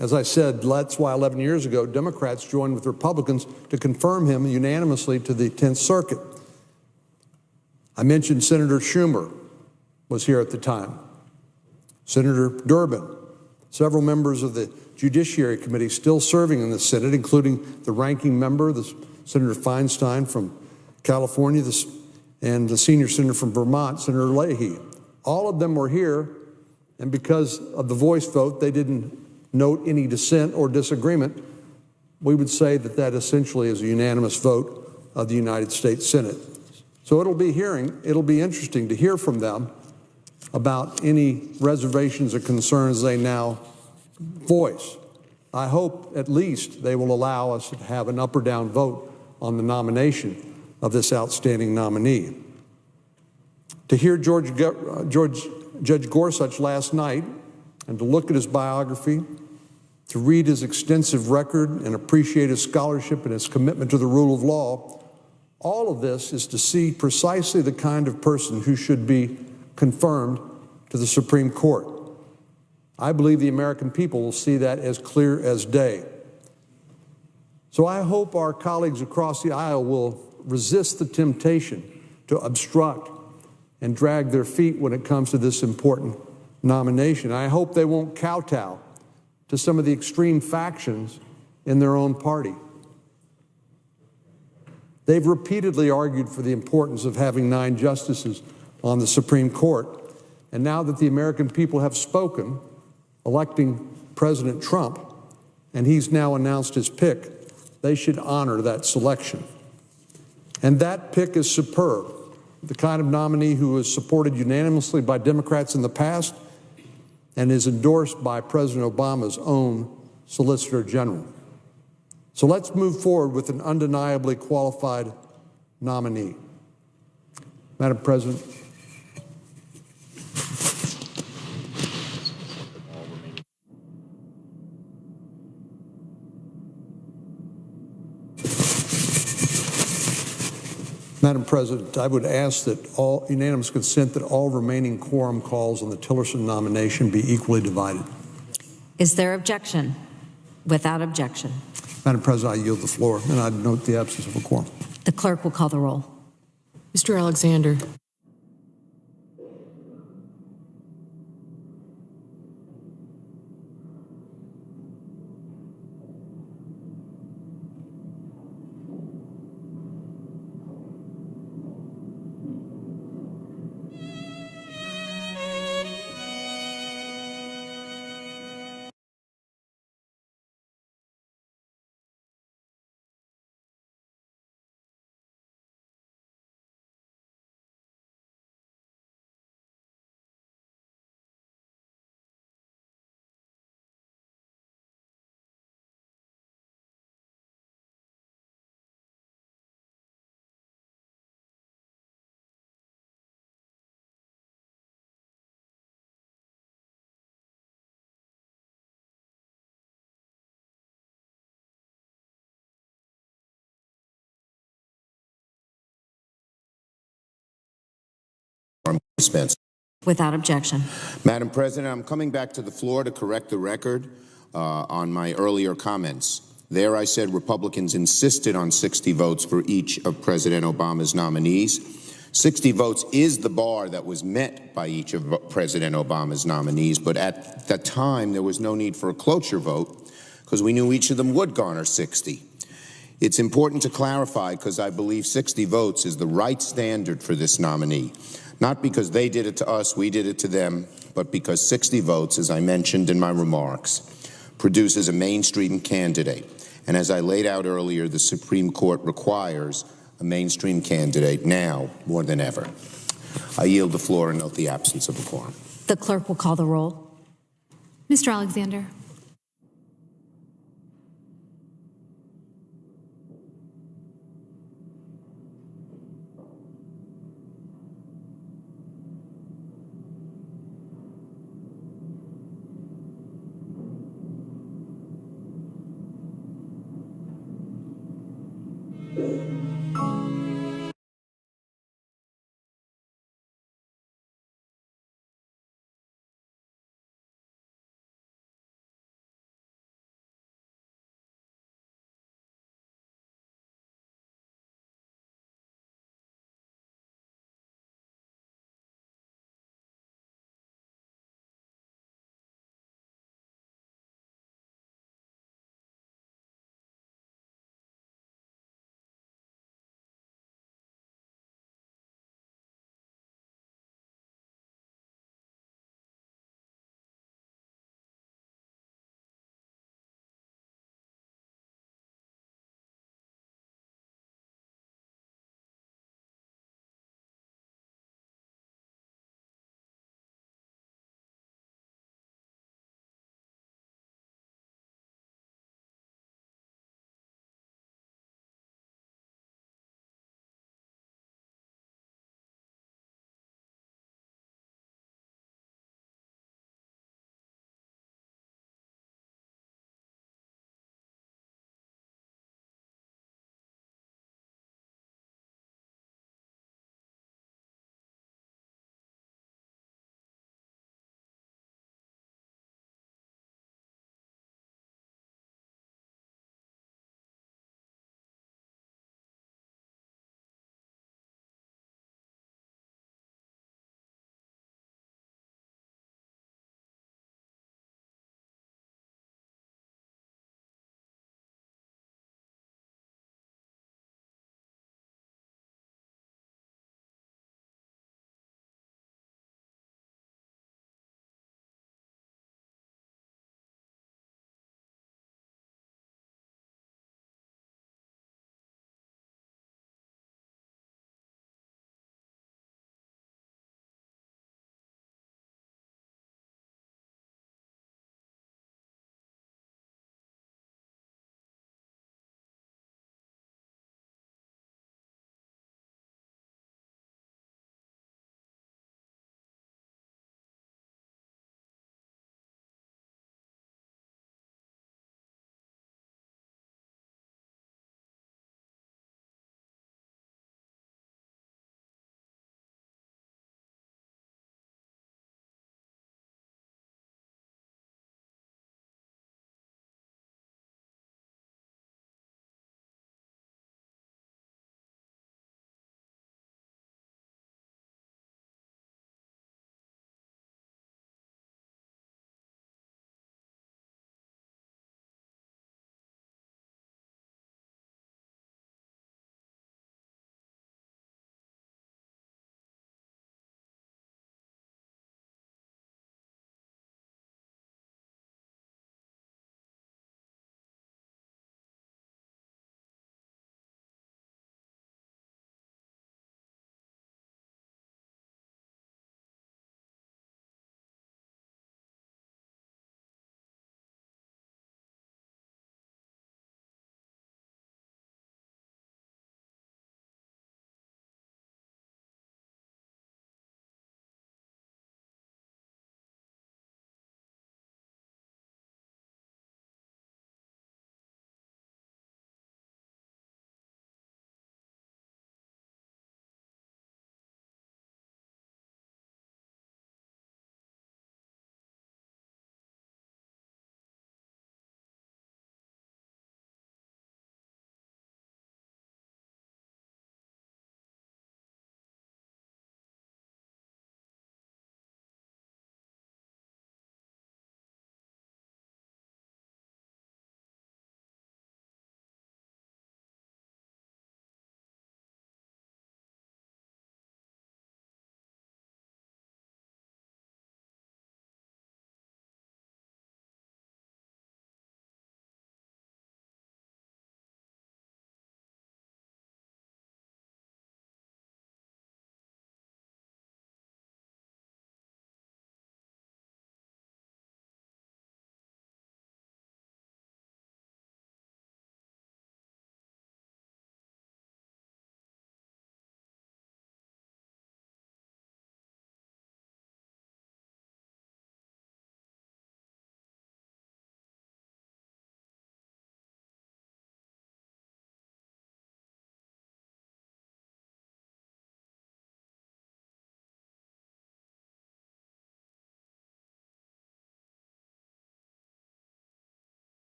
As I said, that's why 11 years ago, Democrats joined with Republicans to confirm him unanimously to the 10th Circuit. I mentioned Senator Schumer was here at the time, Senator Durbin, several members of the Judiciary Committee still serving in the Senate, including the ranking member, Senator Feinstein from California, and the senior senator from Vermont, Senator Leahy. All of them were here, and because of the voice vote, they didn't note any dissent or disagreement. We would say that that essentially is a unanimous vote of the United States Senate. So it'll be interesting to hear from them about any reservations or concerns they now voice. I hope at least they will allow us to have an up or down vote on the nomination of this outstanding nominee. To hear Judge Gorsuch last night and to look at his biography, to read his extensive record and appreciate his scholarship and his commitment to the rule of law, all of this is to see precisely the kind of person who should be confirmed to the Supreme Court. I believe the American people will see that as clear as day. So I hope our colleagues across the aisle will resist the temptation to obstruct and drag their feet when it comes to this important nomination. I hope they won't kowtow to some of the extreme factions in their own party. They've repeatedly argued for the importance of having 9 justices on the Supreme Court. And now that the American people have spoken, electing President Trump, and he's now announced his pick, they should honor that selection. And that pick is superb, the kind of nominee who is supported unanimously by Democrats in the past and is endorsed by President Obama's own Solicitor General. So let's move forward with an undeniably qualified nominee. Madam President. Madam President, I would ask that all unanimous consent that all remaining quorum calls on the Tillerson nomination be equally divided. Is there objection? Without objection. Madam President, I yield the floor, and I note the absence of a quorum. The clerk will call the roll. Mr. Alexander. Dispense. Without objection. Madam President, I'm coming back to the floor to correct the record on my earlier comments. There I said Republicans insisted on 60 votes for each of President Obama's nominees. 60 votes is the bar that was met by each of President Obama's nominees, but at that time there was no need for a cloture vote because we knew each of them would garner 60. It's important to clarify because I believe 60 votes is the right standard for this nominee. Not because they did it to us, we did it to them, but because 60 votes, as I mentioned in my remarks, produces a mainstream candidate. And as I laid out earlier, the Supreme Court requires a mainstream candidate now more than ever. I yield the floor and note the absence of a quorum. The clerk will call the roll. Mr. Alexander.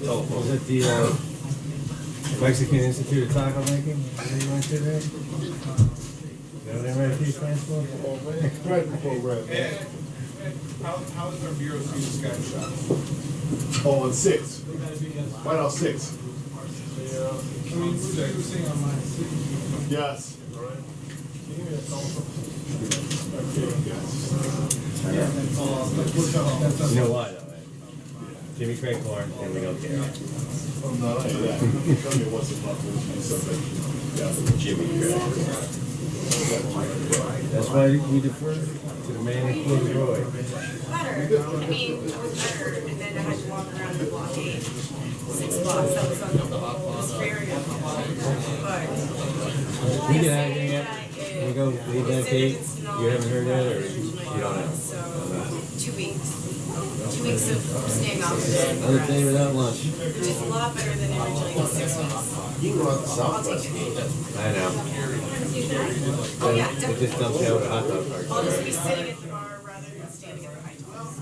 Was it the Mexican Institute of Taco Making? Did you went to there? Is that what MIT stands for? How's our bureau see the Skype shot? Oh, on 6. White House 6. Can we sing on mine? Yes. All right. Can you give me that telephone? You know why, though, right? Jimmy Craig Corn, and we don't care. Oh, no, I know that. Tell me what's the buck will be something. Yeah, Jimmy Craig. That's why we defer to the man who killed Roy. Better. I mean, it was better, and then I had to walk around the blockade. 6 blocks, that was it was very uncomfortable. But We get out of here yet? We go leave that tape? You haven't heard that, or you don't know? so 2 weeks. 2 weeks of staying off of it. Another day without lunch. Which is a lot better than originally was 6 weeks. You can go out the I'll take it. I know. Oh, yeah, It just dumps out a hot dog cart. I'll just be sitting at the bar rather than standing at the high tops.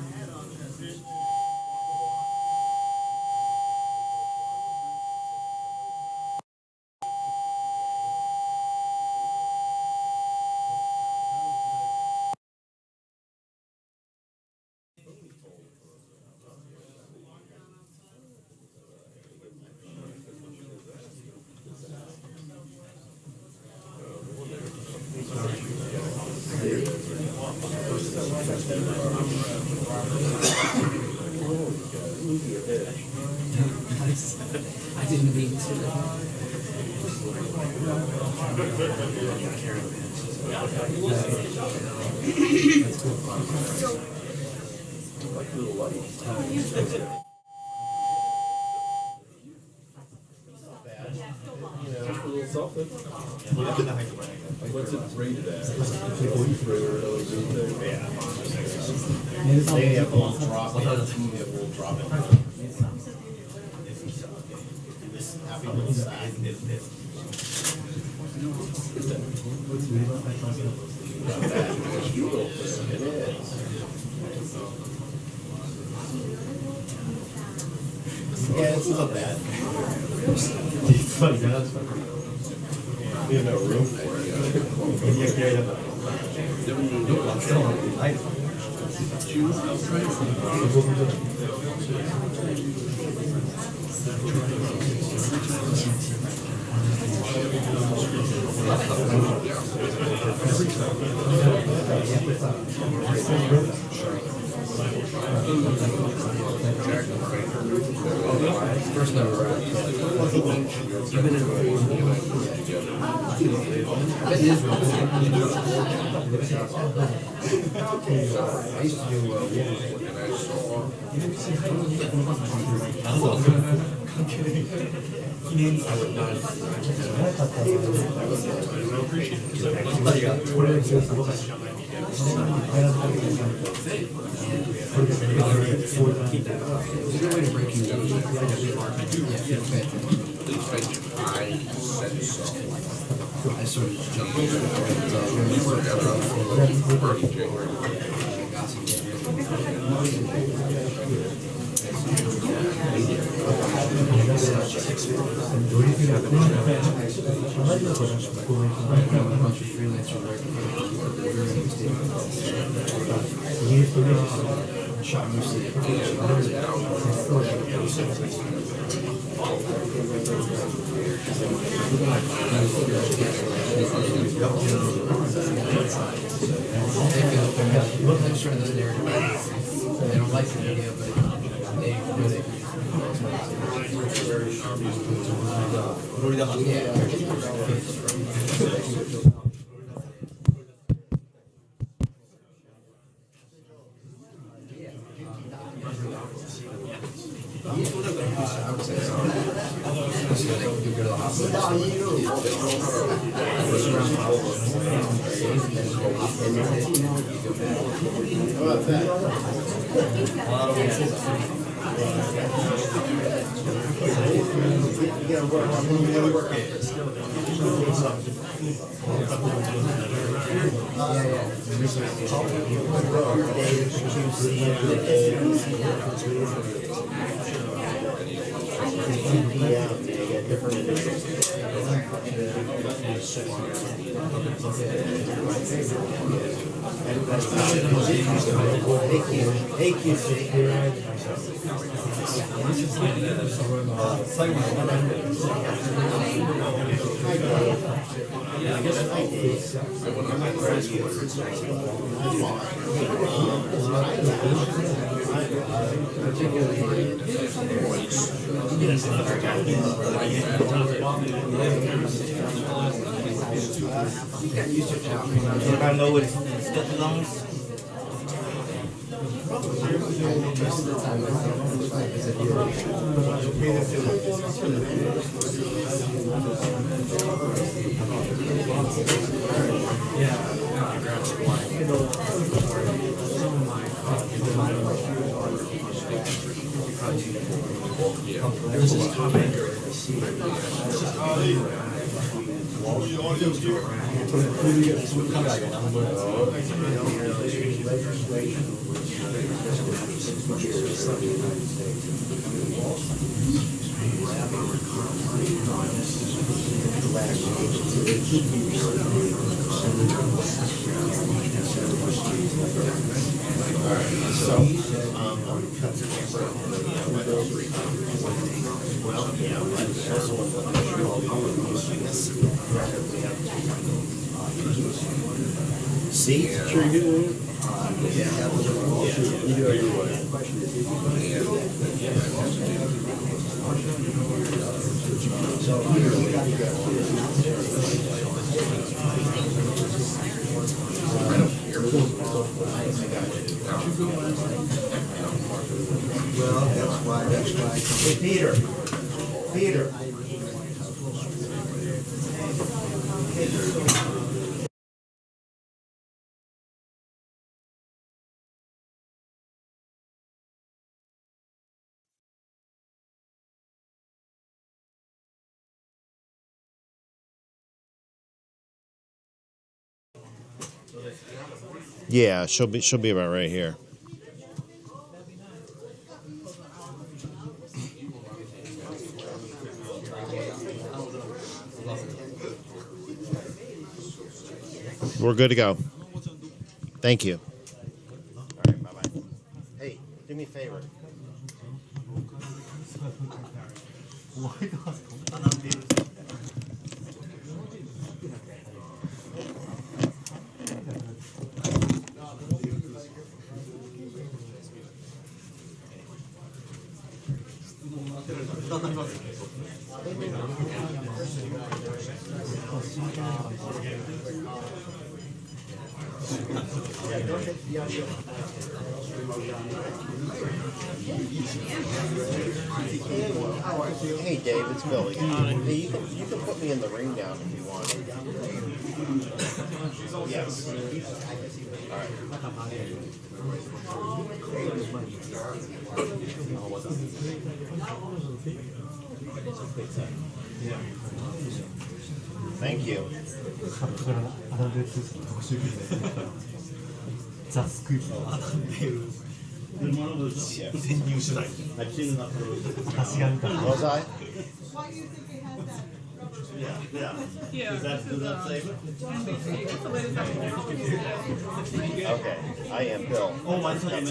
I didn't mean to. What's it rated at? They have a little drop. They have a little drop. Happy with that. Yeah, it's not bad. It's funny, that's funny. We have no room for it. Yeah, carry it up. First number. You've been in That is really I used to do and I saw I would not. It's a good way to break you down. I said so. I sort of just jumped into it. We were together on early January. They don't like the media, but they really. I know what stepping on. This is Tom Anchor. See? Sure you do. Yeah. You do every Well, that's why. Hey, Peter. Peter. Yeah, she'll be about right here. We're good to go. Thank you. All right, bye-bye. Hey, do me a favor. Hey Dave, it's Billy. Hey, you can put me in the ring down if you want. Yes. All right. Thank you. Was I? Why do you think they had that? Yeah. Does that save it? Okay, I am Bill. Oh, my son.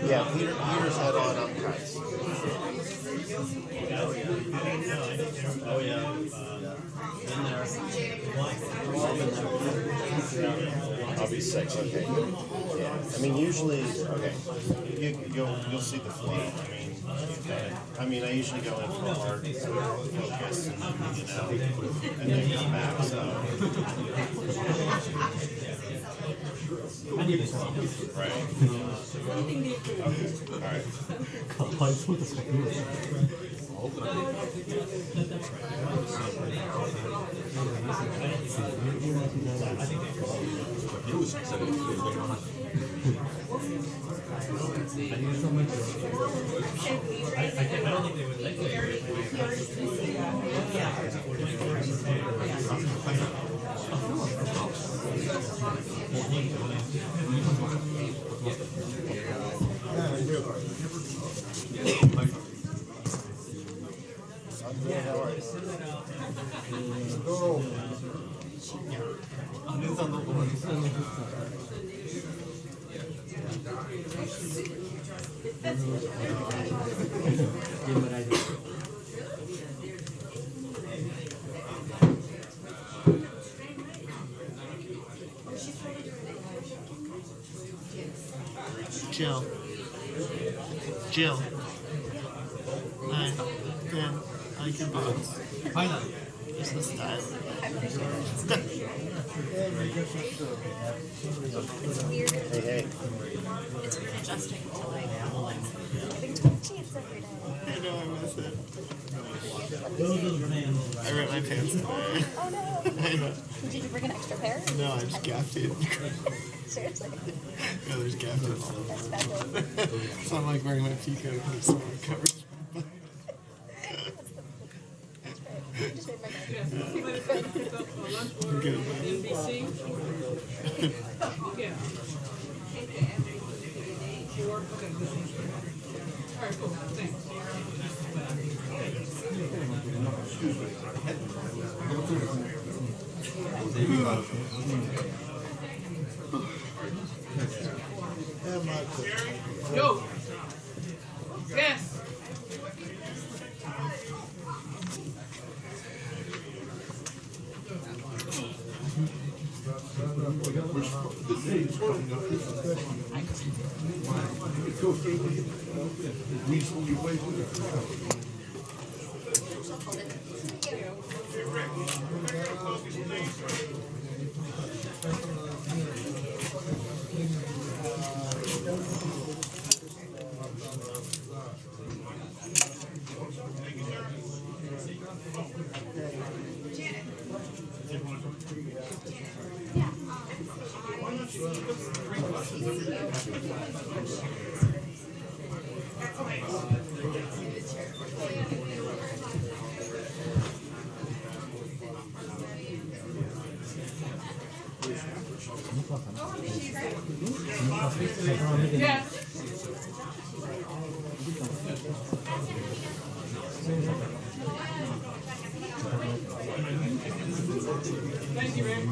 Yeah, Peter's head on kites. Oh, yeah. I'll be 6. Okay. Yeah. I mean, usually, okay. You'll see the fleet. I mean, I usually go in for a hard focus, and then come back. So. Right. Jill. Jill. Hi. Yeah. I like your boots. Hi. It's the style. Hey, hey. It's readjusting to like having 12 kids every day. I know, I miss it. I ripped my pants today. Oh no. I know. Did you bring an extra pair? No, I just gaffed it. Seriously? Yeah, there's gaff in all over. So I'm like wearing my peacoat and it's so covered. You just made my night. Good. NBC? Yeah. Sure. Okay. All right, cool. Thanks. Yo. Yes. Yes. Thank you, man.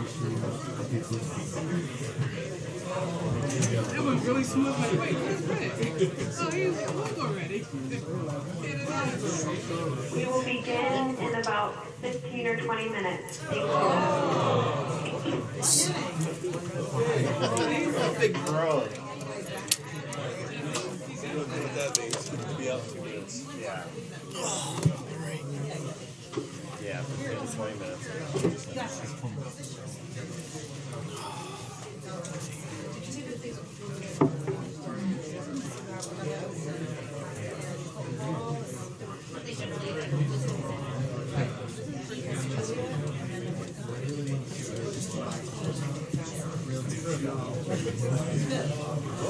That was really smooth. Like, wait, that's right. Oh, he's at work already. We will begin in about 15 or 20 minutes. Thank you. Big bro. Yeah. Yeah, 15 to 20 minutes.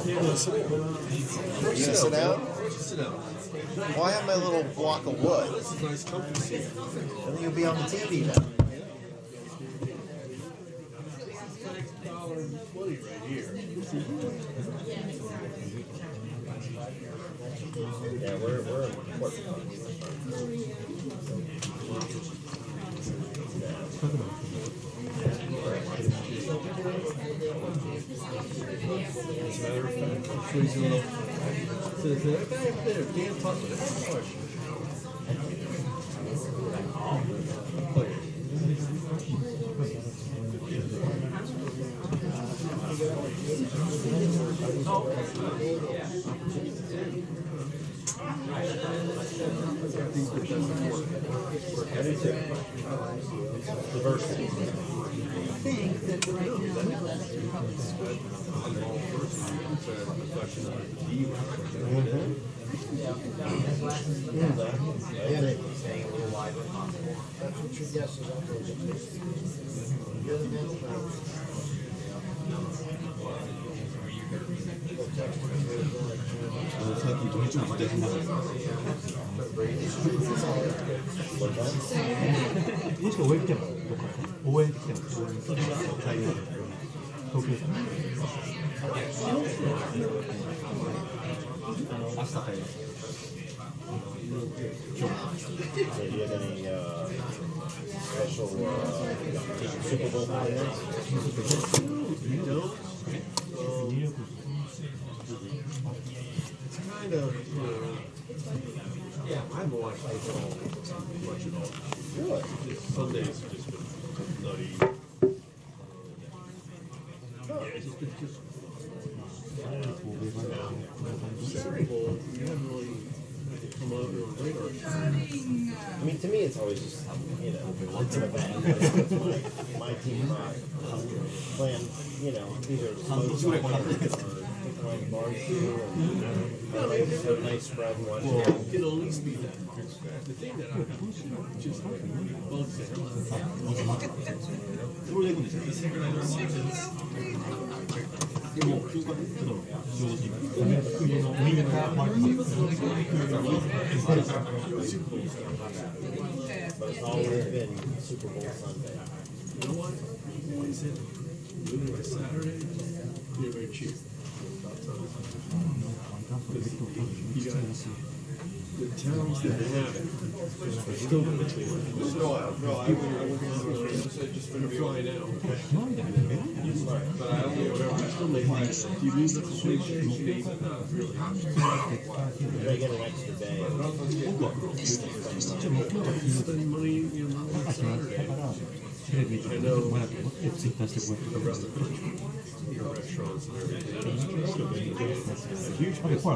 You gonna sit down? Well, I have my little block of wood. I think you'll be on the TV now. Yeah, we're important. Do you have any special Super Bowl plans? haven't watched baseball much at all. Really? Sundays have just been nutty. Super Bowl, you haven't really come out on radar. I mean, to me, it's always just, you know, it's an event. My team playing, you know, either close or playing barbecue and a nice spread and watching. Well, it can at least be that. The thing that just bugs the hell out But it's always been Super Bowl Sunday. You know what? Like I said, winning by Saturday, they're very cheap. You guys, the towns that have it are still between. They're flying out. But I only whatever, still make these. You lose the completion. They get an extra day. Spend money, you know, on Saturday. I know the rest of the country, your restaurants and everything. A huge business.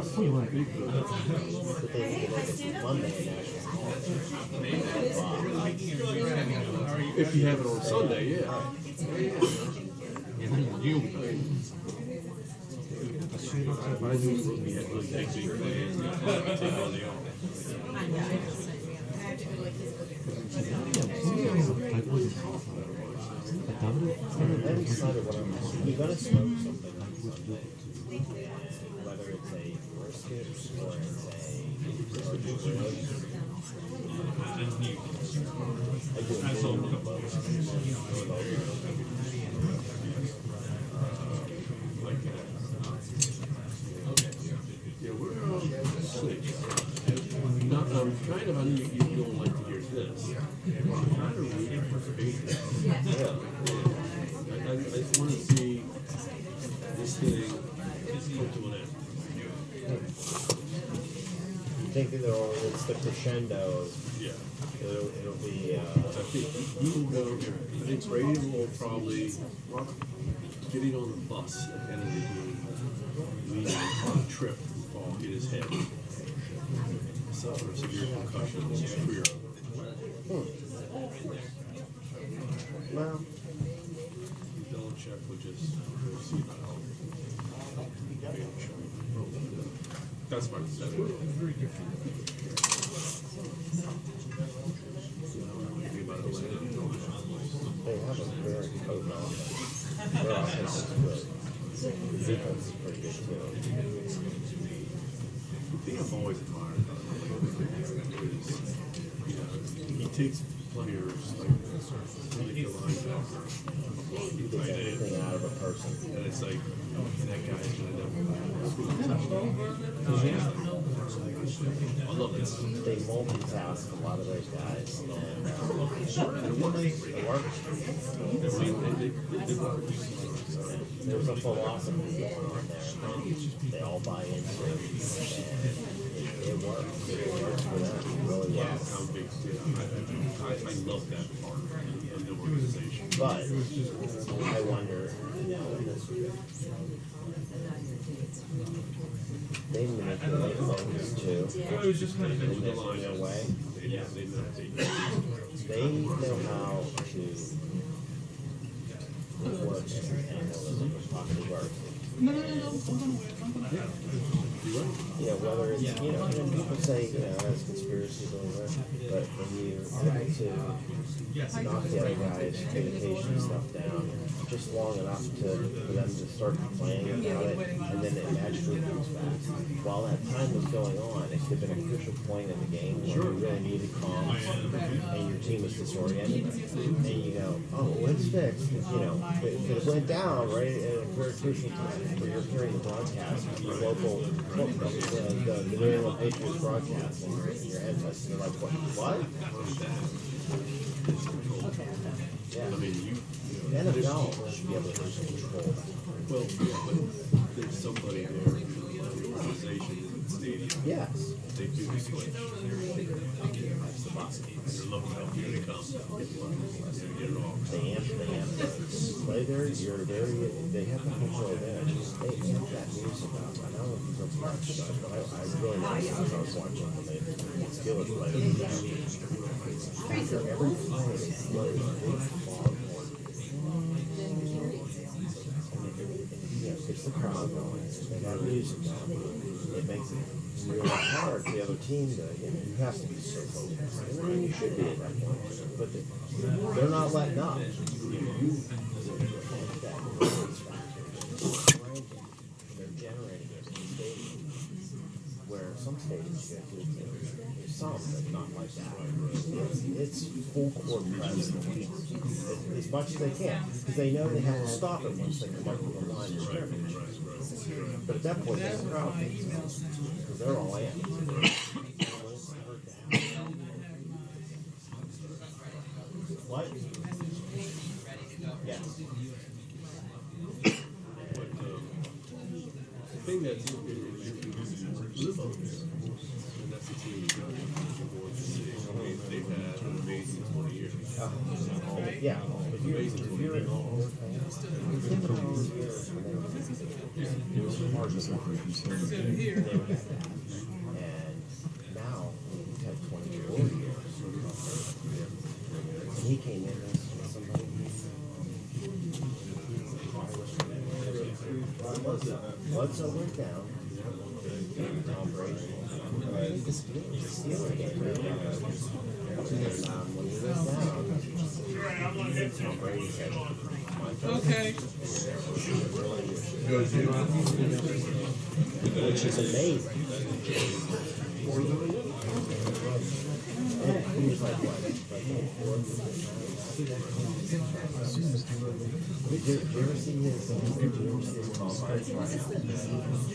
If you have it on Sunday, yeah. I knew we had really big plans. Take all the off. You gotta smoke something on Sunday. Whether it's a brisket or it's Yeah, we're on 6. Not, kind of, I know you don't like to hear this. I'm kind of rooting for 8. I just want to see this thing come to an end. You think that it's the crescendo of, it'll be, I think you will go, I think Brady will probably, getting on the bus at the end of the game, leaving on a trip and fall, hit his head. Suffer severe concussion in his career. Well, Belichick would just see that out. That's my decision. they have a very potent offense. Their offense is good. The defense is pretty good too. The thing I've always admired about him is, you know, he takes players like really good linebacker, He gets everything out of a person. and it's like, that guy is going to never score a touchdown. I love this. They multitask a lot of those guys, and it works. There's a philosophy going on there that they all buy into, and it works. It works for them. It really works. How big, I love that part of the organization. But I wonder, they manipulate things too. Well, it was just kind of in their way. Yeah, they know. They know how to work and analyze popular. Yeah, whether it's, you know, and people say, you know, it's conspiracy, but when you're able to knock the other guy's communication stuff down just long enough for them to start complaining about it, and then it magically comes back. While that time was going on, it could have been a crucial point in the game where you really needed calm, and your team was disoriented, and you go, oh, well, it's fixed. You know, it went down, right, at a very crucial time where you're hearing the broadcast, your local, the New England Patriots broadcast in your headsets, and you're like, what? Yeah. I mean, you NFL should be able to control that. Well, yeah, but there's somebody there in the organization that's stadium. Yes. They do the switch. That's the bus. They're looking up, here they come. Get it all. They amp to play there. They have the control there. They amp that music up. I don't know if it's up much stuff, but I really like it. I was watching when they Steelers play. After every play, they play a big fog horn. It's the crowd going. They got music on. It makes it really hard for the other team to, you have to be so focused. I mean, you should be at that point. But they're not letting up. They're generating it in stadiums. Where some stadiums get to, some, but not like that. It's full court press as much as they can. Because they know they have to stop it once they come up with a line of scrimmage. But at that point, the crowd thinks because they're all in. What? Yes. The thing that's Limbo, and that's the team you got. They've had an amazing 20 years. Yeah. Amazing 20 years. It was hard to watch. And now he's had 24 years. And he came in as somebody Bledsoe went down. Tom Brady. The Steelers game. When he went down, Tom Brady said, okay. Which is amazing. And he was like, what? Did you ever see his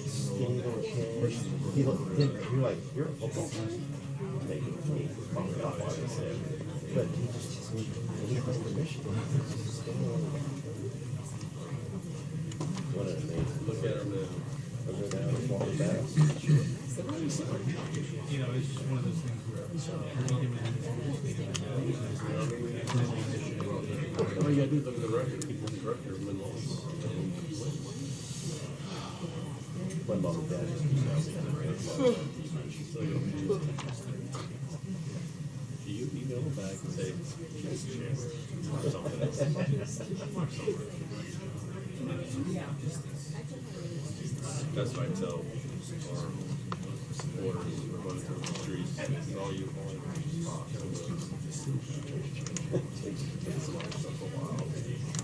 skinny little kid? He looked different. You're like, you're a football player. He bumped up, obviously. But he just, he has permission. What an amazing. Look at him now. Over there, he's walking back. You know, it's just one of those things where all you gotta do is look at the record. People in the record win loss. When mom and dad just you go back and say, or something. That's what I tell our supporters who are running through the streets. All you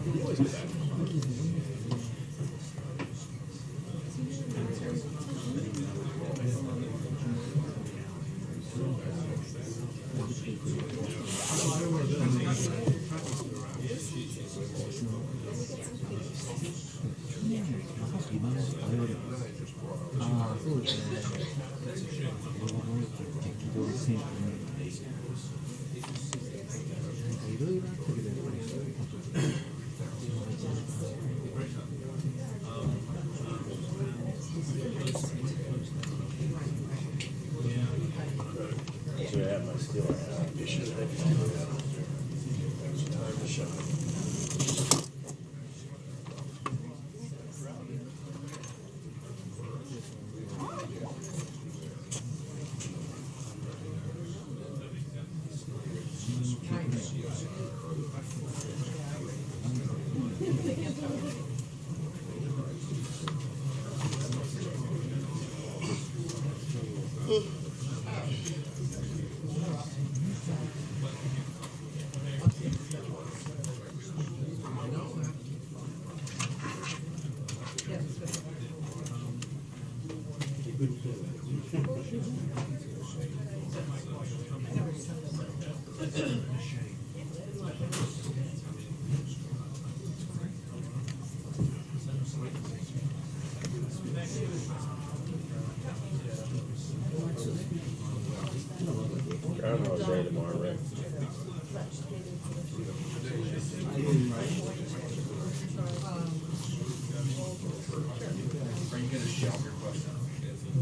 you always get back. Groundhog Day tomorrow, Rick. Are you going to shelve your question?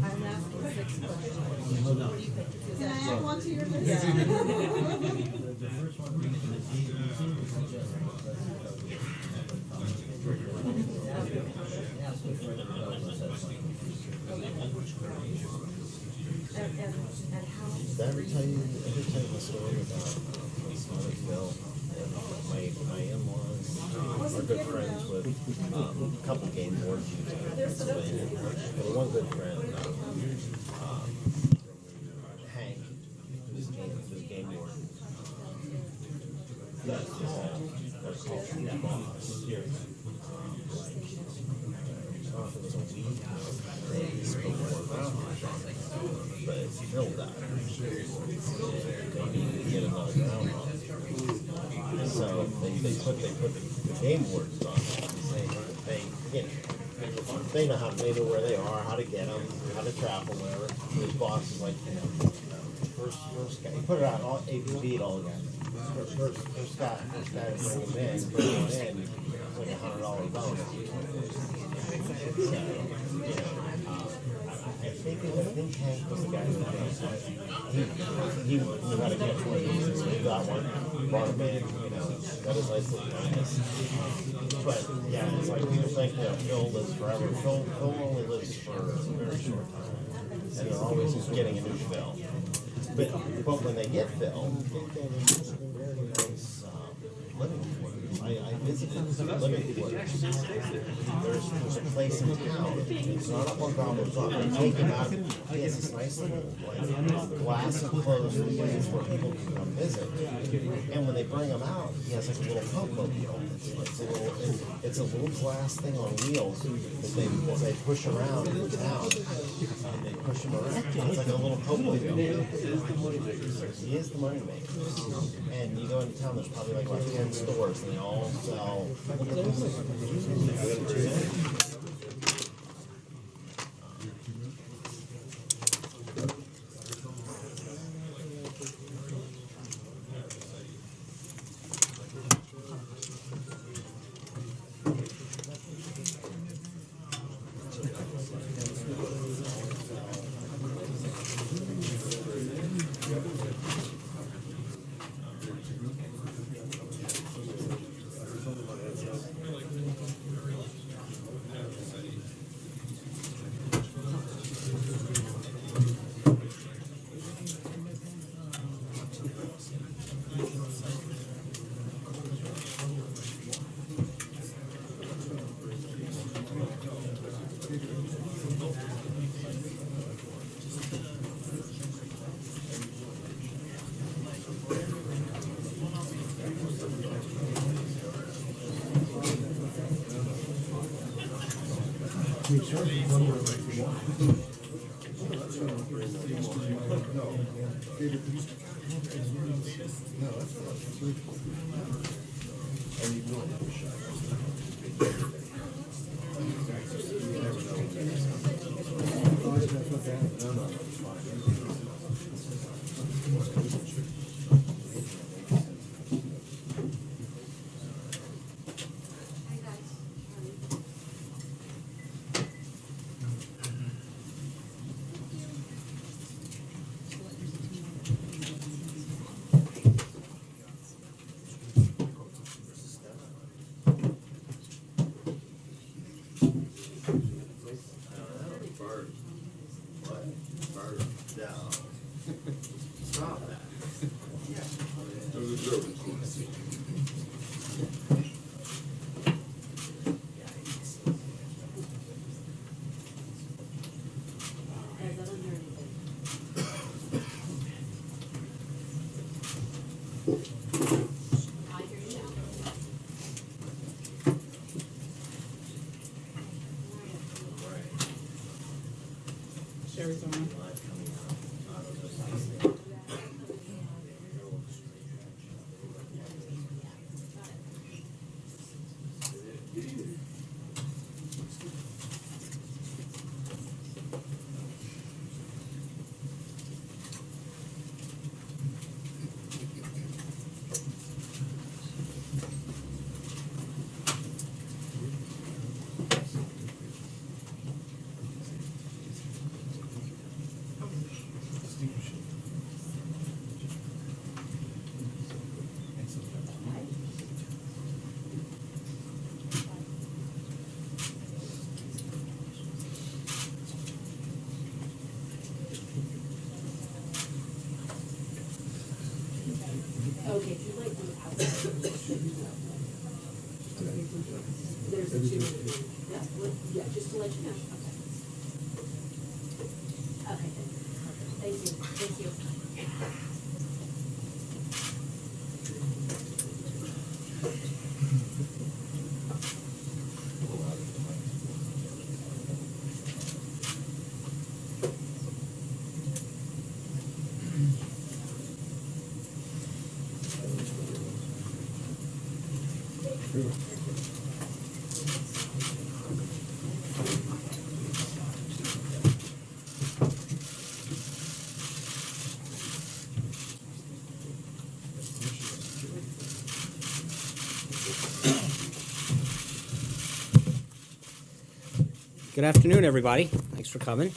I'm asking 6 Can I add one to your list? Did I ever tell you the story about Phil? My in-laws are good friends with a couple game board users in Pennsylvania. But one good friend, Hank, who's game board. They're called boss. If it was a week, days before but Phil died. They needed to get another round on it. So they put the game boards on they know where they are, how to get them, how to trap them, whatever. His boss is like, first guy. He put it out all APB all again. First guy to bring one in, it's like $100 bonus. I think Hank was the guy he knew how to catch one of these, so he got one, brought him in, got his nice little bonus. But yeah, it's like people think that Phil lives forever. Phil only lives for a very short time, and they're always getting a new Phil. But when they get Phil, they get a very nice living quarters. I visited living quarters. There's a place in town. It's not up on Gobbler's Rock. They take him out. He has this nice little glass enclosed place where people can come visit. And when they bring him out, he has like a little Popo-mobile. It's a little glass thing on wheels that they push around in town. And they push him around. It's like a little Popo-mobile. He is the money maker. And you go into town, there's probably like 10 stores, and they all sell. Okay, if you like to outside. There's a two. Yeah, yeah, just to let you know. Okay. Okay, thank you. Thank you. Good afternoon, everybody. Thanks for coming.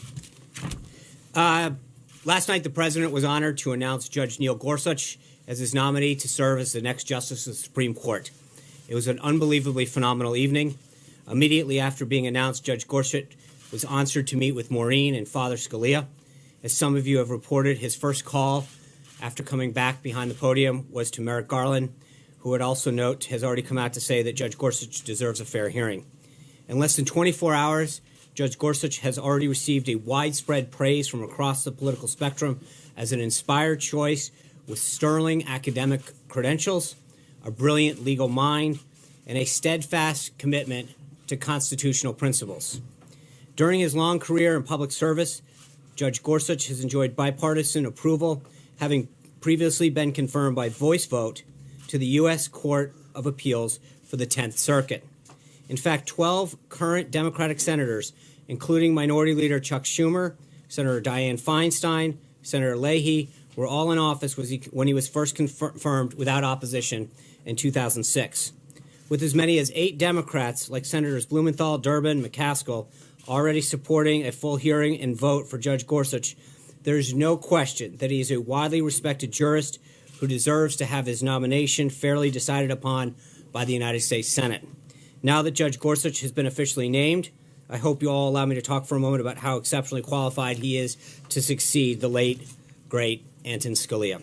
Last night, the president was honored to announce Judge Neil Gorsuch as his nominee to serve as the next justice of the Supreme Court. It was an unbelievably phenomenal evening. Immediately after being announced, Judge Gorsuch was honored to meet with Maureen and Father Scalia. As some of you have reported, his first call after coming back behind the podium was to Merrick Garland, who would also note has already come out to say that Judge Gorsuch deserves a fair hearing. In less than 24 hours, Judge Gorsuch has already received a widespread praise from across the political spectrum as an inspired choice with sterling academic credentials, a brilliant legal mind, and a steadfast commitment to constitutional principles. During his long career in public service, Judge Gorsuch has enjoyed bipartisan approval, having previously been confirmed by voice vote to the U.S. Court of Appeals for the 10th Circuit. In fact, 12 current Democratic senators, including Minority Leader Chuck Schumer, Senator Dianne Feinstein, Senator Leahy, were all in office when he was first confirmed without opposition in 2006. With as many as 8 Democrats, like Senators Blumenthal, Durbin, McCaskill, already supporting a full hearing and vote for Judge Gorsuch, there is no question that he is a widely respected jurist who deserves to have his nomination fairly decided upon by the United States Senate. Now that Judge Gorsuch has been officially named, I hope you all allow me to talk for a moment about how exceptionally qualified he is to succeed the late, great Anton Scalia.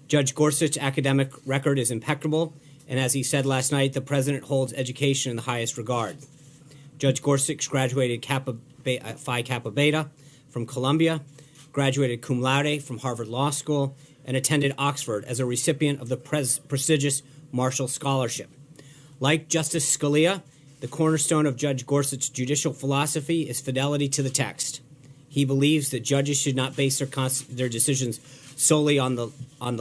Judge Gorsuch's academic record is impeccable, and as he said last night, the president holds education in the highest regard. Judge Gorsuch graduated Phi Kappa Beta from Columbia, graduated cum laude from Harvard Law School, and attended Oxford as a recipient of the prestigious Marshall Scholarship. Like Justice Scalia, the cornerstone of Judge Gorsuch's judicial philosophy is fidelity to the text. He believes that judges should not base their decisions solely on the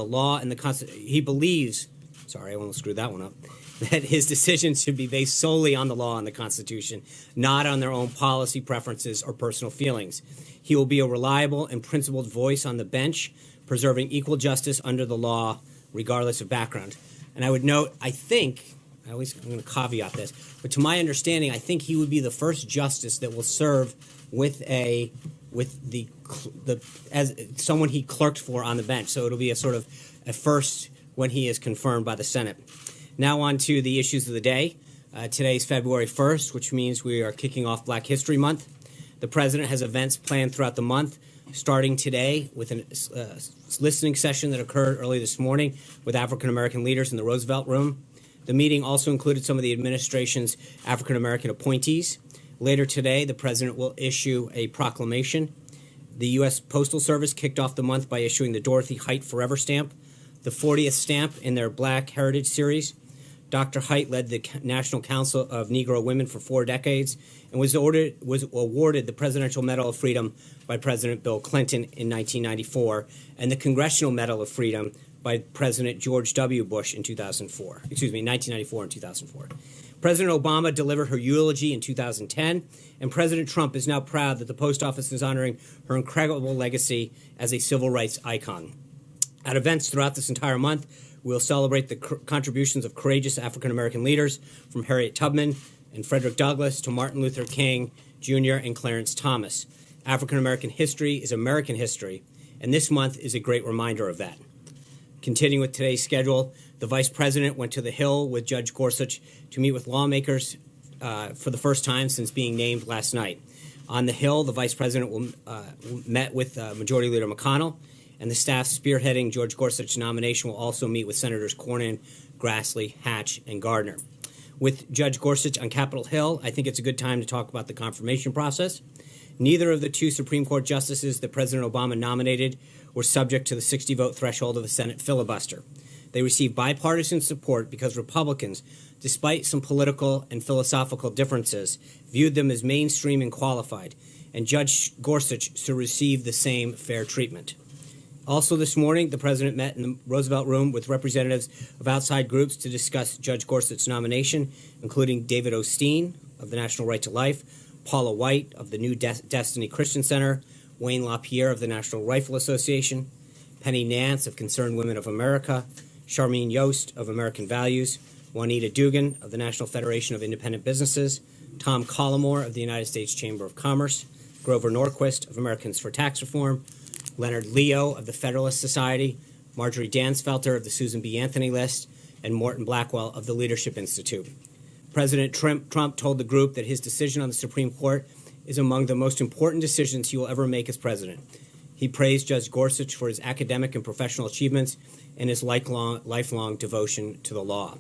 law and the Constitution. He believes, sorry, I almost screwed that one up, that his decisions should be based solely on the law and the Constitution, not on their own policy preferences or personal feelings. He will be a reliable and principled voice on the bench, preserving equal justice under the law, regardless of background. And I would note, I'm going to caveat this, but to my understanding, I think he would be the first justice that will serve as someone he clerked for on the bench. So it'll be a sort of a first when he is confirmed by the Senate. Now on to the issues of the day. Today is February 1st, which means we are kicking off Black History Month. The president has events planned throughout the month, starting today with a listening session that occurred early this morning with African-American leaders in the Roosevelt Room. The meeting also included some of the administration's African-American appointees. Later today, the president will issue a proclamation. The U.S. Postal Service kicked off the month by issuing the Dorothy Height Forever Stamp, the 40th stamp in their Black Heritage Series. Dr. Height led the National Council of Negro Women for 4 decades and was awarded the Presidential Medal of Freedom by President Bill Clinton in 1994 and the Congressional Medal of Freedom by President George W. Bush in 1994 and 2004. President Obama delivered her eulogy in 2010, and President Trump is now proud that the post office is honoring her incredible legacy as a civil rights icon. At events throughout this entire month, we'll celebrate the contributions of courageous African-American leaders from Harriet Tubman and Frederick Douglass to Martin Luther King Jr. and Clarence Thomas. African-American history is American history, and this month is a great reminder of that. Continuing with today's schedule, the Vice President went to the Hill with Judge Gorsuch to meet with lawmakers for the first time since being named last night. On the Hill, the Vice President met with Majority Leader McConnell and the staff spearheading George Gorsuch's nomination will also meet with Senators Cornyn, Grassley, Hatch, and Gardner. With Judge Gorsuch on Capitol Hill, I think it's a good time to talk about the confirmation process. Neither of the two Supreme Court justices that President Obama nominated were subject to the 60-vote threshold of the Senate filibuster. They received bipartisan support because Republicans, despite some political and philosophical differences, viewed them as mainstream and qualified, and Judge Gorsuch should receive the same fair treatment. Also this morning, the President met in the Roosevelt Room with representatives of outside groups to discuss Judge Gorsuch's nomination, including David Osteen of the National Right to Life, Paula White of the New Destiny Christian Center, Wayne LaPierre of the National Rifle Association, Penny Nance of Concerned Women of America, Charmaine Yost of American Values, Juanita Dugan of the National Federation of Independent Businesses, Tom Collimore of the United States Chamber of Commerce, Grover Norquist of Americans for Tax Reform, Leonard Leo of the Federalist Society, Marjorie Dansfelter of the Susan B. Anthony List, and Morton Blackwell of the Leadership Institute. President Trump told the group that his decision on the Supreme Court is among the most important decisions he will ever make as president. He praised Judge Gorsuch for his academic and professional achievements and his lifelong devotion to the law.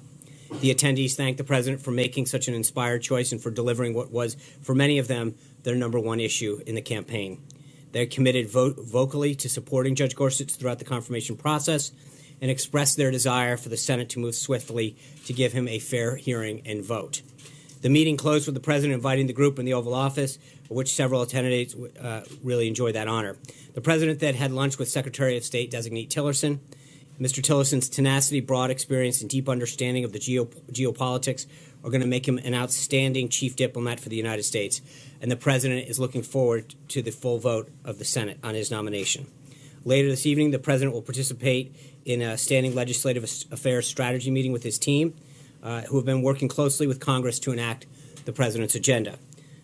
The attendees thanked the president for making such an inspired choice and for delivering what was, for many of them, their number one issue in the campaign. They committed vocally to supporting Judge Gorsuch throughout the confirmation process and expressed their desire for the Senate to move swiftly to give him a fair hearing and vote. The meeting closed with the president inviting the group in the Oval Office, which several candidates really enjoyed that honor. The president then had lunch with Secretary of State designate Tillerson. Mr. Tillerson's tenacity, broad experience, and deep understanding of the geopolitics are going to make him an outstanding chief diplomat for the United States, and the president is looking forward to the full vote of the Senate on his nomination. Later this evening, the president will participate in a standing legislative affairs strategy meeting with his team, who have been working closely with Congress to enact the president's agenda.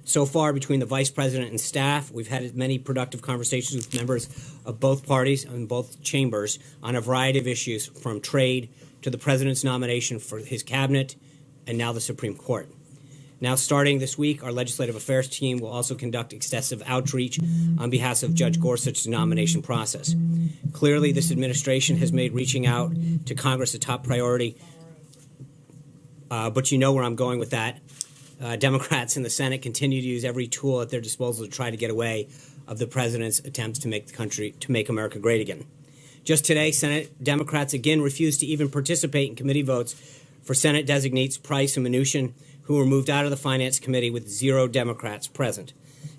So far, between the vice president and staff, we've had many productive conversations with members of both parties and both chambers on a variety of issues, from trade to the president's nomination for his cabinet and now the Supreme Court. Now, starting this week, our legislative affairs team will also conduct extensive outreach on behalf of Judge Gorsuch's nomination process. Clearly, this administration has made reaching out to Congress a top priority, but you know where I'm going with that. Democrats in the Senate continue to use every tool at their disposal to try to get away of the president's attempts to make America great again. Just today, Senate Democrats again refused to even participate in committee votes for Senate designates Price and Mnuchin, who were moved out of the Finance Committee with 0 Democrats present.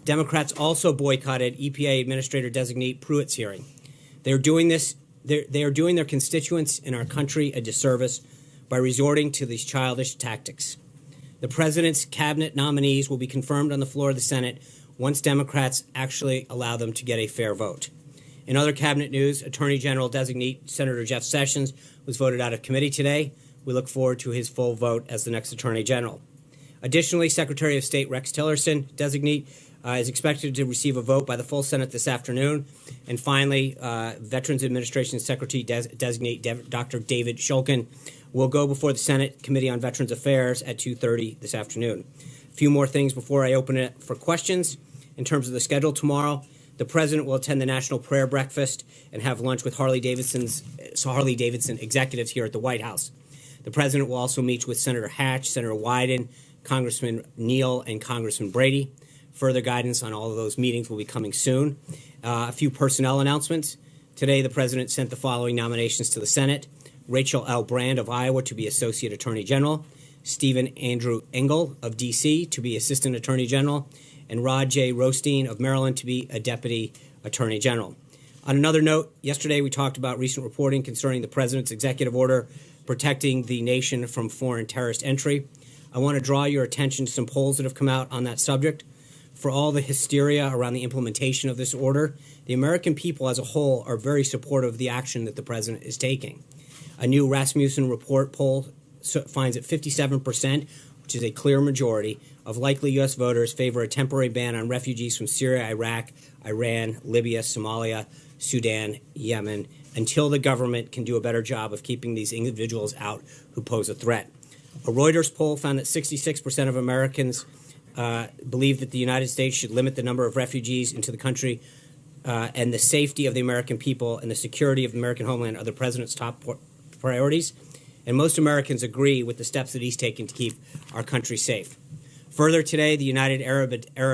Democrats also boycotted EPA Administrator Designate Pruitt's hearing. They are doing their constituents in our country a disservice by resorting to these childish tactics. The president's cabinet nominees will be confirmed on the floor of the Senate once Democrats actually allow them to get a fair vote. In other cabinet news, Attorney General designate Senator Jeff Sessions was voted out of committee today. We look forward to his full vote as the next Attorney General. Additionally, Secretary of State Rex Tillerson designate is expected to receive a vote by the full Senate this afternoon. And finally, Veterans Administration Secretary designate Dr. David Shulkin will go before the Senate Committee on Veterans Affairs at 2:30 this afternoon. A few more things before I open it for questions. In terms of the schedule tomorrow, the president will attend the National Prayer Breakfast and have lunch with Harley Davidson executives here at the White House. The president will also meet with Senator Hatch, Senator Wyden, Congressman Neal, and Congressman Brady. Further guidance on all of those meetings will be coming soon. A few personnel announcements. Today, the president sent the following nominations to the Senate: Rachel L. Brand of Iowa to be Associate Attorney General, Stephen Andrew Engel of D.C. to be Assistant Attorney General, and Rod J. Rothstein of Maryland to be a Deputy Attorney General. On another note, yesterday we talked about recent reporting concerning the president's executive order protecting the nation from foreign terrorist entry. I want to draw your attention to some polls that have come out on that subject. For all the hysteria around the implementation of this order, the American people as a whole are very supportive of the action that the president is taking. A new Rasmussen report poll finds that 57%, which is a clear majority, of likely U.S. voters favor a temporary ban on refugees from Syria, Iraq, Iran, Libya, Somalia, Sudan, Yemen, until the government can do a better job of keeping these individuals out who pose a threat. A Reuters poll found that 66% of Americans believe that the United States should limit the number of refugees into the country and the safety of the American people and the security of the American homeland are the president's top priorities, and most Americans agree with the steps that he's taken to keep our country safe. Further today, the United Arab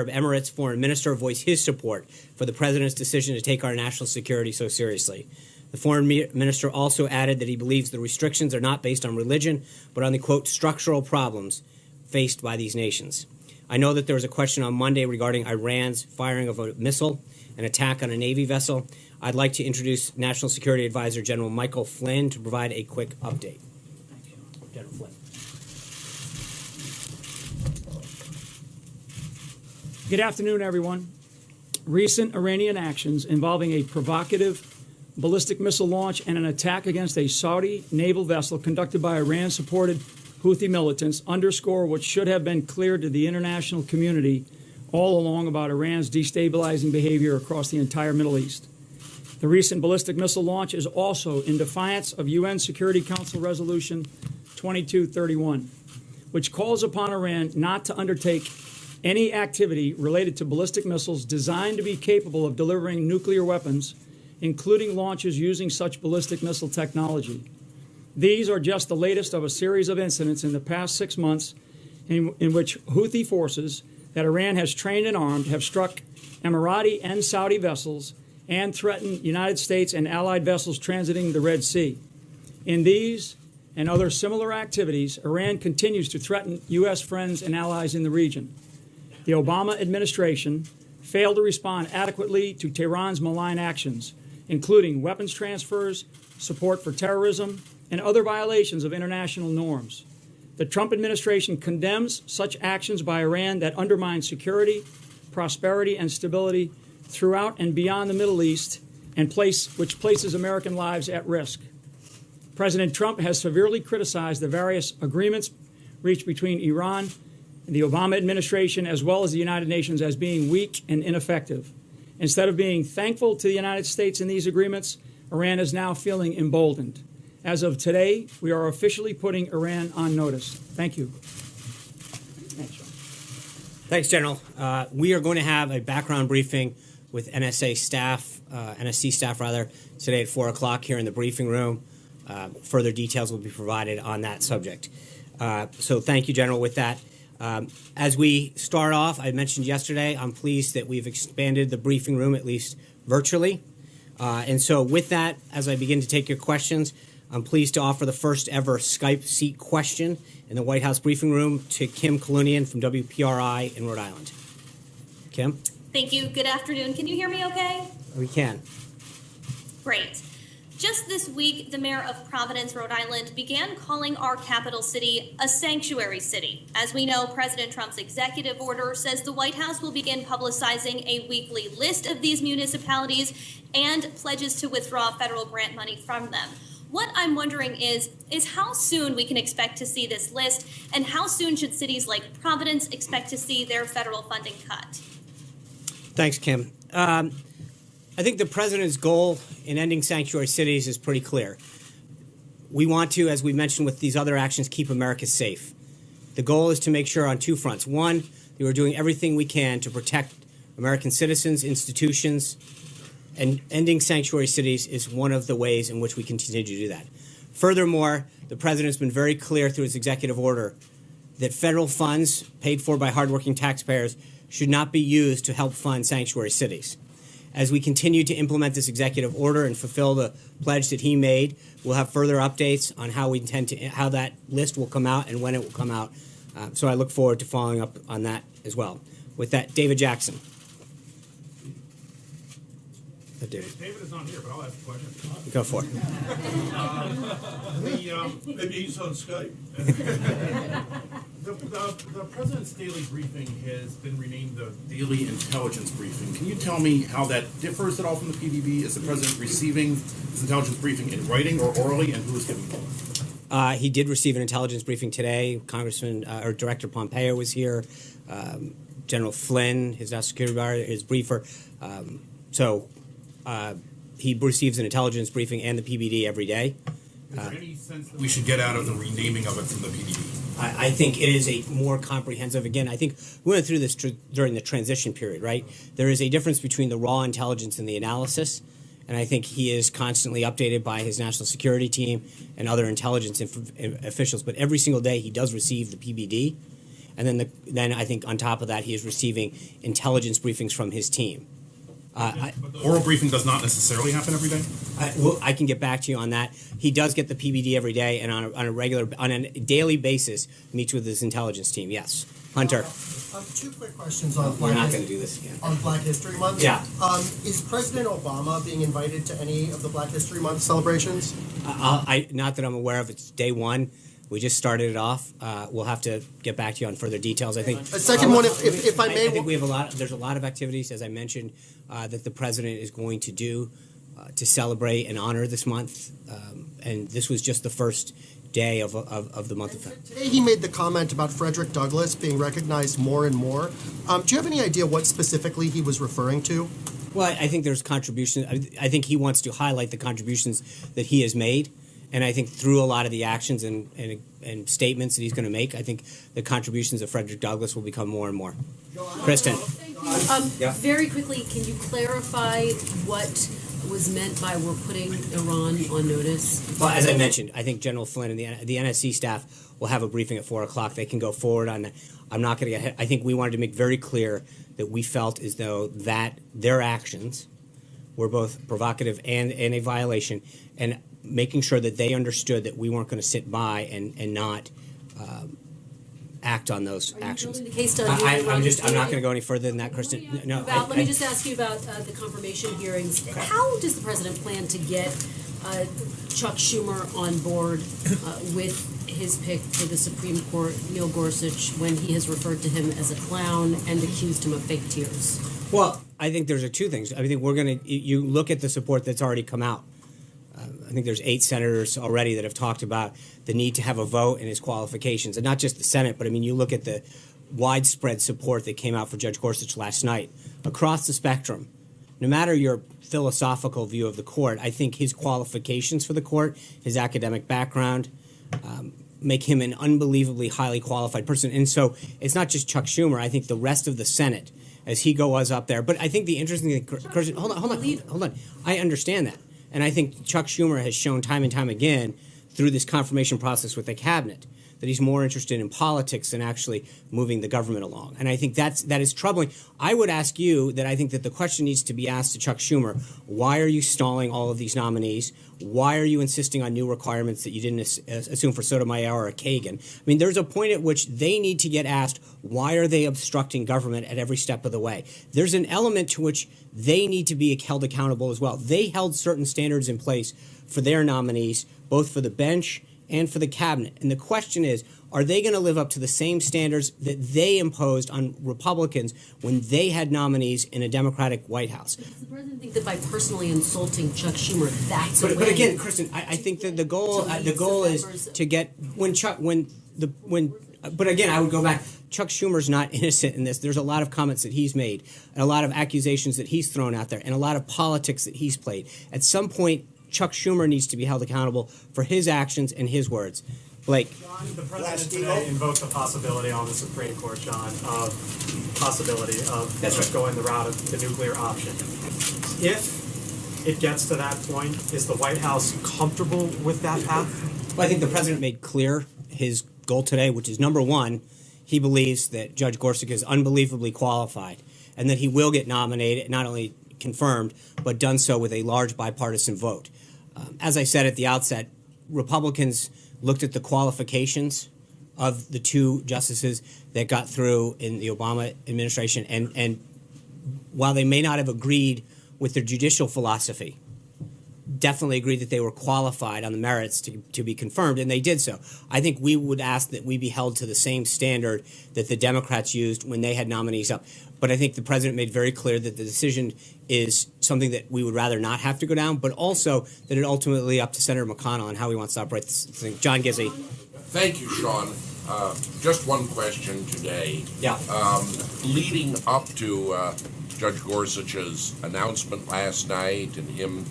Emirates foreign minister voiced his support for the president's decision to take our national security so seriously. The foreign minister also added that he believes the restrictions are not based on religion, but on the, quote, structural problems faced by these nations. I know that there was a question on Monday regarding Iran's firing of a missile, an attack on a Navy vessel. I'd like to introduce National Security Advisor General Michael Flynn to provide a quick update. General Flynn. Good afternoon, everyone. Recent Iranian actions involving a provocative ballistic missile launch and an attack against a Saudi naval vessel conducted by Iran-supported Houthi militants underscore what should have been clear to the international community all along about Iran's destabilizing behavior across the entire Middle East. The recent ballistic missile launch is also in defiance of UN Security Council Resolution 2231, which calls upon Iran not to undertake any activity related to ballistic missiles designed to be capable of delivering nuclear weapons, including launches using such ballistic missile technology. These are just the latest of a series of incidents in the past 6 months in which Houthi forces that Iran has trained and armed have struck Emirati and Saudi vessels and threatened United States and allied vessels transiting the Red Sea. In these and other similar activities, Iran continues to threaten U.S. friends and allies in the region. The Obama administration failed to respond adequately to Tehran's malign actions, including weapons transfers, support for terrorism, and other violations of international norms. The Trump administration condemns such actions by Iran that undermine security, prosperity, and stability throughout and beyond the Middle East, and which places American lives at risk. President Trump has severely criticized the various agreements reached between Iran and the Obama administration, as well as the United Nations, as being weak and ineffective. Instead of being thankful to the United States in these agreements, Iran is now feeling emboldened. As of today, we are officially putting Iran on notice. Thank you. Thanks, General. We are going to have a background briefing with NSC staff today at 4 o'clock here in the briefing room. Further details will be provided on that subject. So thank you, General, with that. As we start off, I mentioned yesterday, I'm pleased that we've expanded the briefing room, at least virtually. And so with that, as I begin to take your questions, I'm pleased to offer the first ever Skype seat question in the White House briefing room to Kim Kalunian from WPRI in Rhode Island. Kim? Thank you. Good afternoon. Can you hear me okay? We can. Great. Just this week, the mayor of Providence, Rhode Island, began calling our capital city a sanctuary city. As we know, President Trump's executive order says the White House will begin publicizing a weekly list of these municipalities and pledges to withdraw federal grant money from them. What I'm wondering is how soon we can expect to see this list, and how soon should cities like Providence expect to see their federal funding cut? Thanks, Kim. I think the president's goal in ending sanctuary cities is pretty clear. We want to, as we mentioned with these other actions, keep America safe. The goal is to make sure on two fronts. One, that we're doing everything we can to protect American citizens, institutions, and ending sanctuary cities is one of the ways in which we continue to do that. Furthermore, the president has been very clear through his executive order that federal funds paid for by hardworking taxpayers should not be used to help fund sanctuary cities. As we continue to implement this executive order and fulfill the pledge that he made, we'll have further updates on how that list will come out and when it will come out. So I look forward to following up on that as well. With that, David Jackson. David is not here, but I'll ask a question. Go for it. Maybe he's on Skype. The president's daily briefing has been renamed the Daily Intelligence Briefing. Can you tell me how that differs at all from the PBB? Is the president receiving his intelligence briefing in writing or orally, and who is giving it? He did receive an intelligence briefing today. Director Pompeo was here. General Flynn, his national security advisor, his briefer. He receives an intelligence briefing and the PBD every day. Is there any sense that we should get out of the renaming of it from the PDD? I think it is a more comprehensive. Again, I think we went through this during the transition period, right? There is a difference between the raw intelligence and the analysis, and I think he is constantly updated by his national security team and other intelligence officials. But every single day, he does receive the PBD, and then I think on top of that, he is receiving intelligence briefings from his team. But the oral briefing does not necessarily happen every day? I can get back to you on that. He does get the PBD every day, and on a daily basis, meets with his intelligence team. Yes, Hunter. Two quick questions on. We're not going to do this again. On Black History Month. Yeah. Is President Obama being invited to any of the Black History Month celebrations? Not that I'm aware of. It's day one. We just started it off. We'll have to get back to you on further details. I think. A second one, if I may. I think we have a lot. There's a lot of activities, as I mentioned, that the president is going to do to celebrate and honor this month. And this was just the first day of the month of February. Today he made the comment about Frederick Douglass being recognized more and more. Do you have any idea what specifically he was referring to? Well, I think there's contributions. I think he wants to highlight the contributions that he has made. And I think through a lot of the actions and statements that he's going to make, I think the contributions of Frederick Douglass will become more and more. Kristen. Very quickly, can you clarify what was meant by we're putting Iran on notice? Well, as I mentioned, I think General Flynn and the NSC staff will have a briefing at 4 o'clock. They can go forward on that. I'm not going to get ahead. I think we wanted to make very clear that we felt as though that their actions were both provocative and a violation, and making sure that they understood that we weren't going to sit by and not act on those actions. The case I'm not going to go any further than that, Kristen. No. Let me just ask you about the confirmation hearings. How does the president plan to get Chuck Schumer on board with his pick for the Supreme Court, Neil Gorsuch, when he has referred to him as a clown and accused him of fake tears? Well, I think there's two things. I think you look at the support that's already come out. I think there's 8 senators already that have talked about the need to have a vote and his qualifications, and not just the Senate, but I mean, you look at the widespread support that came out for Judge Gorsuch last night across the spectrum. No matter your philosophical view of the court, I think his qualifications for the court, his academic background, make him an unbelievably highly qualified person. And so it's not just Chuck Schumer. I think the rest of the Senate, as he goes up there. But I think the interesting thing, hold on. I understand that. And I think Chuck Schumer has shown time and time again through this confirmation process with the cabinet that he's more interested in politics than actually moving the government along. And I think that is troubling. I would ask you that I think that the question needs to be asked to Chuck Schumer, why are you stalling all of these nominees? Why are you insisting on new requirements that you didn't assume for Sotomayor or Kagan? I mean, there's a point at which they need to get asked, why are they obstructing government at every step of the way? There's an element to which they need to be held accountable as well. They held certain standards in place for their nominees, both for the bench and for the cabinet. And the question is, are they going to live up to the same standards that they imposed on Republicans when they had nominees in a Democratic White House? Does the president think that by personally insulting Chuck Schumer, that's a way? But again, Kristen, I think that the goal is to get but again, I would go back. Chuck Schumer's not innocent in this. There's a lot of comments that he's made, and a lot of accusations that he's thrown out there, and a lot of politics that he's played. At some point, Chuck Schumer needs to be held accountable for his actions and his words. Blake. John, the president today invoked the possibility on the Supreme Court, John, of going the route of the nuclear option. If it gets to that point, is the White House comfortable with that path? Well, I think the president made clear his goal today, which is number one, he believes that Judge Gorsuch is unbelievably qualified and that he will get nominated, not only confirmed, but done so with a large bipartisan vote. As I said at the outset, Republicans looked at the qualifications of the 2 justices that got through in the Obama administration, and while they may not have agreed with their judicial philosophy, definitely agreed that they were qualified on the merits to be confirmed, and they did so. I think we would ask that we be held to the same standard that the Democrats used when they had nominees up. But I think the president made very clear that the decision is something that we would rather not have to go down, but also that it ultimately up to Senator McConnell on how he wants to operate this thing. John Gizzi. Thank you, Sean. Just one question today. Yeah. Leading up to Judge Gorsuch's announcement last night and him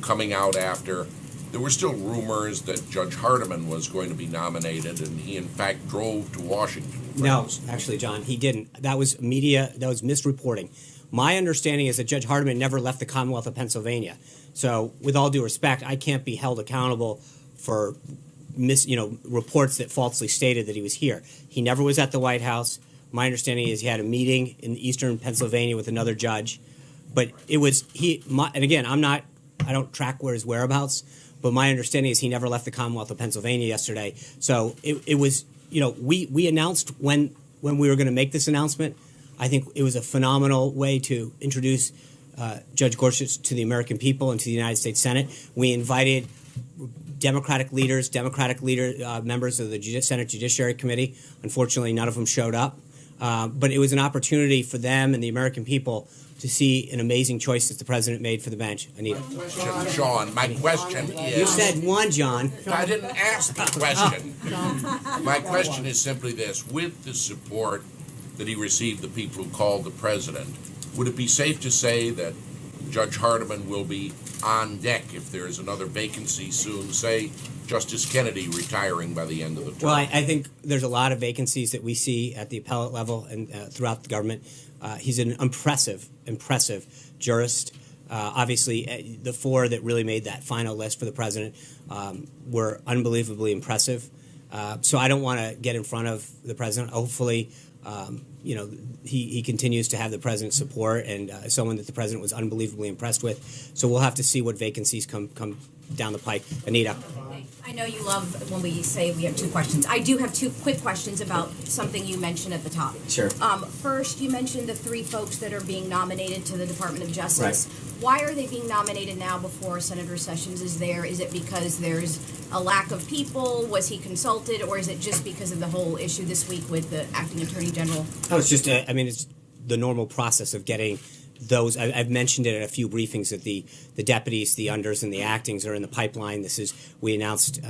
coming out after, there were still rumors that Judge Hardiman was going to be nominated, and he in fact drove to Washington. No, actually, John, he didn't. That was media. That was misreporting. My understanding is that Judge Hardiman never left the Commonwealth of Pennsylvania. So, with all due respect, I can't be held accountable for reports that falsely stated that he was here. He never was at the White House. My understanding is he had a meeting in eastern Pennsylvania with another judge. But it was and again, I don't track his whereabouts, but my understanding is he never left the Commonwealth of Pennsylvania yesterday. So it was, we announced when we were going to make this announcement. I think it was a phenomenal way to introduce Judge Gorsuch to the American people and to the United States Senate. We invited Democratic members of the Senate Judiciary Committee. Unfortunately, none of them showed up. But it was an opportunity for them and the American people to see an amazing choice that the president made for the bench. Anita. Sean, my question is... You said one, John. I didn't ask the question. My question is simply this. With the support that he received, the people who called the president, would it be safe to say that Judge Hardiman will be on deck if there is another vacancy soon, say Justice Kennedy retiring by the end of the term? Well, I think there's a lot of vacancies that we see at the appellate level and throughout the government. He's an impressive jurist. Obviously, the four that really made that final list for the president were unbelievably impressive. So I don't want to get in front of the president. Hopefully, he continues to have the president's support and someone that the president was unbelievably impressed with. So we'll have to see what vacancies come down the pike. Anita. I know you love when we say we have two questions. I do have two quick questions about something you mentioned at the top. Sure. First, you mentioned the three folks that are being nominated to the Department of Justice. Right. Why are they being nominated now before Senator Sessions is there? Is it because there's a lack of people? Was he consulted? Or is it just because of the whole issue this week with the acting attorney general? No, it's just, it's the normal process of getting those. I've mentioned it at a few briefings that the deputies, the unders, and the actings are in the pipeline. We announced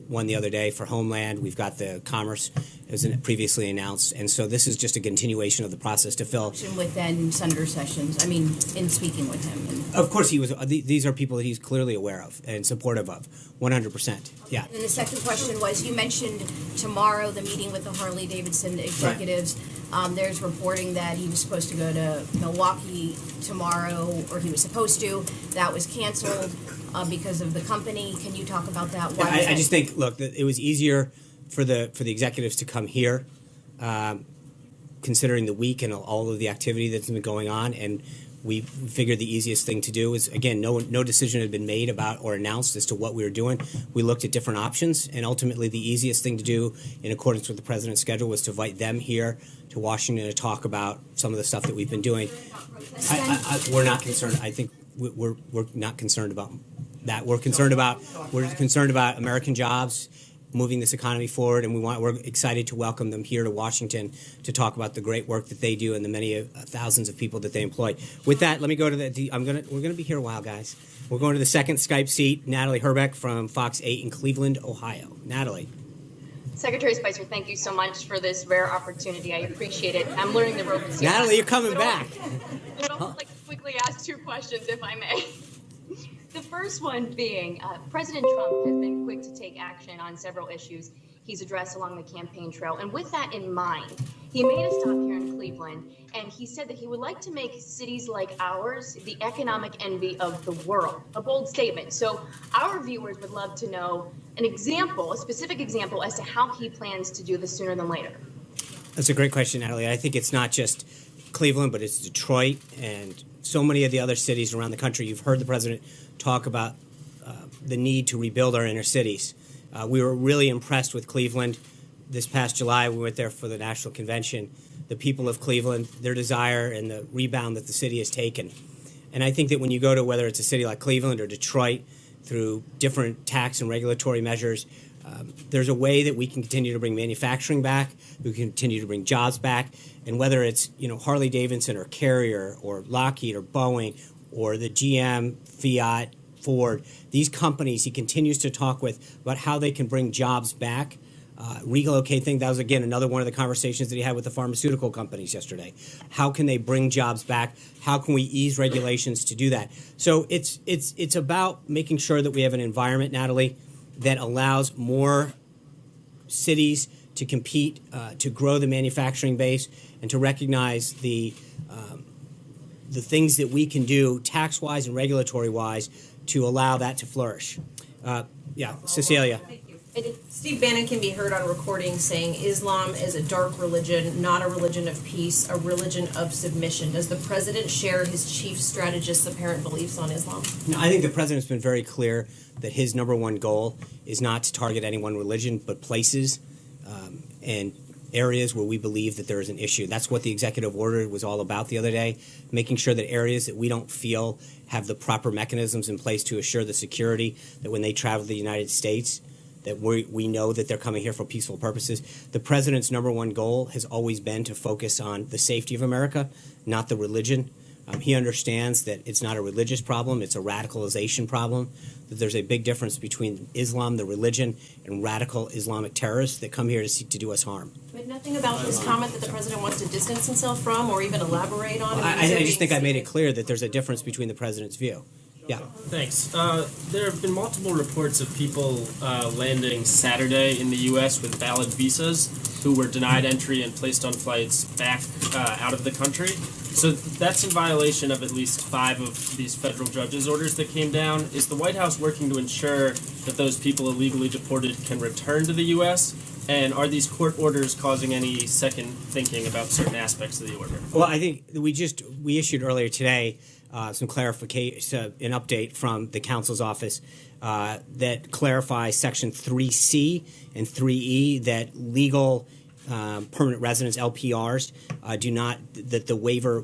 one the other day for Homeland. We've got the Commerce, as previously announced, and so this is just a continuation of the process to fill. With then Senator Sessions, in speaking with him. Of course, he was. These are people that he's clearly aware of and supportive of, 100%. Yeah. And the second question was, you mentioned tomorrow the meeting with the Harley-Davidson executives. Right. There's reporting that he was supposed to go to Milwaukee tomorrow, or he was supposed to. That was canceled because of the company. Can you talk about that? Why I just think, look, it was easier for the executives to come here, considering the week and all of the activity that's been going on, and we figured the easiest thing to do is, again, no decision had been made about or announced as to what we were doing. We looked at different options, and ultimately the easiest thing to do in accordance with the president's schedule was to invite them here to Washington to talk about some of the stuff that we've been doing. We're not concerned. I think we're not concerned about that. We're concerned about American jobs, moving this economy forward, and we're excited to welcome them here to Washington to talk about the great work that they do and the many thousands of people that they employ. With that, let me go to we're gonna be here a while, guys. We're going to the second Skype seat. Natalie Herbeck from Fox 8 in Cleveland, Ohio. Natalie. Secretary Spicer, thank you so much for this rare opportunity. I appreciate it. I'm learning the ropes. Natalie, you're coming back. I'd also like to quickly ask two questions, if I may. The first one being, President Trump has been quick to take action on several issues he's addressed along the campaign trail. And with that in mind, he made a stop here in Cleveland, and he said that he would like to make cities like ours the economic envy of the world. A bold statement. So our viewers would love to know a specific example as to how he plans to do this sooner than later. That's a great question, Natalie. I think it's not just Cleveland, but it's Detroit and so many of the other cities around the country. You've heard the president talk about the need to rebuild our inner cities. We were really impressed with Cleveland. This past July, we went there for the National Convention. The people of Cleveland, their desire and the rebound that the city has taken. And I think that when you go to whether it's a city like Cleveland or Detroit, through different tax and regulatory measures, there's a way that we can continue to bring manufacturing back, we can continue to bring jobs back, and whether it's Harley-Davidson or Carrier or Lockheed or Boeing or the GM, Fiat, Ford, these companies he continues to talk with about how they can bring jobs back. relocate thing. That was, again, another one of the conversations that he had with the pharmaceutical companies yesterday. How can they bring jobs back? How can we ease regulations to do that? So it's about making sure that we have an environment, Natalie, that allows more cities to compete, to grow the manufacturing base, and to recognize the things that we can do tax-wise and regulatory-wise to allow that to flourish. Cecilia. Steve Bannon can be heard on recording saying Islam is a dark religion, not a religion of peace, a religion of submission. Does the president share his chief strategist's apparent beliefs on Islam? No, I think the president's been very clear that his number one goal is not to target any one religion, but places and areas where we believe that there is an issue. That's what the executive order was all about the other day, making sure that areas that we don't feel have the proper mechanisms in place to assure the security, that when they travel to the United States, that we know that they're coming here for peaceful purposes. The president's number one goal has always been to focus on the safety of America, not the religion. He understands that it's not a religious problem, it's a radicalization problem, that there's a big difference between Islam, the religion, and radical Islamic terrorists that come here to seek to do us harm. But nothing about his comment that the president wants to distance himself from or even elaborate on? I just think I made it clear that there's a difference between the president's view. Yeah. Thanks. There have been multiple reports of people landing Saturday in the U.S. with valid visas who were denied entry and placed on flights back out of the country. So that's in violation of at least 5 of these federal judges' orders that came down. Is the White House working to ensure that those people illegally deported can return to the U.S.? And are these court orders causing any second thinking about certain aspects of the order? Well, I think we issued earlier today some clarification, an update from the counsel's office that clarifies Section 3C and 3E that legal permanent residents, LPRs,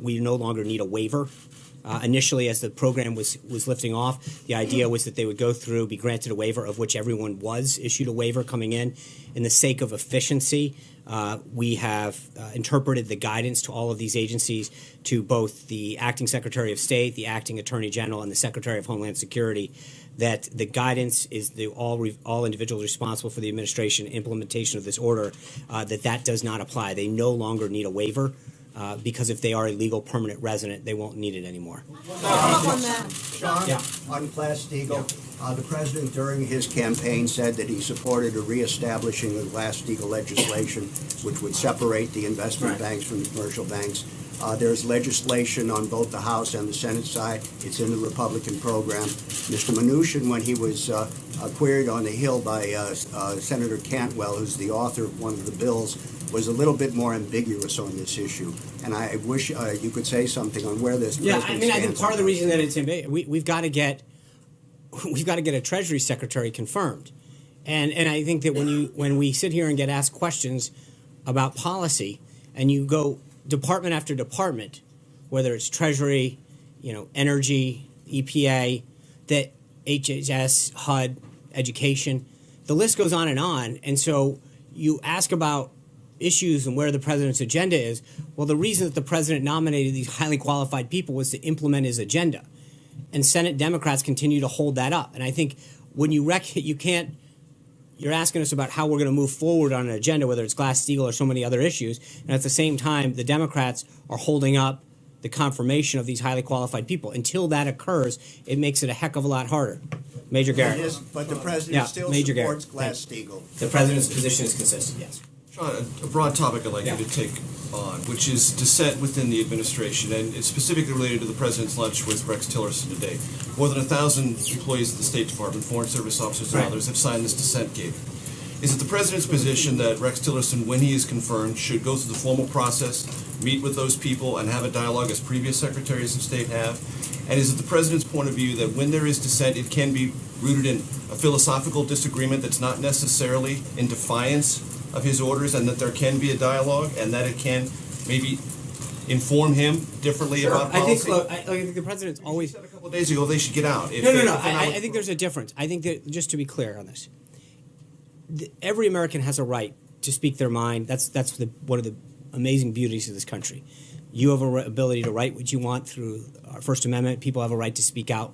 we no longer need a waiver. Initially, as the program was lifting off, the idea was that they would go through, be granted a waiver, of which everyone was issued a waiver coming in. In the sake of efficiency, we have interpreted the guidance to all of these agencies, to both the acting Secretary of State, the acting Attorney General, and the Secretary of Homeland Security, that the guidance is all individuals responsible for the administration and implementation of this order, that does not apply. They no longer need a waiver. Because if they are a legal permanent resident, they won't need it anymore. Sean, on Glass-Steagall, the president during his campaign said that he supported a reestablishing of Glass-Steagall legislation, which would separate the investment banks from the commercial banks. There's legislation on both the House and the Senate side. It's in the Republican program. Mr. Mnuchin, when he was queried on the Hill by Senator Cantwell, who's the author of one of the bills, was a little bit more ambiguous on this issue. And I wish you could say something on where this president stands. I think part of the reason that it's ambiguous, we've got to get a Treasury Secretary confirmed. And I think that when we sit here and get asked questions about policy, and you go department after department, whether it's Treasury, Energy, EPA, that HHS, HUD, Education, the list goes on. And so you ask about issues and where the president's agenda is. Well, the reason that the president nominated these highly qualified people was to implement his agenda. And Senate Democrats continue to hold that up. And I think when you're asking us about how we're going to move forward on an agenda, whether it's Glass-Steagall or so many other issues, and at the same time, the Democrats are holding up the confirmation of these highly qualified people. Until that occurs, it makes it a heck of a lot harder. Major Garrett. But the president still supports Glass-Steagall. The president's position is consistent, yes. Sean, a broad topic I'd like you to take on, which is dissent within the administration, and it's specifically related to the president's lunch with Rex Tillerson today. More than 1,000 employees of the State Department, Foreign Service officers, and others have signed this dissent gate. Is it the president's position that Rex Tillerson, when he is confirmed, should go through the formal process, meet with those people, and have a dialogue as previous secretaries of state have? And is it the president's point of view that when there is dissent, it can be rooted in a philosophical disagreement that's not necessarily in defiance of his orders, and that there can be a dialogue, and that it can maybe inform him differently about policy? I think the president's always said a couple of days ago they should get out. No. I think there's a difference. I think that, just to be clear on this, every American has a right to speak their mind. That's one of the amazing beauties of this country. You have an ability to write what you want through our First Amendment. People have a right to speak out,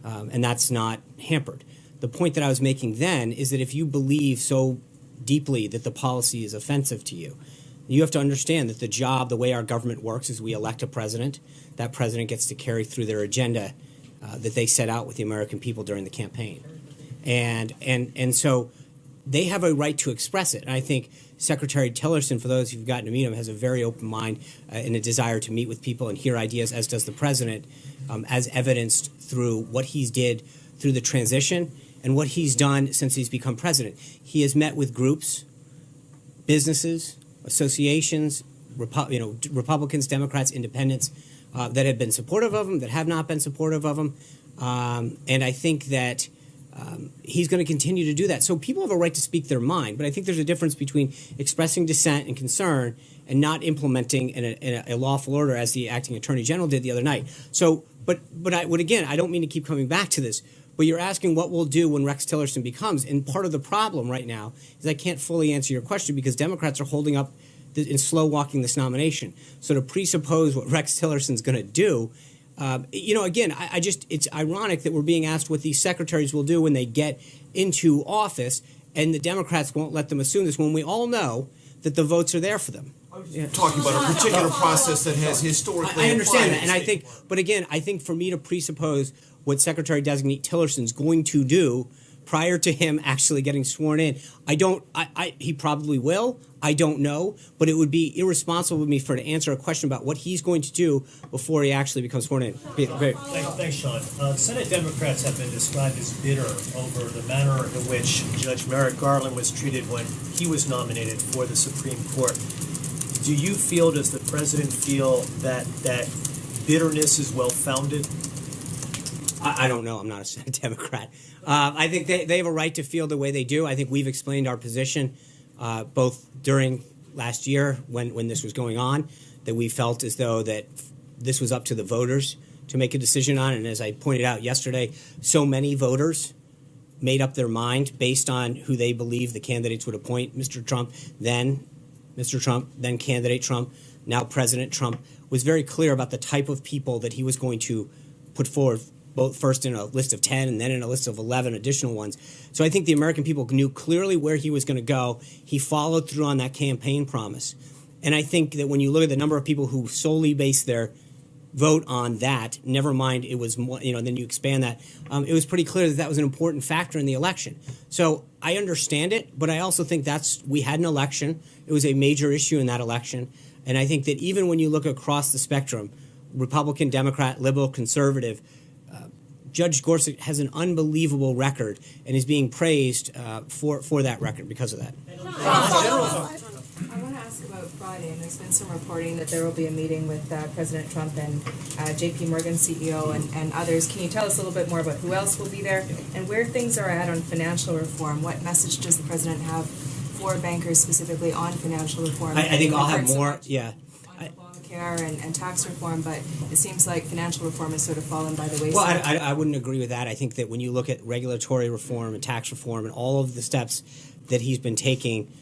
and that's not hampered. The point that I was making then is that if you believe so deeply that the policy is offensive to you. You have to understand that the way our government works is we elect a president. That president gets to carry through their agenda that they set out with the American people during the campaign. And so they have a right to express it. And I think Secretary Tillerson, for those who've gotten to meet him, has a very open mind and a desire to meet with people and hear ideas, as does the president, as evidenced through what he's did through the transition and what he's done since he's become president. He has met with groups, businesses, associations, Republicans, Democrats, independents that have been supportive of him, that have not been supportive of him. And I think that he's going to continue to do that. So people have a right to speak their mind, but I think there's a difference between expressing dissent and concern and not implementing in a lawful order, as the acting attorney general did the other night. So, but again, I don't mean to keep coming back to this, but you're asking what we'll do when Rex Tillerson becomes. And part of the problem right now is I can't fully answer your question because Democrats are holding up and slow walking this nomination. So to presuppose what Rex Tillerson's going to do, again, it's ironic that we're being asked what these secretaries will do when they get into office, and the Democrats won't let them assume this when we all know that the votes are there for them. Talking about a particular process that has historically. I understand that, and I think, but again, I think for me to presuppose what Secretary-designate Tillerson's going to do prior to him actually getting sworn in, he probably will. I don't know, but it would be irresponsible of me to answer a question about what he's going to do before he actually becomes sworn in. Thanks, Sean. Senate Democrats have been described as bitter over the manner in which Judge Merrick Garland was treated when he was nominated for the Supreme Court. Do you feel, does the president feel that bitterness is well-founded? I don't know. I'm not a Senate Democrat. I think they have a right to feel the way they do. I think we've explained our position both during last year when this was going on, that we felt as though that this was up to the voters to make a decision on. And as I pointed out yesterday, so many voters made up their mind based on who they believe the candidates would appoint. Mr. Trump, then candidate Trump, now President Trump, was very clear about the type of people that he was going to put forward, both first in a list of 10 and then in a list of 11 additional ones. So I think the American people knew clearly where he was going to go. He followed through on that campaign promise. And I think that when you look at the number of people who solely based their vote on that, never mind it was more, then you expand that, it was pretty clear that was an important factor in the election. So I understand it, but I also think we had an election. It was a major issue in that election. And I think that even when you look across the spectrum, Republican, Democrat, liberal, conservative, Judge Gorsuch has an unbelievable record and is being praised for that record because of that. I want to ask about Friday, and there's been some reporting that there will be a meeting with President Trump and J.P. Morgan CEO and others. Can you tell us a little bit more about who else will be there and where things are at on financial reform? What message does the president have for bankers specifically on financial reform? I think I'll have more, yeah. Care and tax reform, but it seems like financial reform has sort of fallen by the wayside. Well, I wouldn't agree with that. I think that when you look at regulatory reform and tax reform and all of the steps that he's been taking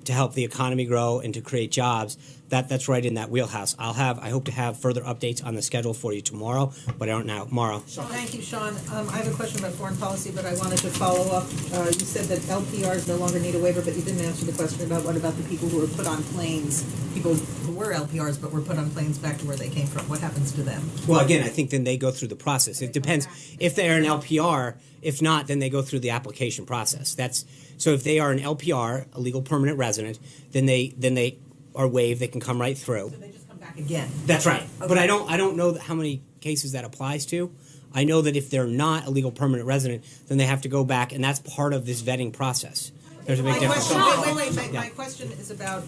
to help the economy grow and to create jobs, that's right in that wheelhouse. I hope to have further updates on the schedule for you tomorrow, but I don't know. Tomorrow. Thank you, Sean. I have a question about foreign policy, but I wanted to follow up. You said that LPRs no longer need a waiver, but you didn't answer the question about what about the people who were put on planes, people who were LPRs but were put on planes back to where they came from. What happens to them? Well, again, I think then they go through the process. It depends if they're an LPR. If not, then they go through the application process. So if they are an LPR, a legal permanent resident, then they are waived. They can come right through. So they just come back again. That's right. Okay. But I don't know how many cases that applies to. I know that if they're not a legal permanent resident, then they have to go back, and that's part of this vetting process. There's a big difference. My question is about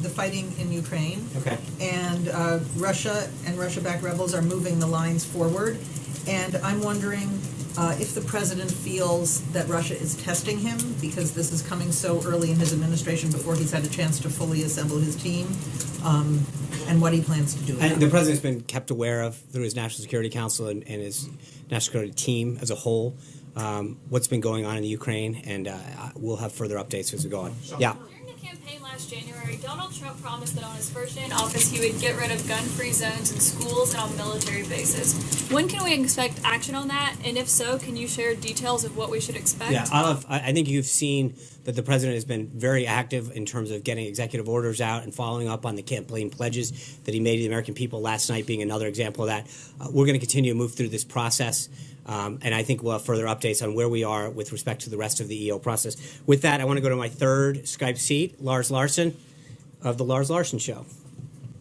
the fighting in Ukraine. Okay. And Russia and Russia-backed rebels are moving the lines forward. And I'm wondering if the president feels that Russia is testing him because this is coming so early in his administration before he's had a chance to fully assemble his team, and what he plans to do. The president's been kept aware of through his National Security Council and his National Security team as a whole what's been going on in the Ukraine, and we'll have further updates as we go on. Yeah. During the campaign last January, Donald Trump promised that on his first day in office he would get rid of gun-free zones in schools and on military bases. When can we expect action on that? And if so, can you share details of what we should expect? Yeah, I think you've seen that the president has been very active in terms of getting executive orders out and following up on the campaign pledges that he made to the American people last night being another example of that. We're going to continue to move through this process. And I think we'll have further updates on where we are with respect to the rest of the EO process. With that, I want to go to my third Skype seat, Lars Larson of The Lars Larson Show.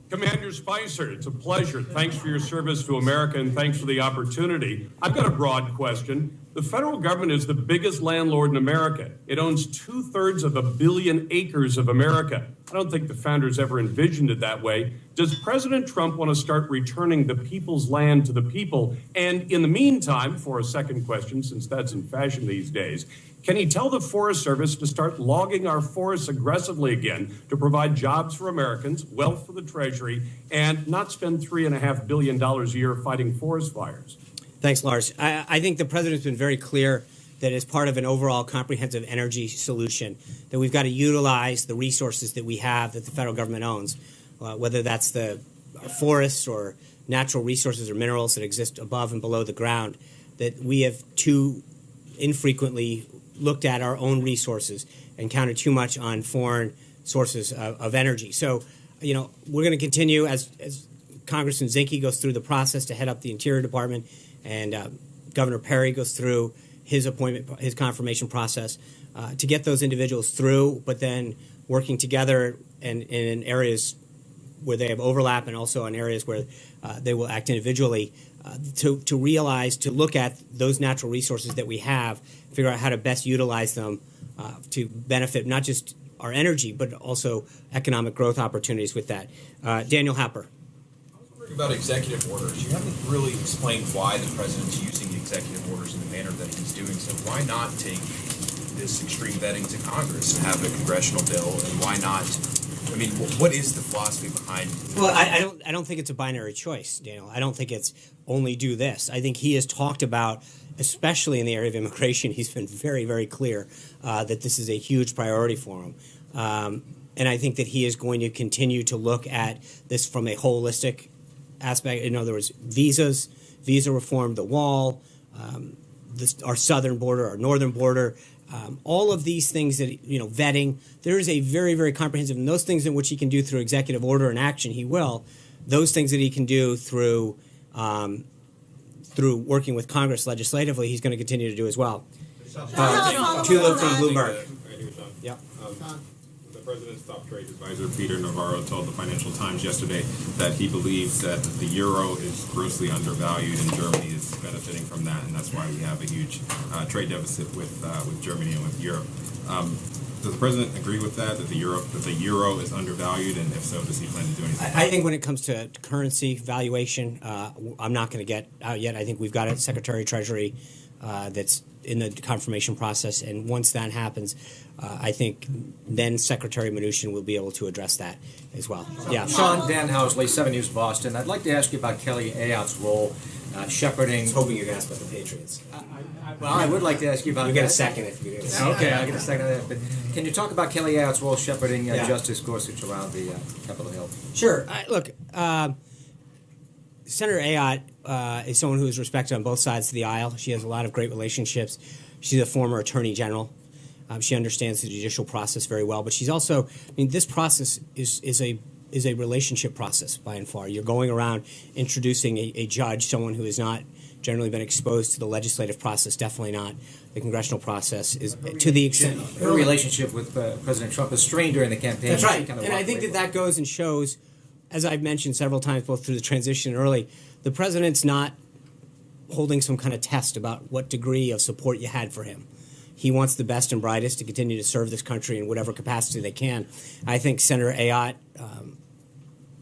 Commander Spicer, it's a pleasure. Thanks for your service to America and thanks for the opportunity. I've got a broad question. The federal government is the biggest landlord in America. It owns 2/3 of 1 billion acres of America. I don't think the founders ever envisioned it that way. Does President Trump want to start returning the people's land to the people? And in the meantime, for a second question, since that's in fashion these days, can he tell the Forest Service to start logging our forests aggressively again to provide jobs for Americans, wealth for the Treasury, and not spend $3.5 billion a year fighting forest fires? Thanks, Lars. I think the president's been very clear that as part of an overall comprehensive energy solution, that we've got to utilize the resources that we have that the federal government owns, whether that's the forests or natural resources or minerals that exist above and below the ground, that we have too infrequently looked at our own resources and counted too much on foreign sources of energy. So, we're going to continue as Congressman Zinke goes through the process to head up the Interior Department, and Governor Perry goes through his appointment, his confirmation process, to get those individuals through, but then working together and in areas where they have overlap and also in areas where they will act individually to realize, to look at those natural resources that we have, figure out how to best utilize them to benefit not just our energy, but also economic growth opportunities with that. Daniel Happer. About executive orders. You haven't really explained why the president's using the executive orders in the manner that he's doing so. Why not take this extreme vetting to Congress and have a congressional bill? And why not? I mean, what is the philosophy behind? Well, I don't think it's a binary choice, Daniel. I don't think it's only do this. I think he has talked about, especially in the area of immigration, he's been very, very clear that this is a huge priority for him. And I think that he is going to continue to look at this from a holistic aspect. In other words, visa reform, the wall, our southern border, our northern border, all of these things that, vetting, there is a very, very comprehensive, and those things in which he can do through executive order and action, he will. Those things that he can do through working with Congress legislatively, he's going to continue to do as well. Tulip from Bloomberg. Yeah. The president's top trade advisor, Peter Navarro, told the Financial Times yesterday that he believes that the euro is grossly undervalued and Germany is benefiting from that, and that's why we have a huge trade deficit with Germany and with Europe. Does the president agree with that, that the euro is undervalued, and if so, does he plan to do anything? I think when it comes to currency valuation, I'm not going to get out yet. I think we've got a Secretary of Treasury that's in the confirmation process, and once that happens, I think then Secretary Mnuchin will be able to address that as well. Yeah, Sean Dan Housley, 7 News Boston. I'd like to ask you about Kelly Ayout's role shepherding. I was hoping you'd ask about the Patriots. Well, I would like to ask you about. You get a second if you do. Okay, I'll get a second on that. But can you talk about Kelly Ayout's role shepherding Justice Gorsuch around the Capitol Hill? Sure. Look, Senator Ayout is someone who is respected on both sides of the aisle. She has a lot of great relationships. She's a former attorney general. She understands the judicial process very well. But she's also, this process is a relationship process by and far. You're going around introducing a judge, someone who has not generally been exposed to the legislative process, definitely not the congressional process, is to the extent. Her relationship with President Trump was strained during the campaign. That's right. And I think that goes and shows, as I've mentioned several times, both through the transition and early, the president's not holding some kind of test about what degree of support you had for him. He wants the best and brightest to continue to serve this country in whatever capacity they can. I think Senator Ayout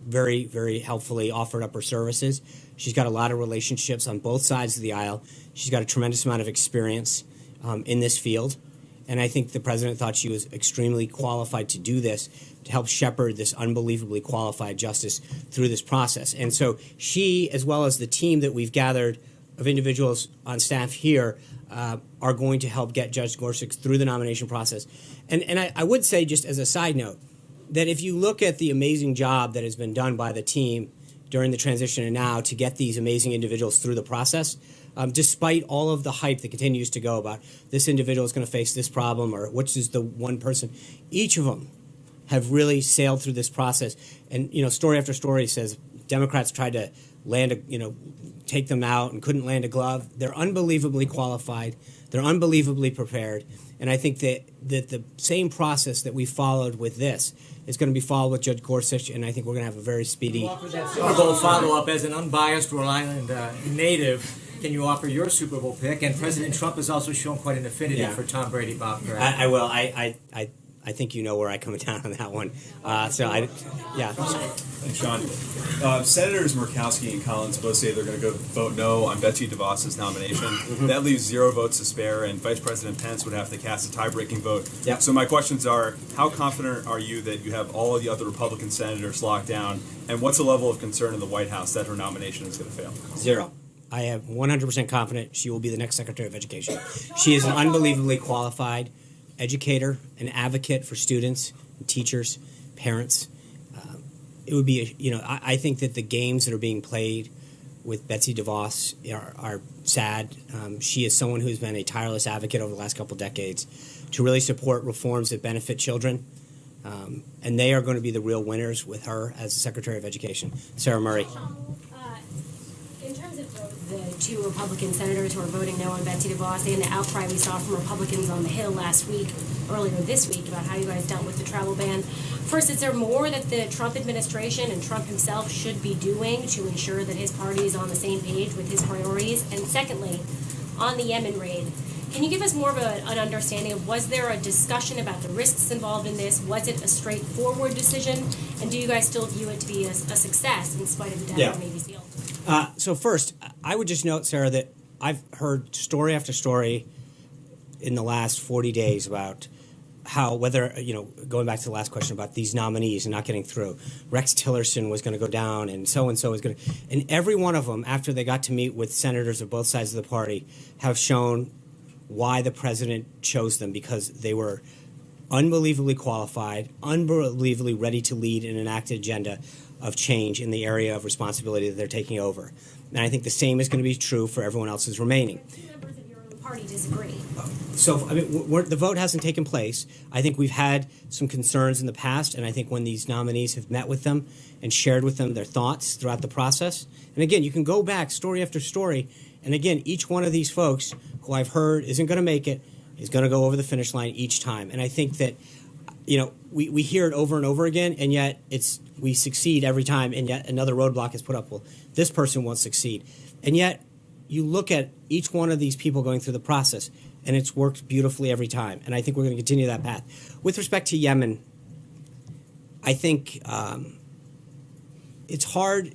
very, very helpfully offered up her services. She's got a lot of relationships on both sides of the aisle. She's got a tremendous amount of experience in this field. And I think the president thought she was extremely qualified to do this, to help shepherd this unbelievably qualified justice through this process. And so she, as well as the team that we've gathered of individuals on staff here are going to help get Judge Gorsuch through the nomination process. And I would say, just as a side note, that if you look at the amazing job that has been done by the team during the transition and now to get these amazing individuals through the process, despite all of the hype that continues to go about this individual is going to face this problem or which is the one person, each of them have really sailed through this process. And, story after story says Democrats tried to take them out and couldn't land a glove. They're unbelievably qualified. They're unbelievably prepared. And I think that the same process that we followed with this is going to be followed with Judge Gorsuch, and I think we're going to have a very speedy Super Bowl follow-up as an unbiased Rhode Island native. Can you offer your Super Bowl pick? And President Trump has also shown quite an affinity for Tom Brady, Bob Kraft. I will. I think you know where I come down on that one. Thanks, Sean. Senators Murkowski and Collins both say they're going to go vote no on Betsy DeVos's nomination. That leaves 0 votes to spare, and Vice President Pence would have to cast a tie-breaking vote. Yep. So my questions are, how confident are you that you have all of the other Republican senators locked down, and what's the level of concern in the White House that her nomination is going to fail? 0. I am 100% confident she will be the next Secretary of Education. She is an unbelievably qualified educator, an advocate for students, teachers, parents. It would be, I think that the games that are being played with Betsy DeVos are sad. She is someone who's been a tireless advocate over the last couple decades to really support reforms that benefit children. And they are going to be the real winners with her as the Secretary of Education. Sarah Murray. In terms of the 2 Republican senators who are voting no on Betsy DeVos and the outcry we saw from Republicans on the Hill earlier this week, about how you guys dealt with the travel ban. First, is there more that the Trump administration and Trump himself should be doing to ensure that his party is on the same page with his priorities? And secondly, on the Yemen raid, can you give us more of an understanding of, was there a discussion about the risks involved in this? Was it a straightforward decision? And do you guys still view it to be a success in spite of the death of Navy SEAL? So first, I would just note, Sarah, that I've heard story after story in the last 40 days about how going back to the last question about these nominees and not getting through. Rex Tillerson was going to go down and so is going to. And every one of them, after they got to meet with senators of both sides of the party, have shown why the president chose them, because they were unbelievably qualified, unbelievably ready to lead and enact an agenda of change in the area of responsibility that they're taking over. And I think the same is going to be true for everyone else who's remaining. 2 members of your own party disagree. So, the vote hasn't taken place. I think we've had some concerns in the past, and I think when these nominees have met with them and shared with them their thoughts throughout the process, and again, you can go back story after story, and again, each one of these folks who I've heard isn't going to make it is going to go over the finish line each time. And I think that, we hear it over and over again, and yet we succeed every time, and yet another roadblock is put up. Well, this person won't succeed. And yet you look at each one of these people going through the process, and it's worked beautifully every time. And I think we're going to continue that path. With respect to Yemen, I think it's hard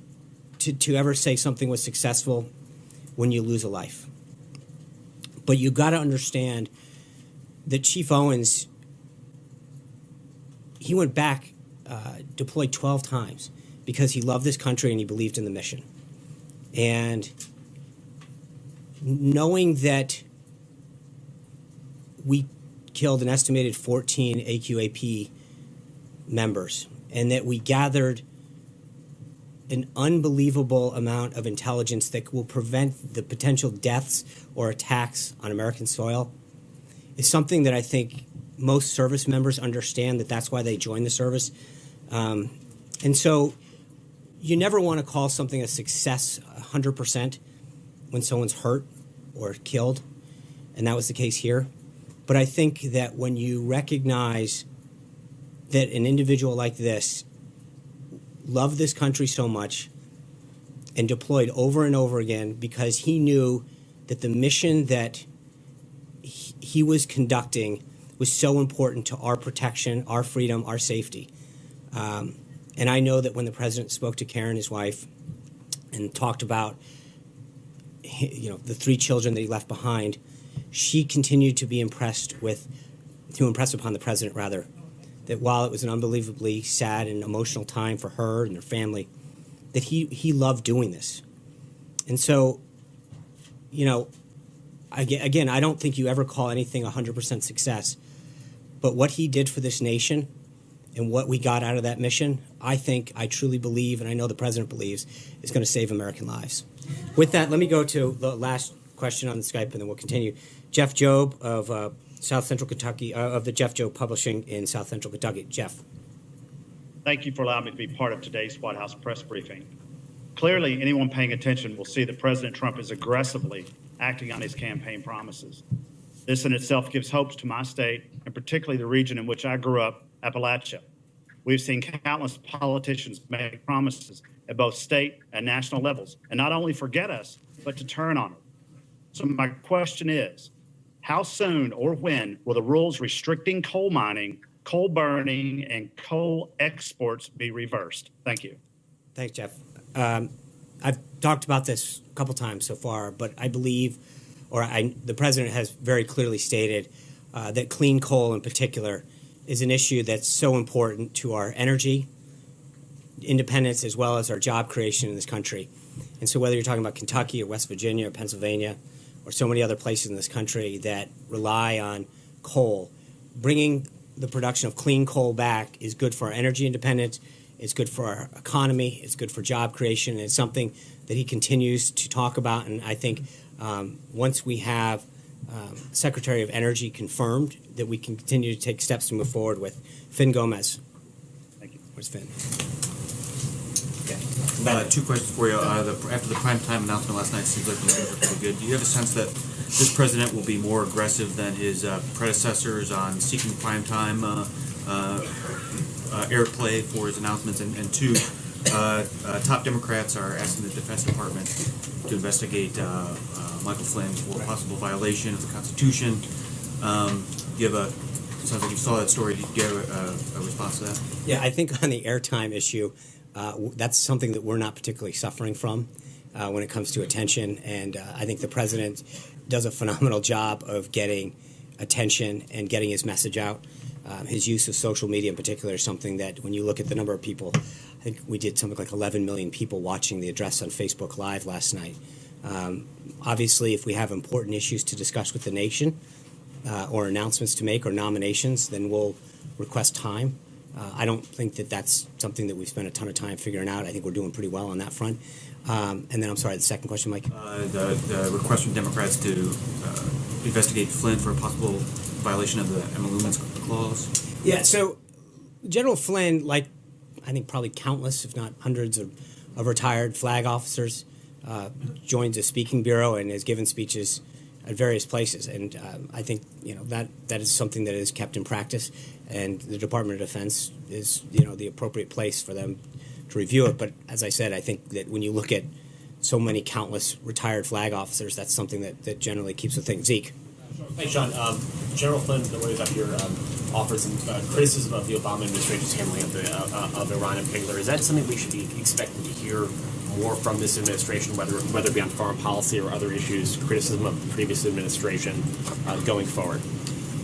to ever say something was successful when you lose a life. But you got to understand that Chief Owens, he went back, deployed 12 times because he loved this country and he believed in the mission. And knowing that we killed an estimated 14 AQAP members and that we gathered an unbelievable amount of intelligence that will prevent the potential deaths or attacks on American soil is something that I think most service members understand, that that's why they join the service. And so you never want to call something a success 100% when someone's hurt or killed, and that was the case here. But I think that when you recognize that an individual like this loved this country so much and deployed over and over again because he knew that the mission that he was conducting was so important to our protection, our freedom, our safety. And I know that when the president spoke to Karen, his wife, and talked about the 3 children that he left behind, she continued to impress upon the president, rather, that while it was an unbelievably sad and emotional time for her and her family, that he loved doing this. And so you know, again, I don't think you ever call anything 100% success. But what he did for this nation and what we got out of that mission, I truly believe, and I know the president believes, is going to save American lives. With that, let me go to the last question on the Skype, and then we'll continue. Jeff Job of South Central Kentucky, of the Jeff Job Publishing in South Central Kentucky. Jeff. Thank you for allowing me to be part of today's White House press briefing. Clearly, anyone paying attention will see that President Trump is aggressively acting on his campaign promises. This in itself gives hopes to my state, and particularly the region in which I grew up, Appalachia. We've seen countless politicians make promises at both state and national levels, and not only forget us, but to turn on it. So my question is, how soon or when will the rules restricting coal mining, coal burning, and coal exports be reversed? Thank you. Thanks, Jeff. I've talked about this a couple times so far, but I believe, the president has very clearly stated that clean coal in particular is an issue that's so important to our energy independence as well as our job creation in this country. And so whether you're talking about Kentucky or West Virginia or Pennsylvania or so many other places in this country that rely on coal, bringing the production of clean coal back is good for our energy independence. It's good for our economy. It's good for job creation. And it's something that he continues to talk about. And I think once we have Secretary of Energy confirmed, that we can continue to take steps to move forward with. Finn Gomez. Thank you. Where's Finn? Two questions for you. After the primetime announcement last night, seems like the numbers are pretty good. Do you have a sense that this president will be more aggressive than his predecessors on seeking primetime airplay for his announcements? And two, top Democrats are asking the Defense Department to investigate Michael Flynn for a possible violation of the Constitution. Do you have sounds like you saw that story. Do you have a response to that? Yeah, I think on the airtime issue, that's something that we're not particularly suffering from when it comes to attention. And I think the president does a phenomenal job of getting attention and getting his message out. His use of social media in particular is something that when you look at the number of people, I think we did something like 11 million people watching the address on Facebook Live last night. Obviously, if we have important issues to discuss with the nation or announcements to make or nominations, then we'll request time. I don't think that that's something that we've spent a ton of time figuring out. I think we're doing pretty well on that front. And then I'm sorry, the second question, Mike? The request from Democrats to investigate Flynn for a possible violation of the Emoluments Clause. Yeah, so General Flynn, like I think probably countless, if not hundreds of retired flag officers, joins a speaking bureau and has given speeches at various places. And I think that is something that is kept in practice, and the Department of Defense is the appropriate place for them to review it. But as I said, I think that when you look at so many countless retired flag officers, that's something that generally keeps the thing. Zeke. Hey, Sean. General Flynn, the way up here, offered some criticism of the Obama administration's handling of Iran in particular. Is that something we should be expecting to hear more from this administration, whether it be on foreign policy or other issues, criticism of the previous administration going forward?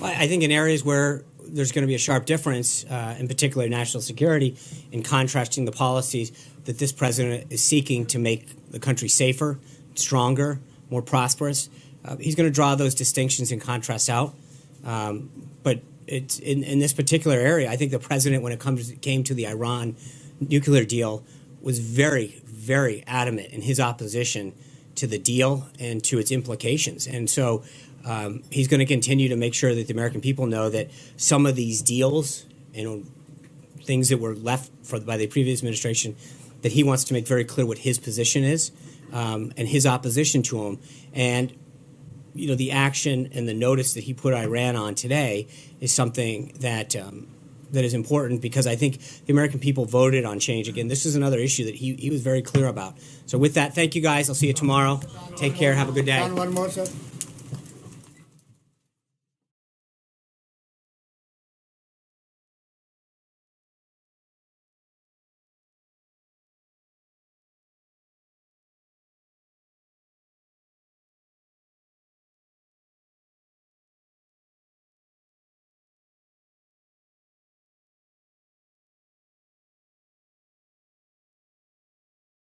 I think in areas where there's going to be a sharp difference, in particular national security, in contrasting the policies that this president is seeking to make the country safer, stronger, more prosperous. He's going to draw those distinctions and contrasts out. But it's in this particular area, I think the president, when it came to the Iran nuclear deal, was very, very adamant in his opposition to the deal and to its implications. And so he's going to continue to make sure that the American people know that some of these deals and things that were left by the previous administration, that he wants to make very clear what his position is and his opposition to them. And the action and the notice that he put Iran on today is something that that is important, because I think the American people voted on change. Again, this is another issue that he was very clear about. So with that, thank you guys. I'll see you tomorrow. Take care. Have a good day. One more, sir.